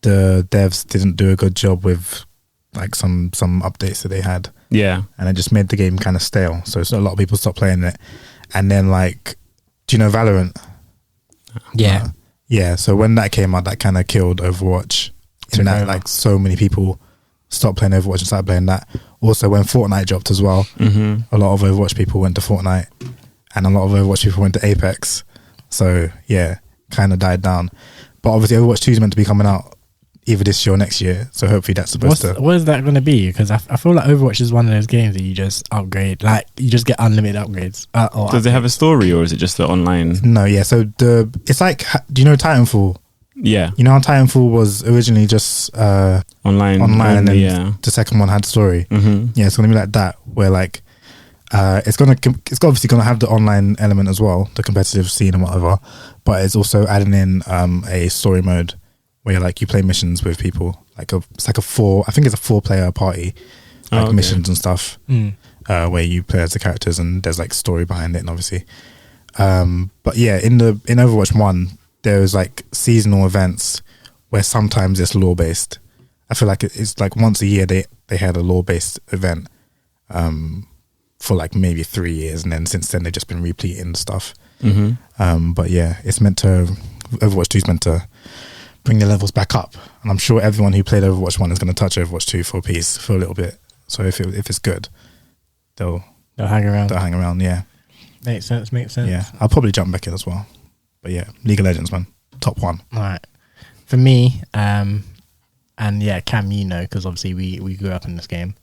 the devs didn't do a good job with like some updates that they had. Yeah. And it just made the game kind of stale. So a lot of people stopped playing it. And then like, do you know Valorant? Yeah. Yeah, so when that came out, that kind of killed Overwatch. In that, like, so many people stopped playing Overwatch and started playing that. Also, when Fortnite dropped as well, a lot of Overwatch people went to Fortnite, and a lot of Overwatch people went to Apex. So yeah, kind of died down. But obviously, Overwatch 2 is meant to be coming out either this year or next year. So hopefully, that's supposed to. What is that going to be? Because I feel like Overwatch is one of those games that you just upgrade, like you just get unlimited upgrades. Does it have a story or is it just the online? No, yeah. So it's like, do you know Titanfall? Yeah. You know how Titanfall was originally just online, and then yeah. the second one had story. Mm-hmm. Yeah, it's gonna be like that, where like it's obviously gonna have the online element as well, the competitive scene and whatever, but it's also adding in a story mode where like you play missions with people, like it's like a 4-player party, like missions and stuff, where you play as the characters and there's like story behind it, and obviously, but yeah, in Overwatch 1. There's like seasonal events where sometimes it's lore based. I feel like it's like once a year they had a lore based event for like maybe 3 years, and then since then they've just been repleting stuff. But yeah, Overwatch 2 is meant to bring the levels back up, and I'm sure everyone who played Overwatch 1 is going to touch Overwatch 2 for a little bit. So if it's good, they'll hang around. They'll hang around. Yeah, makes sense. Yeah, I'll probably jump back in as well. But yeah, League of Legends, man. Top one. All right. For me, and yeah, Cam, you know, because obviously we grew up in this game.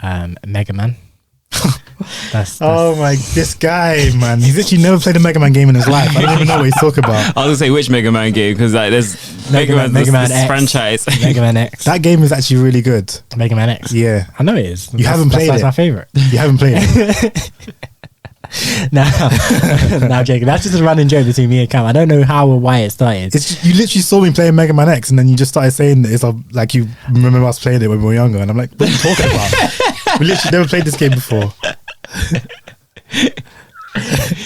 Mega Man. That's oh my, this guy, man. He's actually never played a Mega Man game in his life. I don't even know what he's talking about. I was going to say which Mega Man game, because like there's Mega Man X franchise. Mega Man X. That game is actually really good. Mega Man X. Yeah. I know it is. You haven't played it. That's my favorite. You haven't played it. Now, Jacob, that's just a running joke between me and Cam. I don't know how or why it started. It's just, you literally saw me playing Mega Man X, and then you just started saying that it's like you remember us playing it when we were younger, and I'm like, what are you talking about? We literally never played this game before.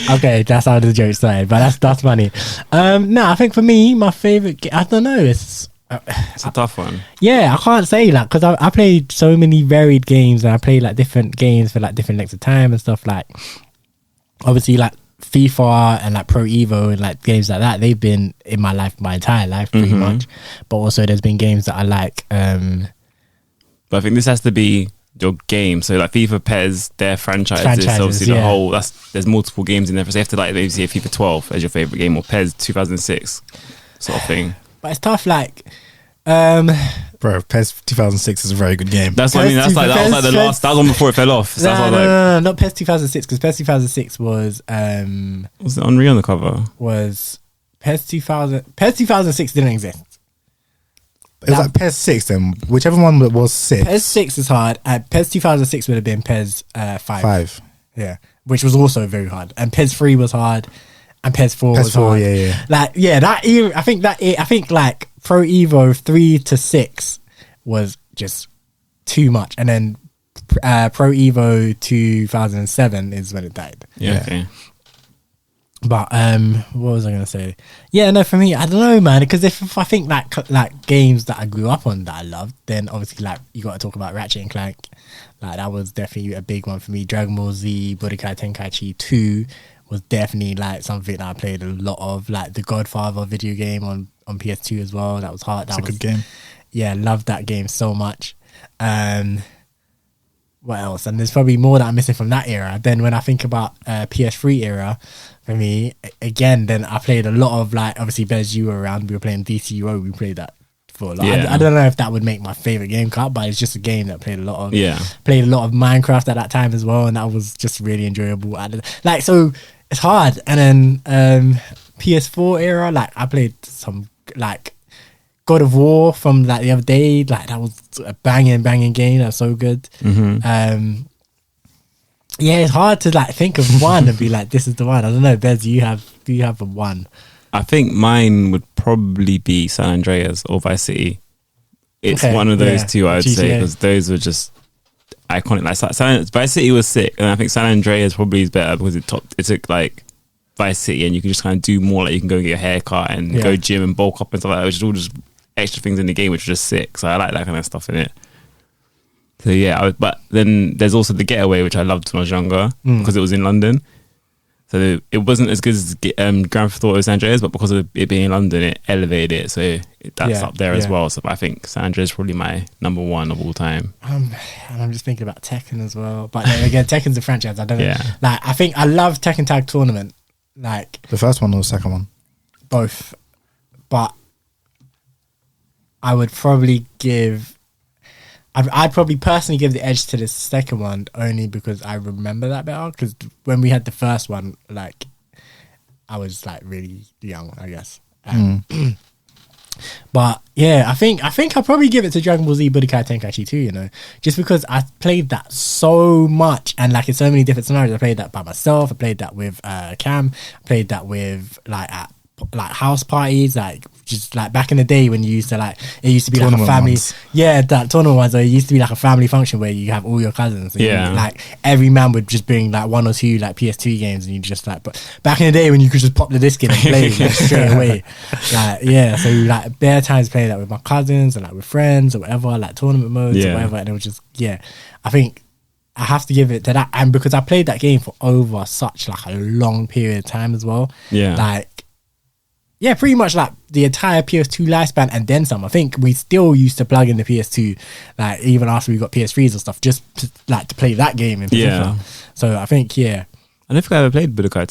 Okay, that's how the joke started, but that's funny. I think for me, my favorite, I don't know, it's a tough one. Yeah, I can't say that because I played so many varied games, and I played like different games for like different lengths of time and stuff. Like obviously like FIFA and like Pro Evo and like games like that, they've been in my life my entire life pretty much. But also there's been games that I like. But I think this has to be your game. So like FIFA, PES, their franchises obviously the whole. There's multiple games in there. So you have to like maybe say FIFA 12 as your favorite game, or PES 2006 sort of thing. But it's tough, like bro, PES 2006 is a very good game. That's what I mean. That was the last. That was one before it fell off. So no, not PES 2006, because PES 2006 was it Unreal on the cover? Was PES 2000? PES 2006 didn't exist. It was like PES 6 then, whichever one that was 6. PES 6 is hard. PES 2006 would have been PES 5. Yeah, which was also very hard. And PES 3 was hard. And PES 4 was hard. Yeah. Like, yeah, that era, I think like Pro Evo 3 to 6 was just too much. And then Pro Evo 2007 is when it died. Yeah. Okay. But what was I gonna say? Yeah, no, for me, I don't know, man. Because if I think like games that I grew up on that I loved, then obviously like you got to talk about Ratchet and Clank. Like that was definitely a big one for me. Dragon Ball Z, Budokai Tenkaichi 2 was definitely like something that I played a lot of. Like the Godfather video game on PS2 as well. That was hard. That was a good game. Yeah, loved that game so much. What else? And there's probably more that I'm missing from that era. Then when I think about PS3 era, for me, again, then I played a lot of like, obviously Bez, you were around, we were playing DCUO, we played that for a lot. Yeah. I don't know if that would make my favorite game cut, but it's just a game that I played a lot of. Yeah. Played a lot of Minecraft at that time as well, and that was just really enjoyable. Like, so it's hard. And then PS4 era, like I played some like God of War from like the other day, like that was a banging game. That's so good. Yeah, it's hard to like think of one and be like, this is the one. I don't know, Bez, do you have a one? I think mine would probably be San Andreas or Vice City. It's one of those two, I would say, because those were just iconic. Like Vice City was sick, and I think San Andreas probably is better because it took like Vice City, and you can just kind of do more. Like you can go get a haircut and go gym and bulk up and stuff like that, which is all just extra things in the game, which are just sick. So I like that kind of stuff in it. So yeah, but then there's also The Getaway, which I loved when I was younger because it was in London. So it wasn't as good as Grand Theft Auto San Andreas, but because of it being in London, it elevated it. So that's up there as well. So I think San Andreas is probably my number one of all time. And I'm just thinking about Tekken as well. But then again, Tekken's a franchise. I don't know. Like, I think I love Tekken Tag Tournament. Like the first one or the second one? Both. But I would probably I'd probably personally give the edge to the second one only because I remember that better. Because when we had the first one, like I was like really young, I guess. But yeah, I think I'll probably give it to Dragon Ball Z Budokai Tenkaichi 2, you know, just because I played that so much and like in so many different scenarios. I played that by myself. I played that with Cam. I played that with like at like house parties, like just like back in the day when you used to like, it used to be tournament like a family ones. That tournament ones, or it used to be like a family function where you have all your cousins and like every man would just bring like one or two like PS2 games, and you just like, but back in the day when you could just pop the disc in and play like, straight away, like so like bare times playing that with my cousins and like with friends or whatever, like tournament modes or whatever, and it was just I think I have to give it to that, and because I played that game for over such like a long period of time as well, pretty much like the entire PS2 lifespan and then some. I think we still used to plug in the PS2, like even after we got PS3s and stuff, just to play that game in particular. So I think I don't think I ever played Budokai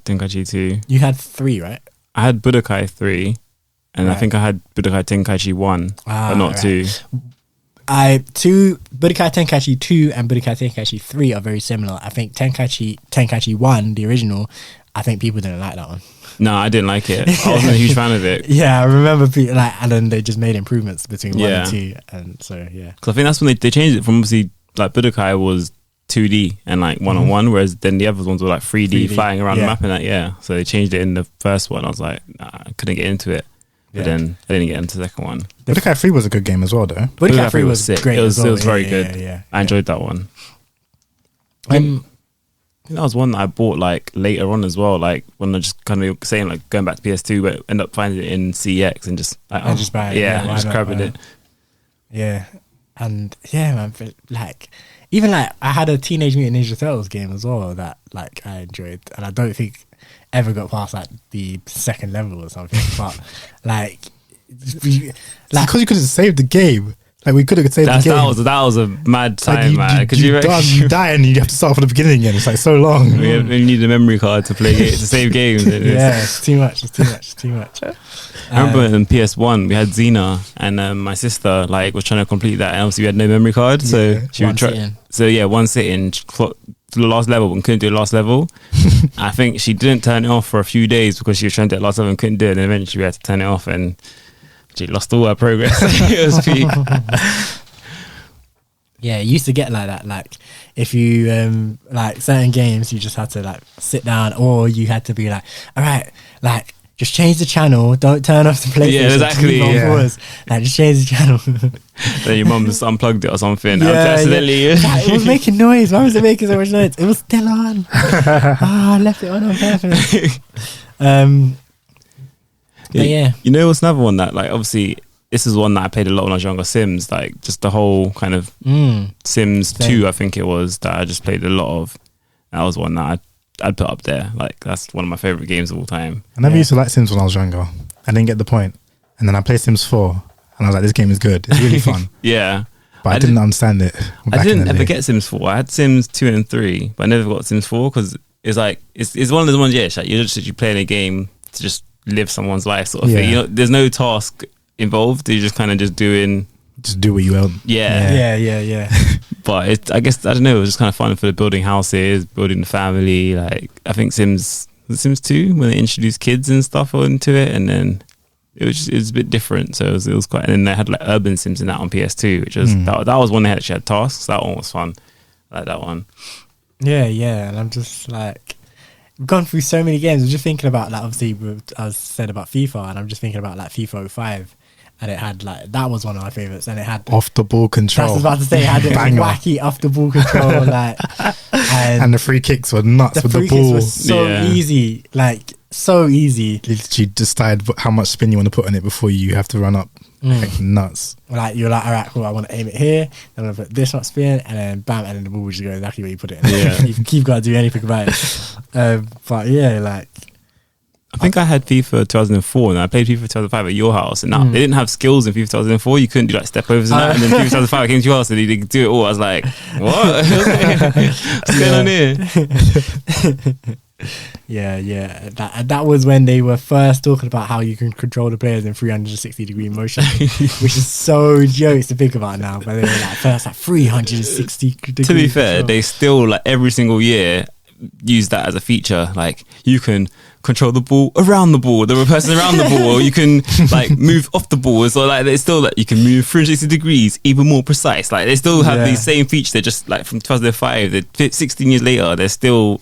Tenkaichi 2. You had 3, right? I had Budokai 3, and I think I had Budokai Tenkaichi 1, but not 2. Budokai Tenkaichi 2 and Budokai Tenkaichi 3 are very similar. I think Tenkaichi 1, the original, I think people didn't like that one. No, I didn't like it. I wasn't a huge fan of it. Yeah, I remember people like, and then they just made improvements between 1 and 2, and so because I think that's when they changed it from obviously like Budokai was 2D and like one-on-one, whereas then the other ones were like 3D flying around the map and that. Yeah, so they changed it in the first one. I was like, nah, I couldn't get into it. But then I didn't get into the second one. Budokai 3 was a good game as well, though. Budokai 3 was sick. great. It was very Yeah, good. yeah. I enjoyed that one. I think that was one that I bought like later on as well. Like when I just kind of saying like going back to PS2, but end up finding it in CX and just like, just buy it. Yeah, Yeah, just why not, grabbing why it. not? Yeah, and yeah, man. But like, even like I had a Teenage Mutant Ninja Turtles game as well that like I enjoyed, and I don't think ever got past like the second level or something. But like, Because you couldn't save the game. Like, we could have saved the game. That was a mad time, like man. Because you die and you have to start from the beginning again. It's like so long. you need a memory card to play to save games. Yeah, it's too much. It's too much. I remember in PS1 we had Xena and my sister like was trying to complete that, and obviously we had no memory card, so she would try. So yeah, one sitting to the last level and couldn't do the last level. I think she didn't turn it off for a few days because she was trying to do the last level and couldn't do it, and eventually we had to turn it off and she lost all her progress. It was peak. Yeah, it used to get like that. Like if you like certain games, you just had to like sit down, or you had to be like, all right, like just change the channel, don't turn off the PlayStation. Yeah, exactly. Like just change the channel. Then your mum just unplugged it or something. Yeah, accidentally. Like, it was making noise. Why was it making so much noise? It was still on. I left it on purpose. Yeah. You know what's another one that like obviously this is one that I played a lot when I was younger, Sims, like just the whole kind of Sims 2 I think it was that I just played a lot of. That was one that I'd put up there. Like that's one of my favourite games of all time. I never used to like Sims when I was younger. I didn't get the point. And then I played Sims 4 and I was like, this game is good. It's really fun. Yeah. But I didn't understand it. I didn't ever get Sims 4. I had Sims 2 and 3, but I never got Sims 4 because it's like it's one of those ones, yeah, like you're playing a game to just live someone's life sort of thing. You know, there's no task involved. You're just kind of just do what you want. Yeah. But I guess I don't know. It was just kind of fun for the building houses, building the family. Like I think Sims 2 when they introduced kids and stuff into it, and then it was a bit different. So it was quite. And then they had like Urban Sims in that on PS2, which was that was one they actually had tasks. That one was fun. I like that one. Yeah, and I'm just like, we've gone through so many games. I'm just thinking about like obviously I was said about FIFA, and I'm just thinking about like FIFA 05. And it had like, that was one of my favourites, and it had off the ball control. That's what I was about to say. It had wacky off the ball control, like, and the free kicks were nuts with the ball. The free kicks were so easy, like so easy. You decide how much spin you want to put on it before you have to run up. Like nuts. Like you're like, all right, cool. I want to aim it here. Then I'm gonna put this much spin, and then bam, and then the ball will just go exactly where you put it. And you've got to do anything about it. But yeah, like. I think I had FIFA 2004 and I played FIFA 2005 at your house, and they didn't have skills in FIFA 2004. You couldn't do like step overs and that. And then FIFA 2005 I came to your house and you could do it all. I was like, what? What's going on here? Yeah. That was when they were first talking about how you can control the players in 360-degree motion, which is so jokes to think about now. But they were like first like 360 degrees. To be fair, they still like every single year use that as a feature. Like you can control the ball around the ball, the person around the ball, or you can like move off the ball. So like it's still like you can move 360 degrees, even more precise. Like they still have these same features. They're just like from 2005. They're 16 years later. They're still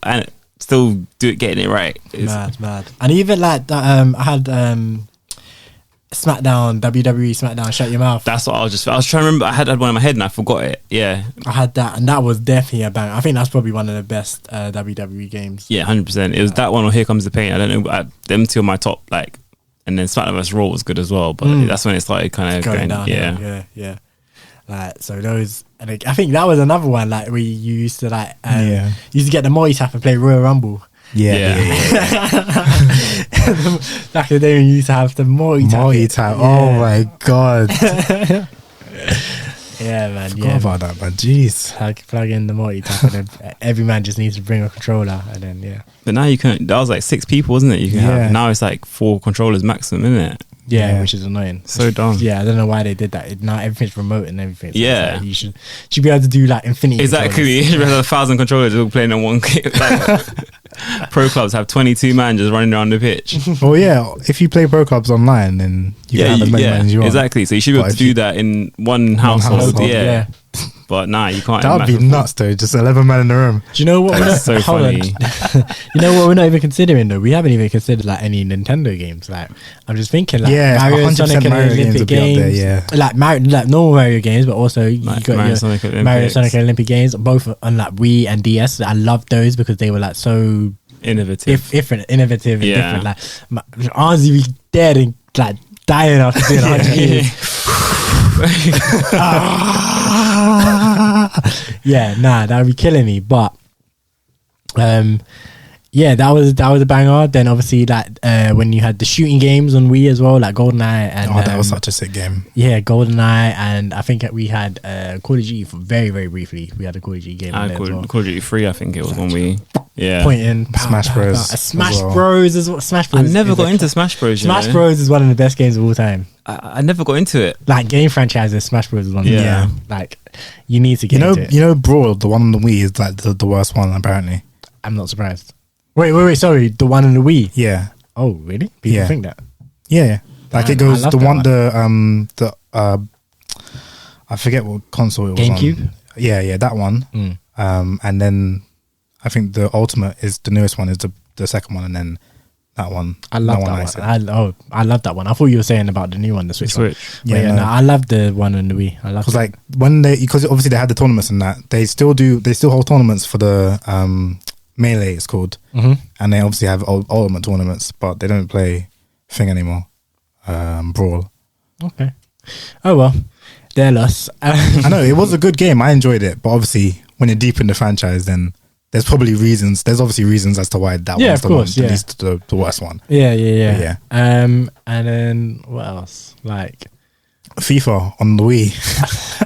getting it right. It's mad. And even like that, I had SmackDown, WWE SmackDown, Shut Your Mouth. That's what I was trying to remember. I had one in my head and I forgot it. Yeah, I had that, and that was definitely a bang. I think that's probably one of the best WWE games. Yeah, 100%. It was that one or Here Comes the Pain. I don't know. Them two are my top. Like, and then SmackDown vs Raw was good as well. But that's when it started kind of going down. Yeah. Like so, those. And I think that was another one. Like we used to like used to get the multi tap and play Royal Rumble. Yeah. Back in the day when you used to have the multi-tap. Oh my god. Yeah, man. Forgot about that, man. Jeez. Plug in the multi-tap, and then every man just needs to bring a controller, and then But now you can. That was like 6 people, wasn't it? You can have. Now it's like 4 controllers maximum, isn't it? Yeah, which is annoying. So dumb. Yeah, I don't know why they did that. Now everything's remote and everything. So like, you should be able to do like infinity. Exactly. You should have 1,000 controllers all playing on one kit. Like, pro clubs have 22 man just running around the pitch. Well, yeah. If you play pro clubs online, then you can have as many men as you want. Exactly. So you should be able to do that in one household. Yeah. But nah, you can't. That would be nuts though. Just 11 men in the room. Do you know what? That's so funny. You know what we're not even considering though? We haven't even considered like any Nintendo games. Like I'm just thinking like Mario, 100% Sonic, and Mario Olympic games would be up there, yeah. Like Mario, like normal Mario games, but also you Like got Mario, your Sonic, Olympics. Mario, Sonic, and Olympic games, both on like Wii and DS. I loved those because they were like so Innovative. innovative and Yeah. different. Like honestly, we dead and like dying after doing 100 years. Yeah, nah, that would be killing me. But yeah, that was a banger. Then obviously like when you had the shooting games on Wii as well, like GoldenEye and That was such a sick game. yeah, GoldenEye, and I think we had Call of Duty for very, very briefly. We had a Call of Duty game on there as well. Call of Duty 3, I think it was when we. Yeah. Pointing, Smash Bros. Smash as well. Bros is what Smash I Bros. never is got a- into Smash Bros. You Smash know? Bros is one of the best games of all time. I never got into it. Like game franchises, Smash Bros is one. Of them. Yeah. Like you need to get into it. You know, Brawl, the one on the Wii is like the worst one apparently. I'm not surprised. Wait, sorry, the one on the Wii. Yeah, Oh, really? People Yeah. think that. yeah. Like Man, it goes I love the that one I forget what console it was GameCube? on. Yeah, that one. Mm. And then I think the Ultimate is the newest one, is the second one, and then that one. I love that likes one. it. I love that one. I thought you were saying about the new one, the Switch. One. Switch. But Yeah, no. I love the one on the Wii. I love Because it. like because obviously they had the tournaments and that, they still hold tournaments for the Melee, it's called, and they obviously have ultimate tournaments, but they don't play thing anymore. Brawl. Okay. Oh well, they're lost. I know it was a good game. I enjoyed it, but obviously when you're deep in the franchise, then there's obviously reasons as to why that Yeah, one's of the course, one, yeah. at least the worst one. Yeah. And then what else? Like FIFA on the Wii.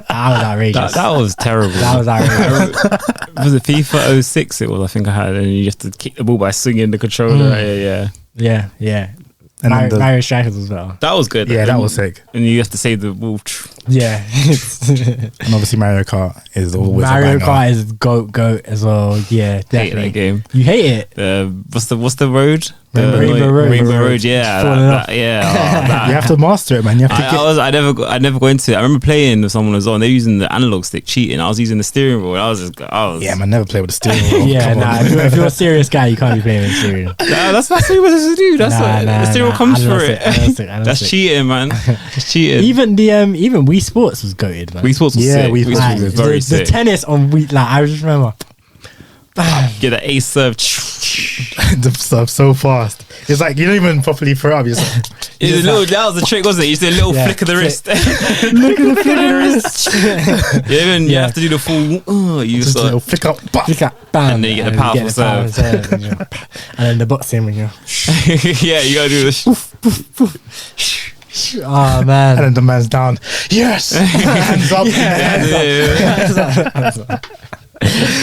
that was outrageous. That was terrible. That was outrageous. Was it FIFA 06 it was, I think I had, and you have to kick the ball by swinging the controller. Yeah. And then Mario Strikers as well. That was good. that was sick. And you have to save the ball. Yeah. And obviously Mario Kart is always Mario a banger. Kart is goat as well. Yeah, Hate definitely. that game. You hate it. What's the road? Rainbow Road. Rainbow Road. Yeah, Falling off. that. You have to master it, man. You have to I never got into it. I remember playing with someone as well, and they were using the analog stick cheating. I was using the steering wheel. yeah, man. Never play with the steering wheel. Yeah, Come on. nah. If you're a serious guy, you can't be playing with steering. Nah, that's what you're supposed to do. That's what the steering wheel comes for it. That's cheating, man. That's cheating. Even even Wii Sports was goated, man. Wii Sports was Yeah, sick. Wii Wii Sports Sports was was very the sick. tennis on Wii, like I just remember. Get the ace serve. The stuff so fast. It's like you don't even properly throw up. You're just like, That was the trick, wasn't it? You just did a little Yeah. flick of the wrist. Look at the flick of the wrist. You Yeah. have to do the full. You just a little flick up. Bah. Look at bam, And then you get the powerful power serve, and then the boxing when you're. Yeah, you gotta do this. Oh man. And then the man's down. Yes. Hands up.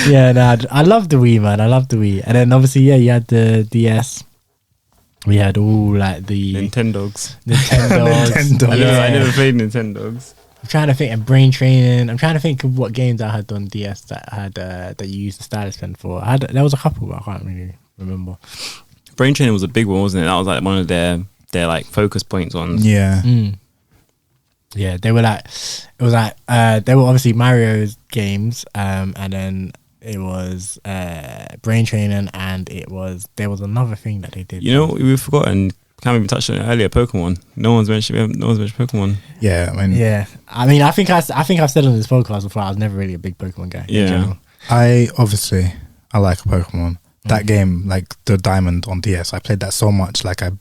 Yeah, nah, I love the Wii, man. I love the Wii. And then obviously, yeah, you had the DS. We had all like the Nintendogs. Nintendo. I never played Nintendogs. I'm trying to think of brain training. I'm trying to think of what games I had on DS that had that you used the stylus pen for. There was a couple, but I can't really remember. Brain training was a big one, wasn't it? That was like one of their like focus points ones. Yeah. Yeah, they were like, it was like, they were obviously Mario's games, and then it was brain training, and there was another thing that they did. You know, we've forgotten. Can't even touch on it earlier. Pokemon. No one's mentioned Pokemon. Yeah. I mean, Yeah, I mean, I think I've said on this podcast before, I was never really a big Pokemon guy. Yeah. In general. I like Pokemon. That game, like the Diamond on DS, I played that so much. Like I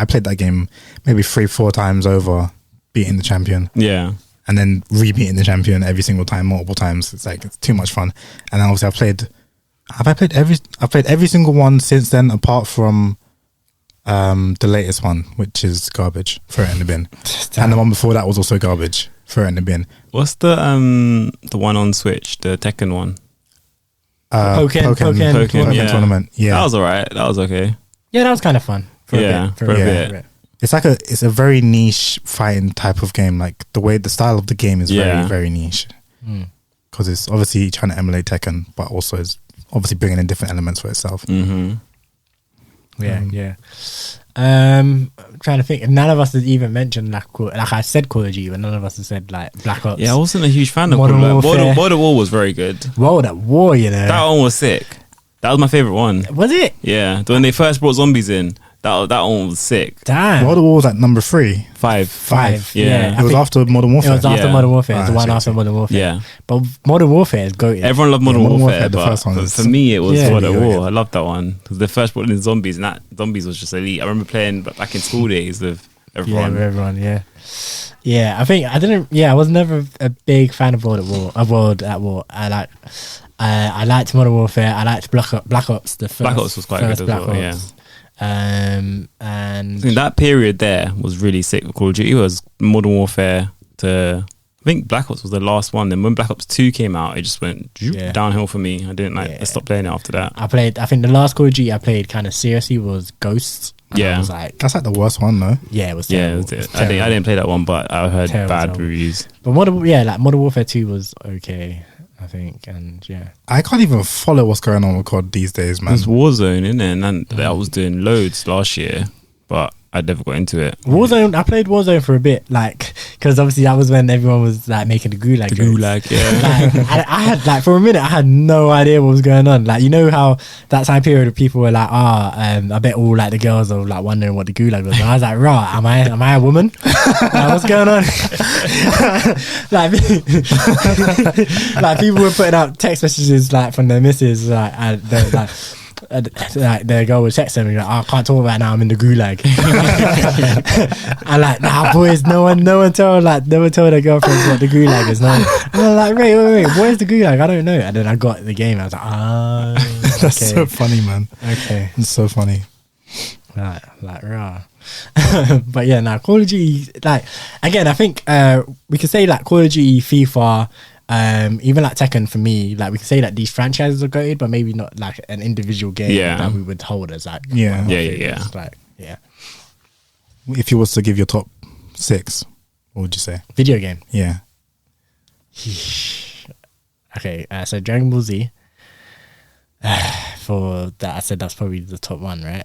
played that game maybe 3-4 times over, beating the champion. Yeah. And then re-beating the champion every single time, multiple times. It's too much fun. And then obviously I've played every single one since then, apart from the latest one, which is garbage. Throw it in the bin. And the one before that was also garbage. Throw it in the bin. What's the one on Switch? The Tekken one. Pokken, yeah. Tournament. Yeah, That was alright. That was okay. Yeah, that was kind of fun. For Yeah, a bit. for a bit. it's a very niche fighting type of game. Like the style of the game is very, Yeah. very niche. Because it's obviously trying to emulate Tekken, but also is obviously bringing in different elements for itself. Mm-hmm. Yeah. I'm trying to think. None of us has even mentioned like I said Call of Duty, but none of us has said like Black Ops. Yeah, I wasn't a huge fan of Modern World Warfare. War War was very good. World at War, you know. That one was sick. That was my favorite one. Was it? Yeah, when they first brought zombies in, that one was sick. Damn. World of War was at number 3. Five. Yeah. Yeah. It was after Modern It Warfare. was after Yeah. Modern Warfare. It was the Ah, one shit, after shit. Modern Warfare. Yeah. But Modern Warfare is goated. Everyone loved Modern Modern Warfare, Warfare, the but first one was- for me it was Yeah. World at Yeah. War. I loved that one because they first brought in zombies, and that zombies was just elite. I remember playing back in school days with Yeah, everyone. with everyone. Yeah. Yeah, I think I didn't. Yeah, I was never a big fan of World at War. Of World at War. I liked Modern Warfare. I liked Black Ops. The first Black Ops was quite good first as Black well, yeah. Ops. And I think that period there was really sick with Call of Duty. It was Modern Warfare to, I think Black Ops was the last one. Then when Black Ops 2 came out, it just went Yeah. downhill for me. I didn't I stopped playing it after that. I think the last Call of Duty I played kind of seriously was Ghosts. And Yeah. I was like, That's like the worst one though. yeah, it was Yeah, terrible. it was it. I didn't play that one, but I heard Terrible, bad terrible. reviews. But Modern Warfare 2 was okay, I think, and yeah. I can't even follow what's going on with COD these days, man. There's Warzone in there, and I was doing loads last year, but I never got into it. Warzone, I played Warzone for a bit, like, because obviously that was when everyone was like making the gulag. The jokes. gulag, yeah. Like, I had like for a minute I had no idea what was going on. Like, you know how that time period of people were like, I bet all like the girls are like wondering what the gulag was. And I was like, rah, am I a woman? Like, what's going on? like people were putting out text messages like from their missus, like, and they're like their girl would text them and be like, I can't talk about it now, I'm in the gulag. And like, nah, boys, no one told their girlfriends what the gulag is. No. And they're like, wait, what is the gulag? I don't know. And then I got the game. I was like, That's okay. so funny, man. Okay. It's so funny. Like rah. But yeah, now Call of Duty, like, again, I think we could say like Call of Duty, FIFA, even like Tekken, for me, like we could say that these franchises are goated, but maybe not like an individual game Yeah. that we would hold as like Yeah. one of our Yeah. favorites. Like, yeah, If you was to give your top 6, what would you say? video game. Yeah. Okay, so Dragon Ball Z. For that, I said that's probably the top one, right?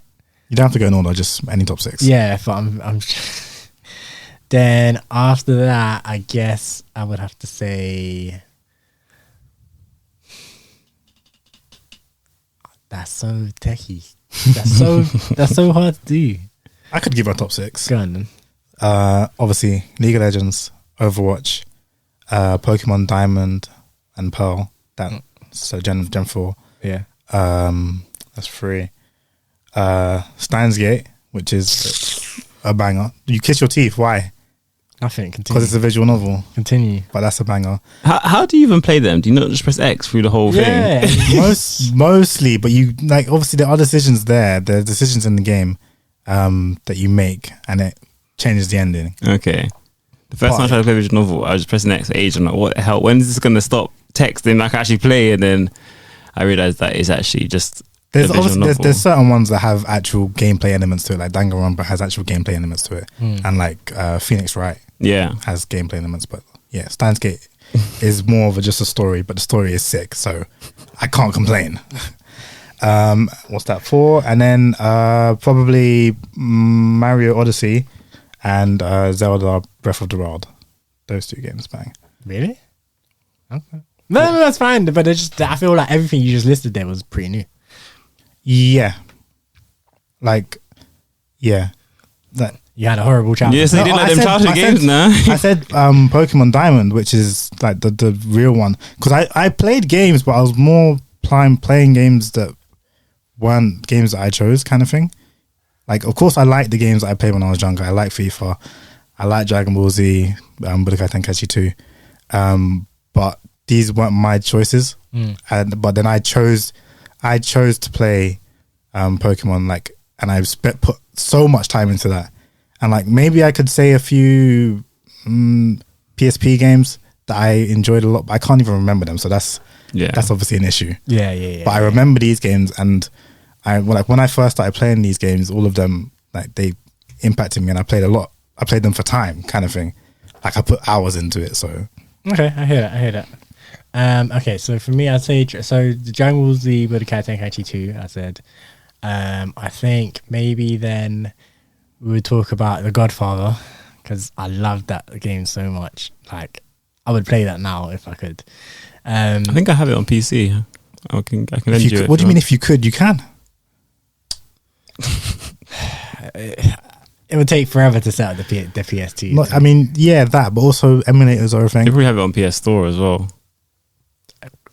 You don't have to go in order, just any top 6. Yeah, but I'm then after that, I guess I would have to say that's so techie. That's so hard to do. I could give my top 6. Go on then. Obviously, League of Legends, Overwatch, Pokemon Diamond and Pearl. So Gen 4. Yeah. That's 3. Steins Gate, which is a banger. You kiss your teeth. Why? Nothing. Because Continue. it's a visual novel. Continue. But that's a banger. How do you even play them? Do you not just press X through the whole Yeah. Most mostly, but you like obviously there are decisions there. There are decisions in the game that you make, and it changes the ending. thing? Okay. The first time I tried to play visual novel, I was just pressing X for age. I'm like, what the hell? When is this going to stop texting? I can actually play, and then I realized that it's actually just There's a visual obviously novel. there's certain ones that have actual gameplay elements to it. Like Danganronpa has actual gameplay elements to it, and like Phoenix Wright Yeah. has gameplay elements. But yeah, Steins Gate is more of just a story, but the story is sick, so I can't complain. What's that for? And then probably Mario Odyssey and Zelda Breath of the Wild. Those 2 games, bang. Really? Okay. No, that's fine. But it's just I feel like everything you just listed there was pretty new. Yeah, like yeah. That You had a horrible childhood. Yeah, so you didn't like them childhood games, nah? I said Pokemon Diamond, which is like the real one, because I played games, but I was more playing games that weren't games that I chose, kind of thing. Like, of course, I liked the games that I played when I was younger. I like FIFA, I like Dragon Ball Z, Budokai Tenkaichi 2, but these weren't my choices. But then I chose to play Pokemon, like, and I put so much time into that. And like maybe I could say a few PSP games that I enjoyed a lot, but I can't even remember them. So that's obviously an issue. Yeah. But I remember these games, and when I first started playing these games, all of them, like, they impacted me, and I played a lot. I played them for time, kind of thing. Like, I put hours into it. So Okay, I hear that. Okay, so for me, I'd say so. The Dragon Ball Z Budokai Tenkaichi 2. I said. I think maybe then we would talk about The Godfather, because I love that game so much. Like, I would play that now if I could. I think I have it on PC. I can lend you it. What do you mean if you could? You can. It would take forever to set up the PS2. Not, I mean, yeah, that, but also emulators are a thing. They probably have it on PS Store as well.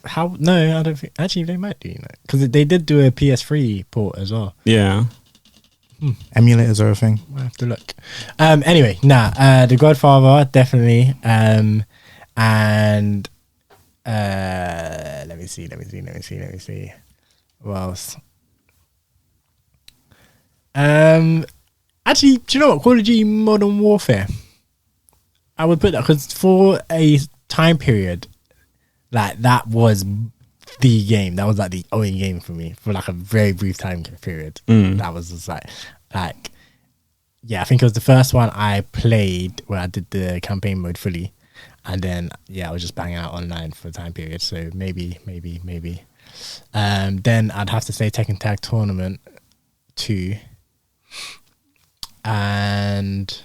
How? No, I don't think. Actually, they might do, because they did do a PS3 port as well. Yeah. Emulators are a thing. I have to look. Anyway, The Godfather, definitely. And let me see. What else? Actually, do you know what? Call of Duty Modern Warfare. I would put that, because for a time period, like, that was the game. That was like the only game for me for like a very brief time period. That was just like, yeah, I think it was the first one I played where I did the campaign mode fully, and then I was just banging out online for a time period. So maybe. Then I'd have to say Tekken Tag Tournament 2. And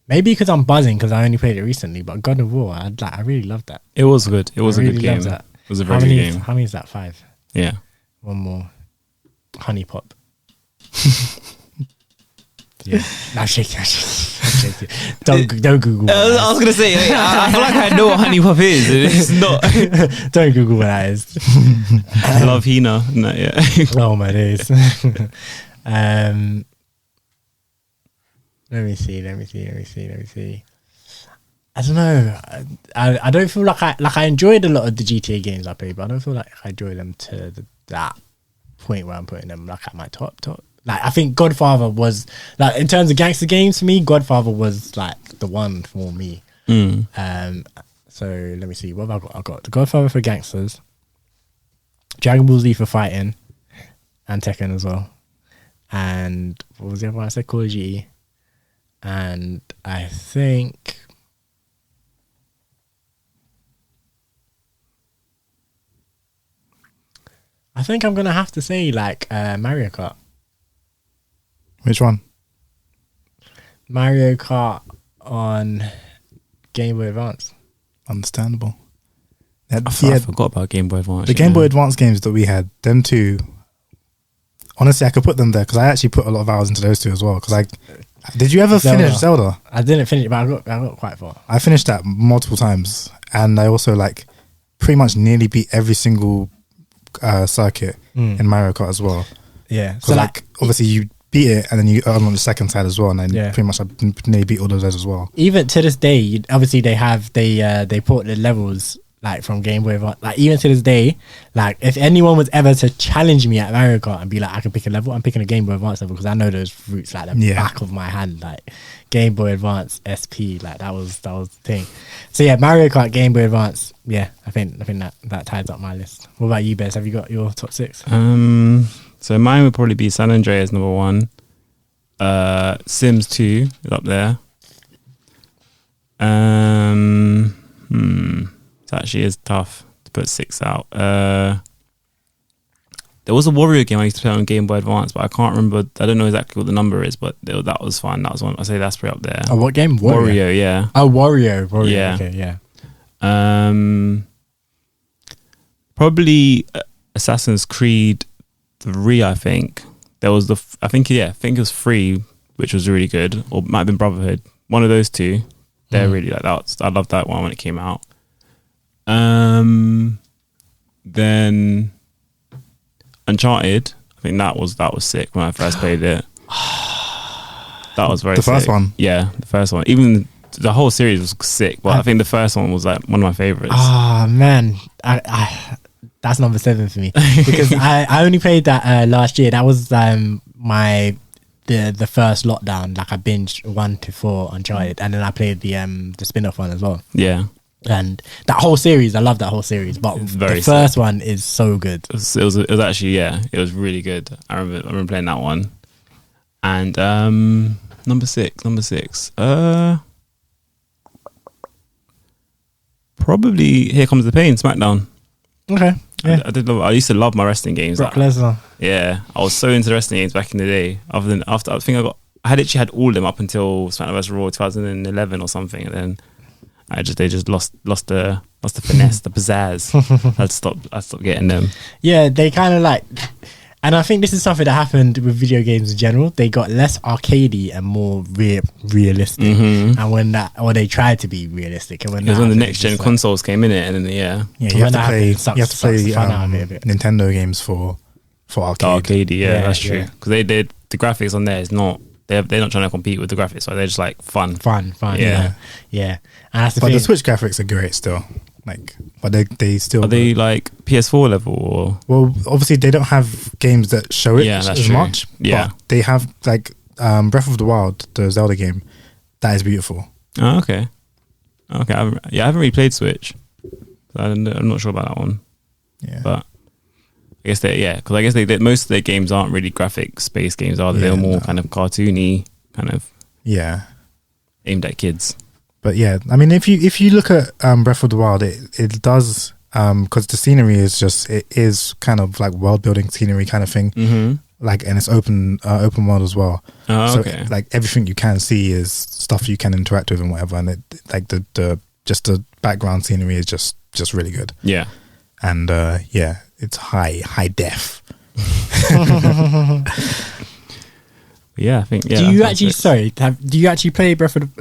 maybe because I'm buzzing because I only played it recently, but God of War, I really loved that. It was good. It was a good game. It was a very good game. How many is that? 5? Yeah. One more. Honey Pop. Yeah. No, I'm shaking. Don't Google what that I was gonna say, I feel like I know what Honey Pop is. It's not. Don't Google what that is. Love Hina. No, yeah. Oh my days. Let me see. I don't know. I don't feel like I enjoyed a lot of the GTA games I played, but I don't feel like I enjoy them to that point where I'm putting them like at my top. Like, I think Godfather was, like, in terms of gangster games for me, Godfather was like the one for me. So let me see. What have I got? I've got the Godfather for gangsters, Dragon Ball Z for fighting, and Tekken as well. And what was the other one I said? Call of Duty. And I think I'm gonna have to say like Mario Kart. Which one? Mario Kart on Game Boy Advance. Understandable. I forgot about Game Boy Advance. The Game Boy Advance games that we had, them two. Honestly, I could put them there because I actually put a lot of hours into those two as well. Because did you ever finish Zelda? I didn't finish it, but I got quite far. I finished that multiple times, and I also like pretty much nearly beat every single circuit in Mario Kart as well. Yeah, so like obviously you beat it, and then you earn on the second side as well, and then pretty much I nearly beat all of those as well. Even to this day, obviously they put the levels like from Game Boy Advance. Like, even to this day, like, if anyone was ever to challenge me at Mario Kart and be like, I can pick a level, I'm picking a Game Boy Advance level because I know those routes like the back of my hand. Like, Game Boy Advance SP, like, that was the thing. So yeah, Mario Kart, Game Boy Advance. Yeah, I think that ties up my list. What about you, Bez? Have you got your top 6? So mine would probably be San Andreas number 1. Sims 2 is up there. It actually is tough to put 6 out. There was a Warrior game I used to play on Game Boy Advance, but I can't remember. I don't know exactly what the number is, but that was fun. That was one. I say that's pretty up there. Oh, what game? Warrior, yeah. Oh, Warrior. Yeah. Okay, yeah. Probably Assassin's Creed 3. I think there was I think it was 3, which was really good, or it might have been Brotherhood. One of those two. They're really like that. I loved that one when it came out. Then Uncharted, I think that was sick when I first played it. That was very sick. The first one? Yeah, the first one. Even the whole series was sick, but I think the first one was like one of my favorites. Oh man, I that's number 7 for me because I only played that last year. That was the first lockdown. Like, I binged 1 to 4 Uncharted, and then I played the spin-off one as well. Yeah. And that whole series, I love that whole series. But the first one is so good. It was actually, it was really good. I remember playing that one. And number six. Probably Here Comes the Pain, SmackDown. Okay. Yeah. I used to love my wrestling games. Brock like, Lesnar. yeah, I was so into wrestling games back in the day. After I think I had actually had all of them up until SmackDown vs Raw 2011 or something, and then they just lost the finesse, the pizzazz. I stopped getting them. Yeah, they kind of like, and I think this is something that happened with video games in general. They got less arcadey and more realistic, and or they tried to be realistic. And when the next gen consoles came in it, and then you have to play Nintendo games for arcade. Yeah, that's true. Because they did the graphics on there is not. They're not trying to compete with the graphics, so they're just like fun. Yeah. And that's the but thing. the Switch graphics are great still. Like, but they still are they like PS4 level or? Well, obviously they don't have games that show it as true. much. Yeah, but they have like Breath of the Wild, the Zelda game, that is beautiful. Oh, okay. I haven't really played Switch. I'm not sure about that one. Yeah, but I guess because I guess most of their games aren't really graphics based games, are they? They're more kind of cartoony, kind of aimed at kids. But yeah, I mean, if you look at Breath of the Wild, it does because the scenery is kind of like world building scenery kind of thing, like, and it's open world as well. Oh, so okay. like everything you can see is stuff you can interact with and whatever, and it like the background scenery is just really good. Yeah, and it's high def. Yeah, I think. Yeah, do you actually play Breath of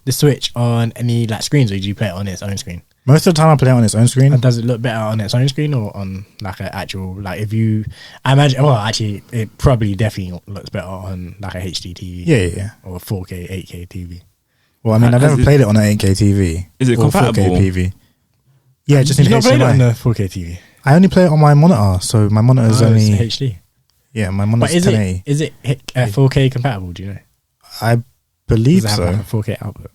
the Switch on any like screens, or do you play it on its own screen? Most of the time, I play it on its own screen. And does it look better on its own screen or on like an actual like I imagine? Well, actually, it probably definitely looks better on like a HD TV. Yeah. Or 4K, 8K TV. Well, I mean, I've never played it on an 8K TV. Is it or compatible? 4K TV. Yeah, just in You've not HDMI. played it on the 4K TV. I only play it on my monitor, so my monitor is only it's HD. Yeah, my monitor's 1080. Is it 4K compatible? Do you know? I believe Does it so. have like a 4K output?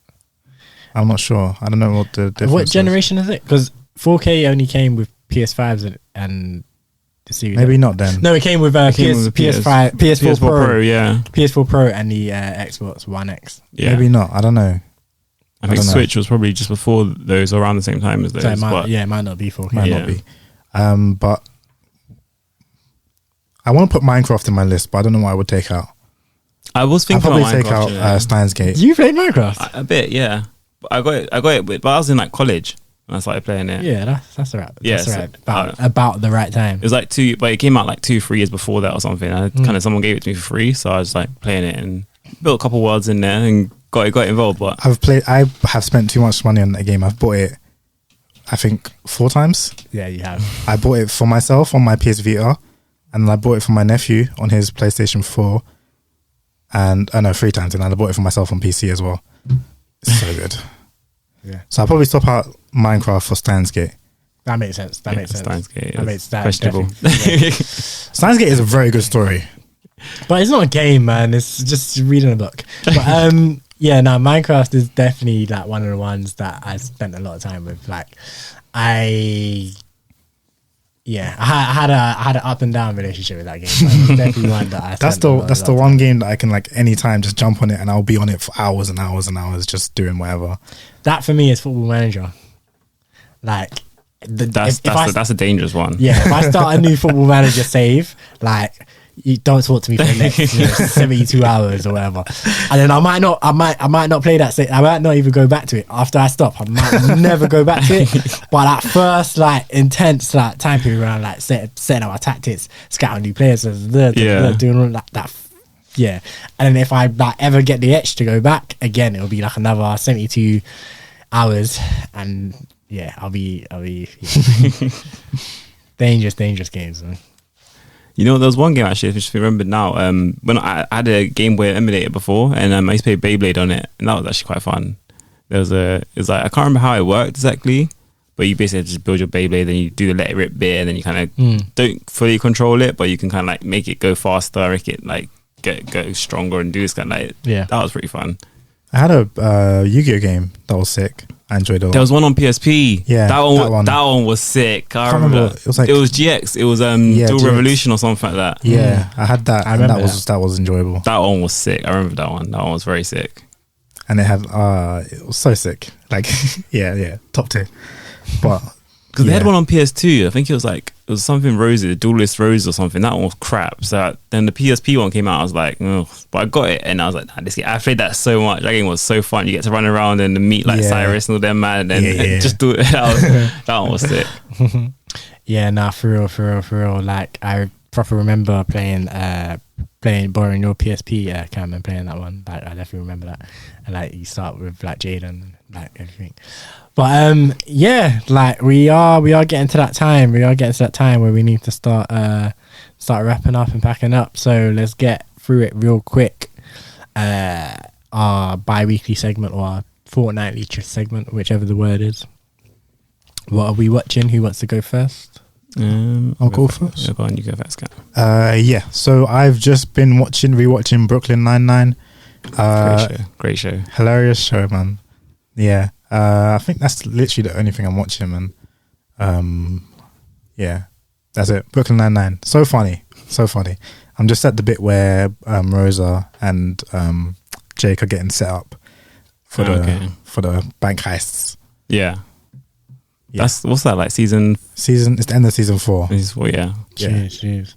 I'm not sure. I don't know what the difference What generation is it? Because 4K only came with PS5s and the series. Maybe not then. No, it came with PS4 Pro. Yeah, PS4 Pro and the Xbox One X. Yeah. Maybe not. I don't know. I think Switch was probably just before those, or around the same time as those. So it might not be 4K. Might not be. But I want to put Minecraft in my list, but I don't know what I would take out. I was thinking I'll probably about take out Minecraft, Steins Gate. You played Minecraft? a bit, yeah. I got it, but I was in like college when I started playing it. Yeah, that's alright. Yeah, that's alright. About the right time. It was like it came out like 2-3 years before that or something. Kind of someone gave it to me for free, so I was like playing it and built a couple worlds in there and got involved. But I have spent too much money on that game. I've bought it, I think, 4 times. Yeah, you have. I bought it for myself on my PS Vita, and I bought it for my nephew on his PlayStation 4, and 3 times, and I bought it for myself on PC as well. It's so good. Yeah. So I'll probably swap out Minecraft for Steins Gate. That makes sense. Steins Gate. That makes that questionable. Steins Gate is a very good story. But it's not a game, man. It's just reading a book. But Minecraft is definitely like one of the ones that I spent a lot of time with. Like, I had an up and down relationship with that game. Like, it's definitely one that I. That's the one game that I can like anytime just jump on it and I'll be on it for hours and hours and hours just doing whatever. That for me is Football Manager. Like that's a dangerous one. Yeah, if I start a new Football Manager save, like, you don't talk to me for the next 72 hours or whatever, and then I might not play that. I might not even go back to it after I stop. I might never go back to it. But that first like intense like time period around like setting up our tactics, scouting new players, doing all that. Yeah, and then if I like ever get the itch to go back again, it'll be like another 72 hours, and yeah, I'll be dangerous games, man. You know, there was one game actually, I just remembered now. When I had a Game Boy emulator before, and I used to play Beyblade on it, and that was actually quite fun. It was like, I can't remember how it worked exactly, but you basically just build your Beyblade, then you do the let it rip bit, and then you kind of don't fully control it, but you can kind of like make it go faster, make it like go stronger, and do this kind of like, that was pretty fun. I had a Yu-Gi-Oh game that was sick. I enjoyed it a lot. There was one on PSP. Yeah, that one was sick. I remember. It was GX. It was Dual GX. Revolution or something like that. Yeah, I had that. I remember that was enjoyable. That one was sick. I remember that one. That one was very sick. And it had it was so sick. Like yeah, top tier. But Because they had one on PS2. I think it was something Roses, Duelist Rose or something. That one was crap. So then the PSP one came out. I was like, ugh. But I got it and I was like, nah, this game, I played that so much. That game was so fun. You get to run around and meet like Cyrus and all them, man, and just do it. That one was sick. Yeah, nah, for real. Like I proper remember playing, borrowing your PSP, Cam, and playing that one. Like I definitely remember that. And like you start with like Jaden and like everything. But yeah, like we are getting to that time. We are getting to that time where we need to start wrapping up and packing up. So let's get through it real quick. Our bi-weekly segment or our fortnightly segment, whichever the word is. What are we watching? Who wants to go first? I'll go first. Yeah, go on, you go first, Kat. Yeah. So I've just been rewatching Brooklyn Nine-Nine. Great show. Hilarious show, man. Yeah. I think that's literally the only thing I'm watching, man. Yeah, that's it. Brooklyn Nine-Nine. So funny. I'm just at the bit where Rosa and Jake are getting set up for the bank heists. Yeah. That's what's that like? Season. It's the end of season 4. Season 4, yeah. Jeez.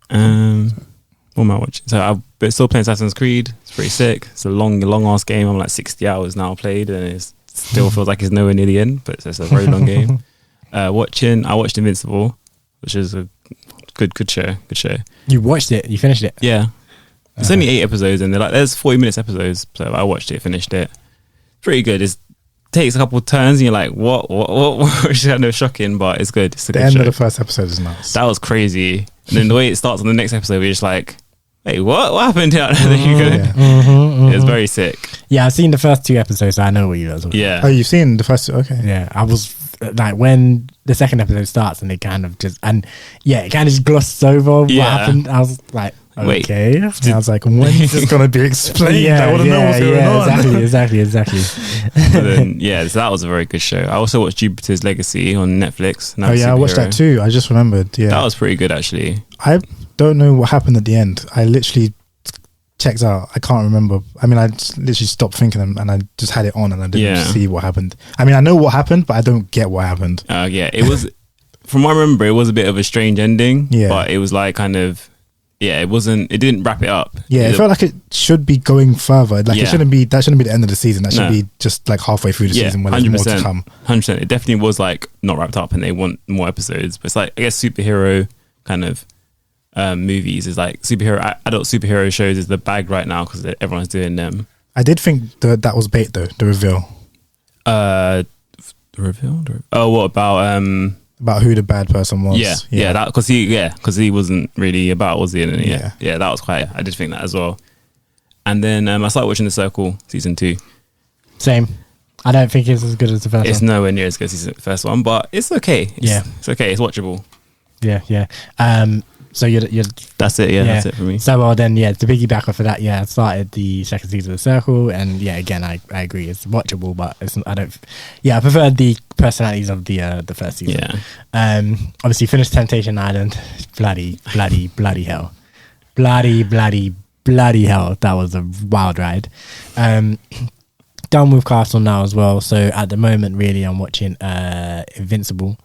What am I watching? So I'm still playing Assassin's Creed. It's pretty sick. It's a long ass game. I'm like 60 hours now played, and it still feels like it's nowhere near the end. But it's a very long game. I watched Invincible, which is a good show. Good show. You watched it? You finished it? Yeah. It's only 8 episodes, and there's 40 minutes episodes. So I watched it, finished it. Pretty good. It takes a couple of turns, and you're like, what? Which is kind of shocking, but it's good. It's a good end show. of the first episode is nuts. That was crazy. And then the way it starts on the next episode, we're just like, wait, what happened here? It's very sick. Yeah, I've seen the first 2 episodes, so I know what you guys are. Yeah. Oh, you've seen the first 2? Okay. Yeah, I was like, when the second episode starts and it kind of just glosses over what happened. I was like, okay. Wait. And I was like, when is this going to be explained? I want to know what's going on. Exactly. But then, so that was a very good show. I also watched Jupiter's Legacy on Netflix. Oh yeah, I watched that too. I just remembered. Yeah, that was pretty good actually. I don't know what happened at the end. I literally checked out. I can't remember. I mean, I just literally stopped thinking and I just had it on and I didn't see what happened. I mean, I know what happened, but I don't get what happened. It was, from what I remember, it was a bit of a strange ending. Yeah, but it was like kind of. Yeah, it didn't wrap it up. Yeah, it felt like it should be going further. Like that shouldn't be the end of the season. That should be just like halfway through the season when there's more to come. 100%. It definitely was like not wrapped up and they want more episodes. But it's like, I guess superhero kind of movies is like adult superhero shows is the bag right now because everyone's doing them. I did think that was bait though, the reveal. The reveal? Oh, what about who the bad person was? Yeah, that because he wasn't really about, was he? Yeah, that was quite. I did think that as well. And then I started watching The Circle season 2. Same. I don't think it's as good as the first one. It's nowhere near as good as the first one, but it's okay. It's okay. It's watchable. Yeah. So you're that's it. Yeah, that's it for me. So well then, to piggyback off of that, I started the second season of The Circle, and again, I agree, it's watchable, but I preferred the personalities of the first season. Yeah. Obviously finished Temptation Island. Bloody hell. Bloody hell. That was a wild ride. Done with Castle now as well. So at the moment, really, I'm watching Invincible.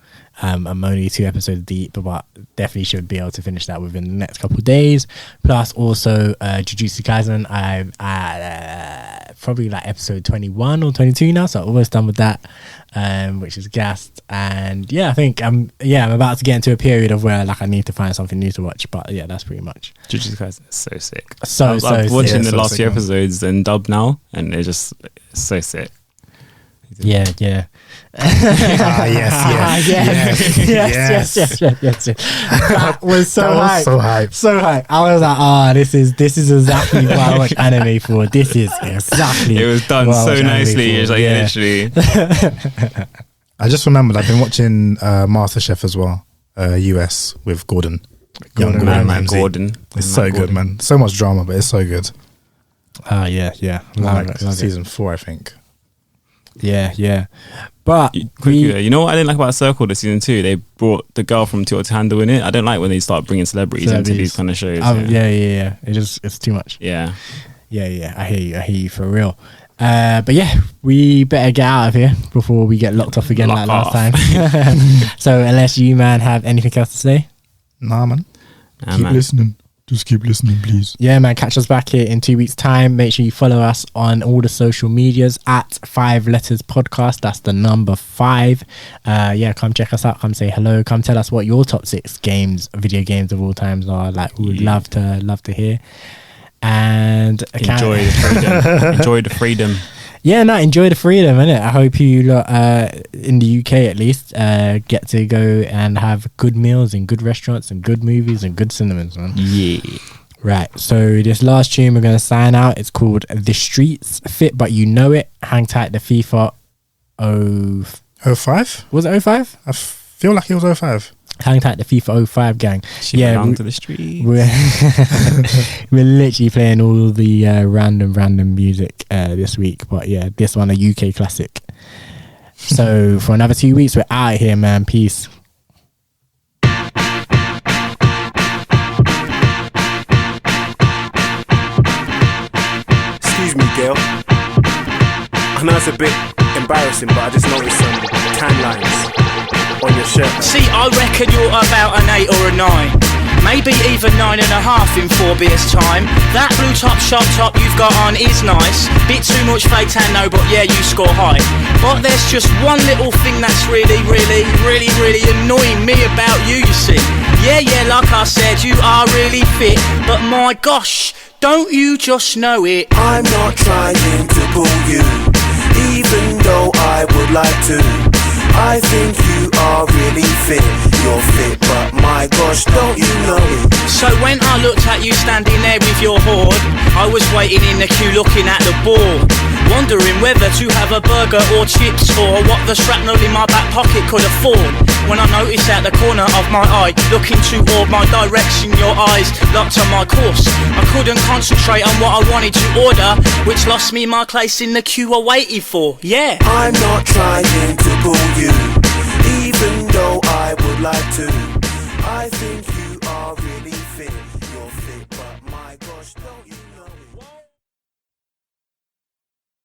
I'm only 2 episodes deep, but definitely should be able to finish that within the next couple of days. Plus, also Jujutsu Kaisen. I'm probably like episode 21 or 22 now, so I'm almost done with that, which is gassed. And I think I'm about to get into a period of where like I need to find something new to watch. But that's pretty much. Jujutsu Kaisen is so sick. I'm watching the last few episodes in dub now, and it's just so sick. Yeah. Yes. That was so hype. So hype. I was like, this is exactly what I watch anime for. This is exactly. It was done so nicely. It's like literally. I just remembered I've been watching MasterChef as well, US with Gordon. Gordon. It's so good, man. So much drama, but it's so good. Yeah. Like season 4, I think. Yeah. But you know what I didn't like about Circle, the season 2? They brought the girl from Tito Handle in it. I don't like when they start bringing celebrities into these kind of shows. Yeah. It's too much. Yeah. I hear you for real. But yeah, we better get out of here before we get locked off again like last time. So unless you, man, have anything else to say? Nah, man. Nah, Keep man. listening. Just keep listening, please. Yeah, man, catch us back here in 2 weeks' time. Make sure you follow us on all the social medias at 5 Letters Podcast. That's the number 5. Yeah, come check us out. Come say hello. Come tell us what your top 6 video games of all times are. Like, we would love to hear. And Enjoy the freedom. Enjoy the freedom. Yeah, no, enjoy the freedom, innit? I hope you lot, in the UK at least, get to go and have good meals in good restaurants and good movies and good cinemas, man. Yeah. Right, so this last tune we're going to sign out. It's called The Streets, Fit But You Know It. Hang tight to FIFA 05? Was it 05? I feel like it was 05. Hang tight to FIFA 05, gang. She Yeah, belong to the streets. We're literally playing all the random music this week. But yeah, this one a UK classic. So for another 2 weeks, we're out of here, man. Peace. Excuse me, girl. I know it's a bit embarrassing, but I just noticed some tan lines on your shirt. See, I reckon you're about an 8 or a 9. Maybe even 9.5 in 4 beers time. That blue top short top you've got on is nice. Bit too much fake tan though, but yeah, you score high. But there's just one little thing that's really annoying me about you, you see. Yeah, like I said, you are really fit, but my gosh, don't you just know it? I'm not trying to pull you, even though I would like to. I think you are really fit. You're fit, but my gosh, don't you know it? So when I looked at you standing there with your hoard, I was waiting in the queue looking at the board, wondering whether to have a burger or chips, or what the shrapnel in my back pocket could afford. When I noticed out the corner of my eye, looking toward my direction, your eyes locked on my course. I couldn't concentrate on what I wanted to order, which lost me my place in the queue I waited for. Yeah, I'm not trying to pull you, even though I would like to. I think you are really fit. You're fit, but my gosh, don't you know?